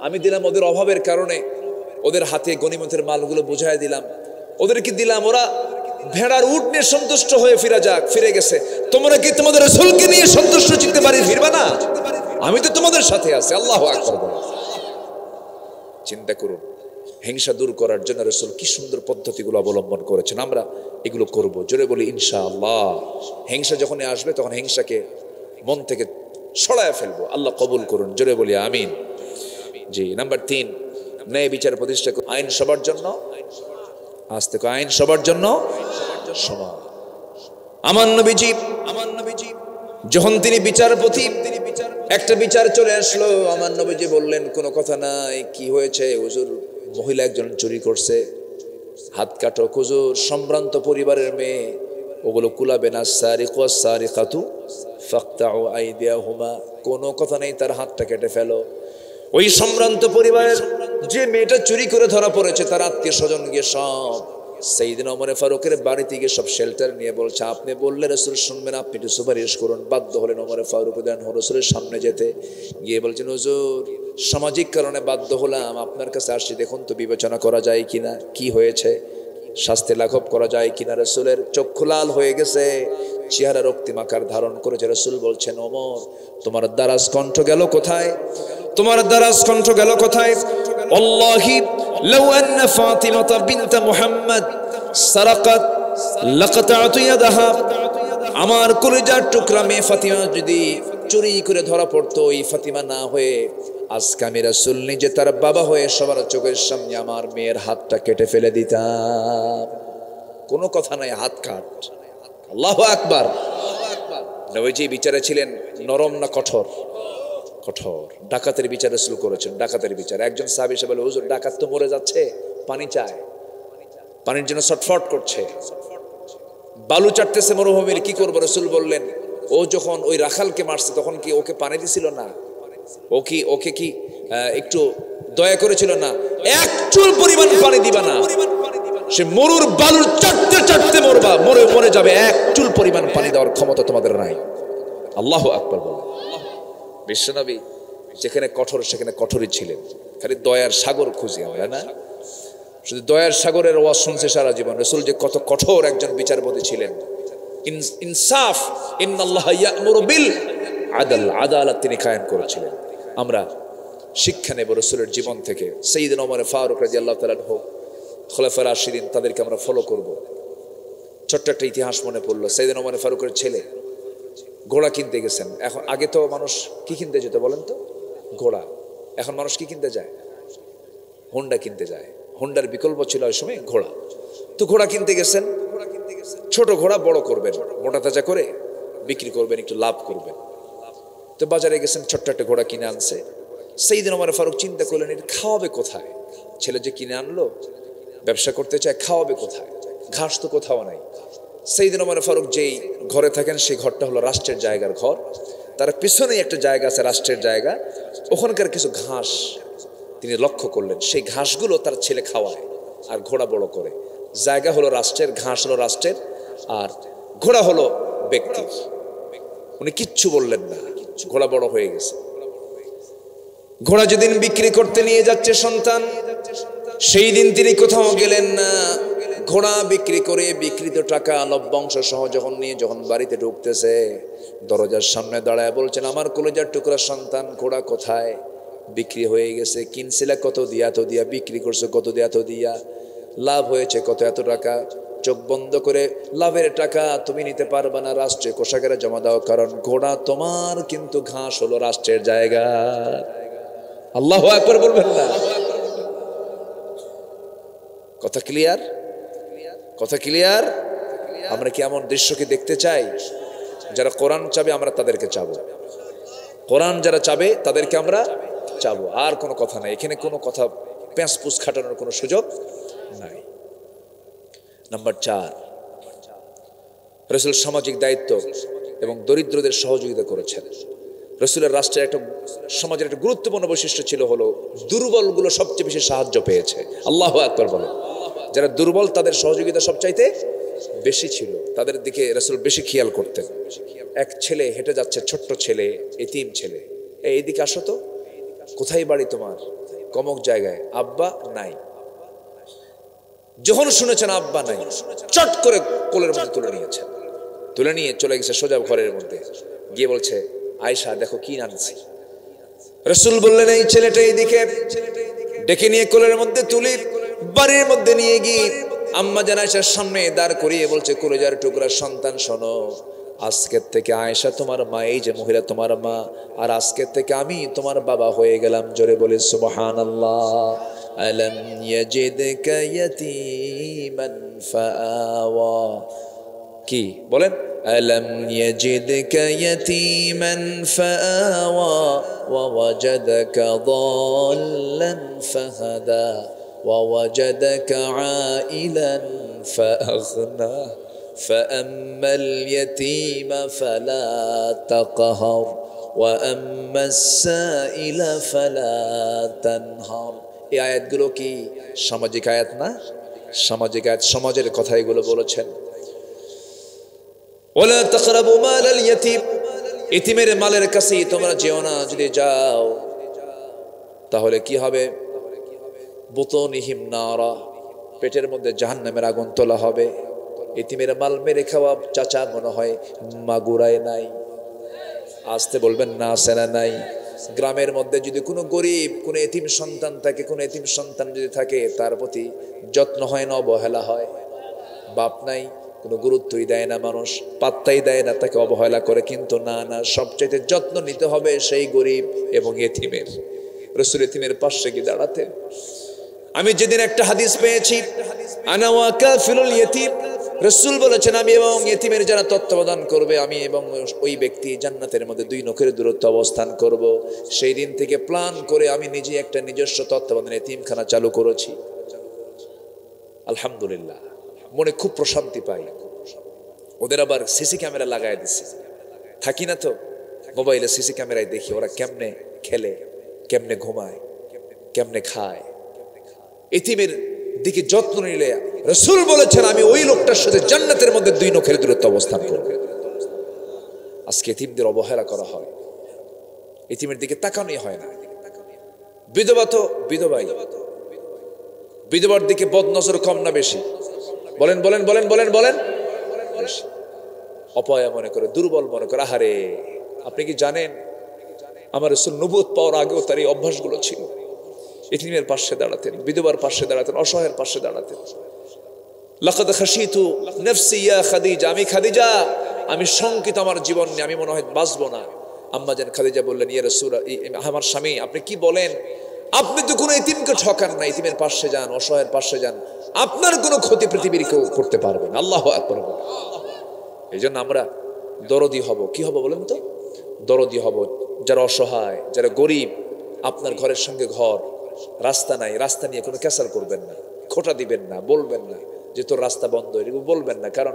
আমি দিলাম ওদের অভাবের কারণে, ওদের হাতে গনিমতের মালগুলো বুঝাই দিলাম, ওদেরকে দিলাম, ওরা ভেড়ার উট নিয়ে সন্তুষ্ট হয়ে ফিরে গেছে। তোমরা কি তোমাদের রাসূলকে নিয়ে সন্তুষ্ট চিত্তে বাড়ি ফিরবা না? আমি তো তোমাদের সাথে আছি। আল্লাহু আকবার। চিন্তা করুন, হিংসা দূর করার জন্য রাসূল কি সুন্দর পদ্ধতিগুলো অবলম্বন করেছেন। আমরা এগুলো করব, জোরে বলি ইনশাআল্লাহ। হিংসা যখনই আসবে তখন হিংসাকে মন থেকে সরায় ফেলবো। আল্লাহ কবুল করুন, জোরে বলি আমিন। জি, নাম্বার 3, ন্যায় বিচার প্রতিষ্ঠা। আইন সবার জন্য, আজ থেকে আইন সবার জন্য সমান। আমার নবীজি যখন তিনি বিচারপতি, একটা বিচার চলে আসলো, আমার নবীজি বললেন কোনো কথা নাই। কি হয়েছে হুজুর? মহিলা একজন চুরি করছে, হাত কাটো। হুজুর সম্ভ্রান্ত পরিবারের মেয়ে, ওগুলো কুলাবে না। সারিকু সারিকাতু ফাকতাউ আইদিয়াহুমা, কোনো কথা নেই, তার হাতটা কেটে ফেলো। ওই সম্ভ্রান্ত পরিবারের যে মেয়েটা চুরি করে ধরা পড়েছে, তার আত্মীয় স্বজন গিয়ে সব সাইয়েদনা ওমর ফারুকের বাড়িতে গিয়ে সব শেল্টার নিয়ে বলছে, আপনি বললে রাসূল শুনবেন, আপনি একটু সুপারিশ করুন। বাধ্য হলেন ওমর ফারুক রাসূলের সামনে যেতে। গিয়ে বলছেন, হুজুর সামাজিক কারণে বাধ্য হলাম, আপনার কাছে আসছি, দেখুন তো বিবেচনা করা যায় কিনা, কি হয়েছে, শাস্তি লাঘব করা যায় কিনা। রাসূলের চক্ষু লাল হয়ে গেছে, চেহারা রক্তিমাকার ধারণ করেছে। রাসূল বলছেন, ওমর তোমার দারাজ কণ্ঠ গেল কোথায়? তোমার দারাজ কণ্ঠ গেল কোথায়? আল্লাহি লাউ আন্না ফাতিমাতা বিনত মুহাম্মদ সারাকাত লাকাতাতু ইয়াদাহা, আমার কলিজার টুকরা মেয়ে ফাতিমা যদি চুরি করে ধরা পড়তো, ওই ফাতিমা না হয়ে আজকে আমি রাসূল নিজে তার বাবা হয়ে সবার চোখের সামনে আমার মেয়ের হাতটা কেটে ফেলে দিতাম। কোনো কথা নাই, হাত কাট। আল্লাহু আকবার। নবীজি বিচারে ছিলেন নরম না কঠোর? কঠোর। ডাকাতের বিচার রাসূল করেছেন, ডাকাতের বিচার। একজন সাহাবী এসে বলে, হুজুর ডাকাত তো মরে যাচ্ছে, পানি চায়, পানির জন্য ছটফট করছে, বালু চাটতেছে মরুভূমির, কি করবো? রাসূল বললেন, ও যখন ওই রাখালকে মারছে তখন কি ওকে পানি দিছিল না? ওকে কি একটু দয়া করেছিল না? এক চুল পরিমাণ পানি দিবা না, সে মরুর বালুর চাটতে চাটতে মরে যাবে, এক চুল পরিমাণ পানি দেওয়ার ক্ষমতা তোমাদের নাই। আল্লাহু আকবার বলে। বিশ্বনবী যেখানে কঠোর সেখানে কঠোরই ছিলেন। খালি দয়ার সাগর খুঁজি আমরা, না শুধু দয়ার সাগরের ওয়াজ শুনছে সারা জীবন। রাসূল যে কত কঠোর একজন বিচারপতি ছিলেন। ইনসাফ, ইন্নাল্লাহ ইয়া'মুরু বিল আদল, আদালত তিনি কায়েম করেছিলেন। আমরা শিক্ষা নেব রাসূলের জীবন থেকে। সাইয়েদনা ওমর ফারুক রাদিয়াল্লাহু তাআলা আনহু, খোলাফায়ে রাশিদিন, তাদেরকে আমরা ফলো করব। ছোট্ট একটা ইতিহাস মনে পড়লো। সাইয়েদনা ওমর ফারুকের ছেলে ঘোড়া কিনতে গেছেন। এখন আগে তো মানুষ কি কিনতে যেত বলেন তো? ঘোড়া। এখন মানুষ কি কিনতে যায়? হোন্ডা কিনতে যায়। হোন্ডার বিকল্প ছিল ওই সময় ঘোড়া। তো ঘোড়া কিনতে গেছেন, ছোট ঘোড়া বড় করবেন, মোটা তাজা করে বিক্রি করবেন, একটু লাভ করবেন। তো বাজারে গেছেন, ছোট্ট একটা ঘোড়া কিনে আনছে। সাইয়েদনা ওমর ফারুক চিন্তা করলেন, এটা খাওয়াবে কোথায়? ছেলে যে কিনে আনলো, ব্যবসা করতে চায়, খাওয়াবে কোথায়? ঘাস তো কোথাও নাই। সাইয়েদনা ওমর ফারুক যেই ঘরে থাকেন, সেই ঘরটা হলো রাষ্ট্রের জায়গার ঘর। তার পিছনেই একটা জায়গা আছে, রাষ্ট্রের জায়গা। ওখানকার কিছু ঘাস তিনি লক্ষ্য করলেন, সেই ঘাসগুলো তার ছেলে খাওয়ায় আর ঘোড়া বড় করে। জায়গা হলো রাষ্ট্রের, ঘাস হলো রাষ্ট্রের, আর ঘোড়া হলো ব্যক্তির। উনি কিচ্ছু বললেন না, ঘোড়া বড় হয়ে গেছে। ঘোড়া যেদিন বিক্রি করতে নিয়ে যাচ্ছে সন্তান, সেই দিন তিনি কোথাও গেলেন না। ঘোড়া বিক্রি করে বিক্রিত টাকা লভ্যাংশ সহ যখন বাড়িতে ঢুকতেছে, দরজার সামনে দাঁড়ায় বলছেন, আমার কলিজার টুকরা সন্তান, ঘোড়া কোথায়? বিক্রি হয়ে গেছে। কিনছিলে কত দিয়া? এত দিয়া। বিক্রি করছো কত দিয়া? এত দিয়া। লাভ হয়েছে কত? এত টাকা। চোখ বন্ধ করে, লাভের টাকা তুমি নিতে পারবে না, রাষ্ট্রে কোষাগারে জমা দাও, কারণ ঘোড়া তোমার, কিন্তু ঘাস হলো রাষ্ট্রের জায়গা। আল্লাহু আকবার বলবেন না? কথা ক্লিয়ার? কথা ক্লিয়ার? আমরা কি এমন দৃশ্যকে দেখতে চাই? যারা কোরআন চাবে আমরা তাদেরকে চাবো, কোরআন যারা চাবে তাদেরকে আমরা চাবো। আর কোনো কথা নাই এখানে, কোনো কথা প্যাঁচপুস খাটানোর কোনো সুযোগ নাই। নাম্বার 4, রাসূল সামাজিক দায়িত্ব এবং দরিদ্রদের সহযোগিতা করেছেন। রাসূলের রাষ্ট্রের একটা সমাজের একটা গুরুত্বপূর্ণ বৈশিষ্ট্য ছিল হলো দুর্বলগুলো সবচেয়ে বেশি সাহায্য পেয়েছে। আল্লাহু আকবার বলে। যারা দুর্বল তাদের সহযোগিতা সবচাইতে বেশি ছিল, তাদের দিকে রাসূল বেশি খেয়াল করতেন। এক ছেলে হেঁটে যাচ্ছে, ছোট্ট ছেলে, এতিম ছেলে, এইদিকে আসো তো, কোথায় বাড়ি তোমার? কমক জায়গায়। আব্বা নাই। যখন শুনেছেন আব্বা নাই, চট করে কোলের মধ্যে তুলে নিয়েছেন, তুলে নিয়ে চলে গেছে সোজা ঘরের মধ্যে, গিয়ে বলছে আয়েশা দেখো কি আনছি। রাসূল বললেন এই ছেলেটা এইদিকে, ডেকে নিয়ে কোলের মধ্যে তুলে বাড়ির মধ্যে নিয়ে গিয়ে আম্মা জান আয়েশার সামনে দাঁড় করিয়ে বলছে কলিজার টুকরা সন্তান শোনো, আজকের থেকে আয়েশা তোমার মা, এই যে মহিলা তোমার মা, আর আজকের থেকে আমি তোমার বাবা হয়ে গেলাম। জোরে বলে সুবহানাল্লাহ। আলম ইয়াজিদকা ইয়াতীমান ফাআওয়া, কি বলেন? আলম ইয়াজিদকা ইয়াতীমান ফাআওয়া ওয়া ওয়াজাদাকা দাল্লান ফাহাদা ওয়া ওয়াজাদাকা আইলান ফাআগনা فأما اليتيم فلا تقهر وأما السائل فلا تنهر। এই আয়াতগুলো কি সামাজিক আয়াত না? সামাজিক আয়াত, সমাজের কথা এগুলো বলেছেন। ওয়ালা তাকরাবু মালাল ইয়াতীম, ইতিমের মালের কাছে তোমরা যেও না। যদি যাও তাহলে কি হবে? বুতুনিহিম নারা, পেটের মধ্যে জাহান্নামের আগুন তোলা হবে। ইতিমের মাল মেরে খাওয়া চাচা মনে হয় মাগুরায় নাই, আসতে বলবেন না, আছে না নাই? গ্রামের মধ্যে যদি কোনো গরিব কোনো এতিম সন্তান থাকে, কোনো এতিম সন্তান যদি থাকে, তার প্রতি যত্ন হয় না, অবহেলা হয়। বাপ নাই, কোনো গুরুত্বই দেয় না মানুষ, পাত্তাই দেয় না, তাকে অবহেলা করে। কিন্তু না না, সবচাইতে যত্ন নিতে হবে সেই গরিব এবং এতিমের। রাসূল এতিমের পাশে গিয়ে দাঁড়াতেন। আমি যেদিন একটা হাদিস পেয়েছি, আনা ওয়া কাফিলুল ইয়াতীম, রাসূল বলেছেন আমি এবং এতিমের যারা তত্ত্বাবধান করবে, আমি এবং ওই ব্যক্তি জান্নাতের মধ্যে 2 নখের দূরত্ব অবস্থান করব। সেই দিন থেকে প্ল্যান করে আমি নিজে একটা নিজস্ব তত্ত্বাবধান এতিমখানা চালু করেছি। আলহামদুলিল্লাহ, মনে খুব প্রশান্তি পাই। ওদের আবার সিসি ক্যামেরা লাগায় দিচ্ছে, থাকি না তো মোবাইলে সিসি ক্যামেরায় দেখি ওরা কেমনে খেলে, কেমনে ঘুমায়, কেমনে খায়। এতিমের দিকে যত্ন নিলে রাসূল বলেছেন আমি ওই লোকটার সাথে জান্নাতের মধ্যে 2 নখের দূরত্ব অবস্থান করব। আজকে এতিমদের অবহেলা করা হয়, এতিমের দিকে তাকানোই হয় না। বিধবা তো বিধবাই, বিধবার দিকে বদনজর কম না বেশি? বলেন বলেন বলেন বলেন বলেন। অপয়া মনে করে, দুর্বল মনে করে। আহারে, আপনি কি জানেন আমার রাসূল নবুয়ত পাওয়ার আগেও তার এই অভ্যাসগুলো ছিল। এতিমের পাশে দাঁড়াতেন, বিধবার পাশে দাঁড়াতেন, অসহায়ের পাশে দাঁড়াতেন। লাকাদ খাশিতু নাফসি ইয়া খাদিজা, আমি খাদিজা, আমি শঙ্কিত আমার জীবন নিয়ে, আমি মনে হয় বাঁচবো না। আম্মা জান খাদিজা বললেন ইয়া রাসূল, আমার স্বামী আপনি কি বলেন? আপনি তো কোনো এতিমকে ঠকান না, এতিমের পাশে যান, অসহায়ের পাশে যান, আপনার কোনো ক্ষতি পৃথিবীর কেউ করতে পারবে না। আল্লাহু আকবার। এই জন্য আমরা দরদি হব। কি হব বলেন তো? দরদি হব। যারা অসহায়, যারা গরিব, আপনার ঘরের সঙ্গে ঘর, রাস্তা নাই, রাস্তা নিয়ে কোনো ক্যাসাল করবেন না, খোটা দিবেন না, বলবেন না যে তোর রাস্তা বন্ধ, এরকম বলবেন না। কারণ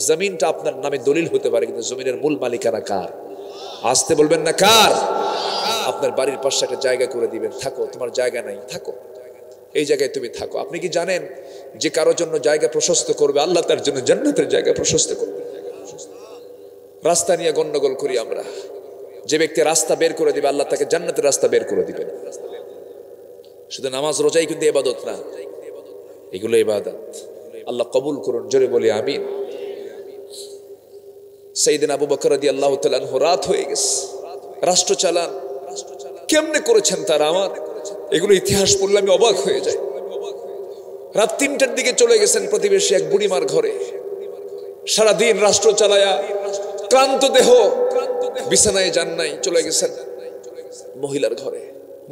জমিনটা আপনার নামে দলিল হতে পারে, কিন্তু জমিনের মূল মালিকানা কার? আসতে বলবেন না কার? আপনার বাড়ির পাশে একটা জায়গা করে দিবেন, থাকো, তোমার জায়গা নাই, থাকো, এই জায়গায় তুমি থাকো। আপনি কি জানেন যে কারোর জন্য জায়গা প্রশস্ত করবে, আল্লাহ তার জন্য জান্নাতের জায়গা প্রশস্ত করবে? রাস্তা নিয়ে গন্ডগোল করি আমরা। যে ব্যক্তি রাস্তা বের করে দিবে, আল্লাহ তাকে জান্নাতের রাস্তা বের করে দিবেন। শুধু নামাজ রোজাই কিন্তু ইবাদত না, এগুলো ইবাদত। আল্লাহ কবুল করুন, জোরে বলি আমিন। সাইয়েদনা আবু বকর রাদিয়াল্লাহু তাআলা আনহু রাত হয়ে গেছে, রাষ্ট্র চালান, কেমনে করেছেন তারা? আমার এগুলো ইতিহাস পড়লে আমি অবাক হয়ে যাই। রাত 3টার দিকে চলে গেছেন প্রতিবেশী এক বুড়িমার ঘরে, সারাদিন রাষ্ট্র চালায়া ক্লান্ত দেহ, বিছানায় যান নাই, চলে গেছেন মহিলার ঘরে।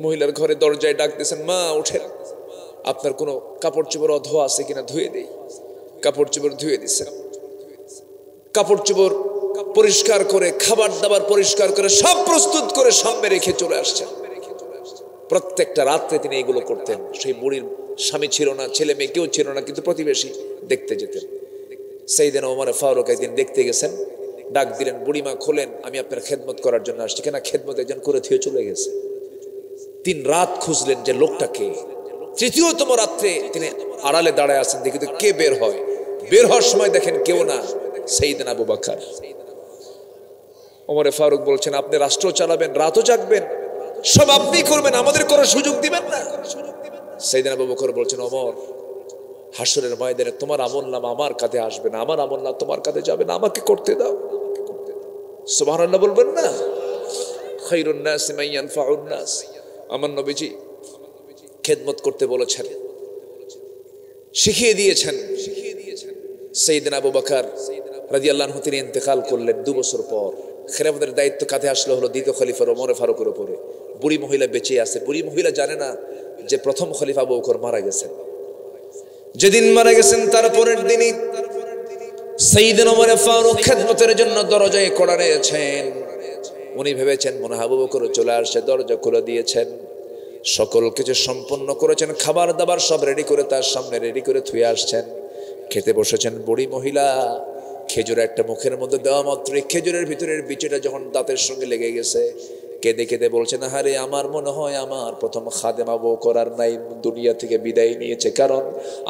মহিলার ঘরে দরজায় ডাক দিয়েছেন, মা উঠেন, আপনার কোনো কাপড় চোপড় ধোয়া আছে কিনা ধুয়ে দেই। কাপড় চোপড় ধুয়ে দিচ্ছেন, কাপড় চোপড় পরিষ্কার করে, খাবার দাবার পরিষ্কার করে, সব প্রস্তুত করে সামনে রেখে চলে আসছেন। প্রত্যেকটা রাত্রে তিনি এগুলো করতেন। সেই বুড়ির স্বামী ছিল না, ছেলে মেয়ে কেউ ছিল না, কিন্তু প্রতিবেশী দেখতে যেতেন। সাইয়েদনা ওমর ফারুক একদিন দেখতে গেছেন, ডাক দিলেন, বুড়িমা খোলেন, আমি আপনার খেদমত করার জন্য আসছি। কেন খেদমত একজন করে থুয়ে চলে গেছে। 3 রাত খুঁজলেন যে লোকটাকে। তৃতীয়তম রাত্রে তিনি আড়ালে দাঁড়ায় আছেন, দেখি তো কে বের হয়। বের হওয়ার সময় দেখেন কেউ না, সাইয়েদনা আবু বকর। ওমর ফারুক বলছেন, আপনি রাষ্ট্র চালাবেন, রাতও জাগবেন, সব আপনি করবেন, আমাদের করার সুযোগ দিবেন না। সাইয়েদনা আবু বকর বলছেন, ওমর, হাসরের ময়দানে তোমার আমলনামা আমার কাঁধে আসবে না, আমার আমলনামা তোমার কাঁধে যাবে না, আমাকে করতে দাও। সুবহানাল্লাহ বলবেন না? খায়রুন নাস মান ইয়ানফাউন নাস। আমার নবীজি খেদমত করতে বলেছেন, শিখিয়ে দিয়েছেন। সাইয়েদনা আবু বকর রাদিয়াল্লাহু আনহু তিনি ইন্তেকাল করলেন 2 বছর পর। খেলাফতের দায়িত্ব কাঁধে আসলো হলো দ্বিতীয় খলিফা ওমর ফারুকের উপরে। বুড়ি মহিলা বেঁচে আছে। বুড়ি মহিলা জানে না যে প্রথম খলিফা আবু বকর মারা গেছেন। যেদিন মারা গেছেন তার পরের দিনই সাইয়েদনা ওমর ফারুক খেদমতের জন্য দরজায় কড়া নিয়েছেন। উনি ভেবেছেন মনে হয় আবু বকর চলে আসছে, দরজা খুলে দিয়েছেন, সকল কিছু সম্পন্ন করেছেন, খাবার দাবার সব রেডি করে তার সামনে রেডি করে থুয়ে আসছেন। খেতে বসেছেন। বুড়ি মহিলা খেজুর একটা মুখের মধ্যে দেওয়া মাত্রই খেজুরের ভিতরের বিচিটা যখন দাঁতের সঙ্গে লেগে গেছে, কেঁদে কেঁদে বলছেন, আরে আমার মনে হয় আমার প্রথম খাদেম আবু বকর আর নাই, দুনিয়া থেকে বিদায় নিয়েছে। কারণ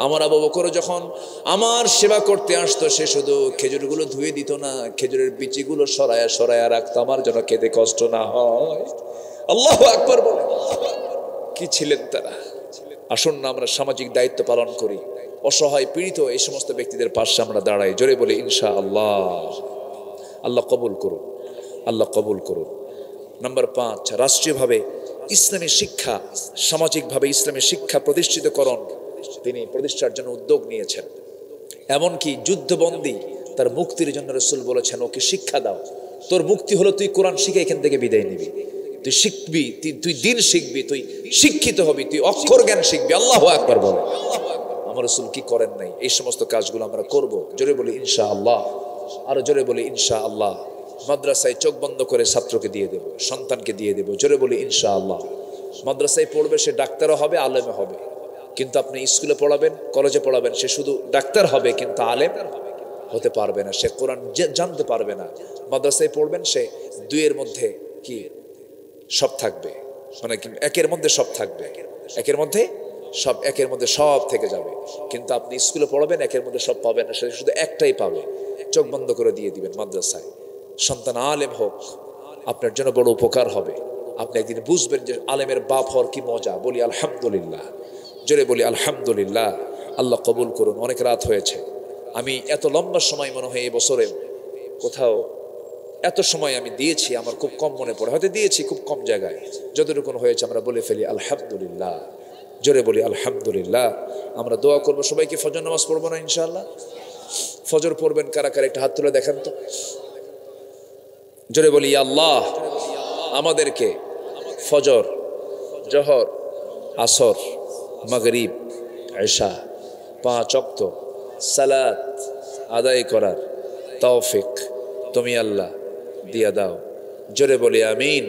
আমার আবু বকর যখন আমার সেবা করতে আসতো, সে শুধু খেজুরগুলো ধুয়ে দিত না, খেজুরের বিচিগুলো সরায়া সরায়া রাখতো, আমার যেন খেতে কষ্ট না হয়। আল্লাহু আকবার বলেন। কি ছিলেন তারা! আসুন না আমরা সামাজিক দায়িত্ব পালন করি, অসহায় পীড়িত এই সমস্ত ব্যক্তিদের পাশে আমরা দাঁড়াই। জোরে বলি ইনশাআল্লাহ। আল্লাহ কবুল করুন, আল্লাহ কবুল করুন। নাম্বার 5, রাষ্ট্রীয়ভাবে ইসলামী শিক্ষা, সামাজিকভাবে ইসলামী শিক্ষা প্রতিষ্ঠিতকরণ তিনি প্রতিষ্ঠার জন্য উদ্যোগ নিয়েছেন। এমনকি যুদ্ধবন্দী তার মুক্তির জন্য রাসূল বলেছেন, ওকে শিক্ষা দাও, তোর মুক্তি হলো তুই কোরআন শিখে এখান থেকে বিদায় নিবি, তুই শিখবি, তুই দিন শিখবি, তুই শিক্ষিত হবি, তুই অক্ষর জ্ঞান শিখবি। আল্লাহু আকবার বলে। আমার রাসূল কি করেন নাই? এই সমস্ত কাজগুলো আমরা করব। জোরে বলি ইনশাআল্লাহ, আরো জোরে বলি ইনশাআল্লাহ। মাদ্রাসায় চোখ বন্ধ করে ছাত্রকে দিয়ে দেব, সন্তানকে দিয়ে দেব। জোরে বলি ইনশাআল্লাহ। মাদ্রাসায় পড়বে, সে ডাক্তারও হবে, আলেমও হবে। কিন্তু আপনি স্কুলে পড়াবেন, কলেজে পড়াবেন, সে শুধু ডাক্তার হবে কিন্তু আলেম হতে পারবে না, সে কোরআন জানতে পারবে না। মাদ্রাসায় পড়বেন, সে 2 এর মধ্যে কি সব থাকবে, মানে একের মধ্যে সব থাকবে, একের মধ্যে সব, একের মধ্যে সব থেকে যাবে। কিন্তু আপনি স্কুলে পড়াবেন, একের মধ্যে সব পাবেন না, সে শুধু একটাই পাবে। চোখ বন্ধ করে দিয়ে দিবেন মাদ্রাসায়, সন্তান আলেম হোক, আপনার জন্য বড় উপকার হবে। আপনি একদিন বুঝবেন যে আলেমের বাপ হওয়ার কি মজা। বলি আলহামদুলিল্লাহ, জোরে বলি আলহামদুলিল্লাহ। আল্লাহ কবুল করুন। অনেক রাত হয়েছে। আমি এত লম্বা সময় মনে হয় এই বছরে কোথাও এত সময় আমি দিয়েছি আমার খুব কম মনে পড়ে, হয়তো দিয়েছি খুব কম জায়গায়। যতটুকু হয়েছে আমরা বলে ফেলি আলহামদুলিল্লাহ, জোরে বলি আলহামদুলিল্লাহ। আমরা দোয়া করবো, সবাইকে ফজর নামাজ পড়বো না ইনশাআল্লাহ? ফজর পড়বেন কারা কারা, একটা হাত তুলে দেখান তো। জোরে বলি আল্লাহ আমাদেরকে ফজর, জহর, আসর, মাগরিব, এশা 5 ওয়াক্ত সালাত আদায় করার তৌফিক তুমি আল্লাহ দিয়া দাও। জোরে বলি আমিন।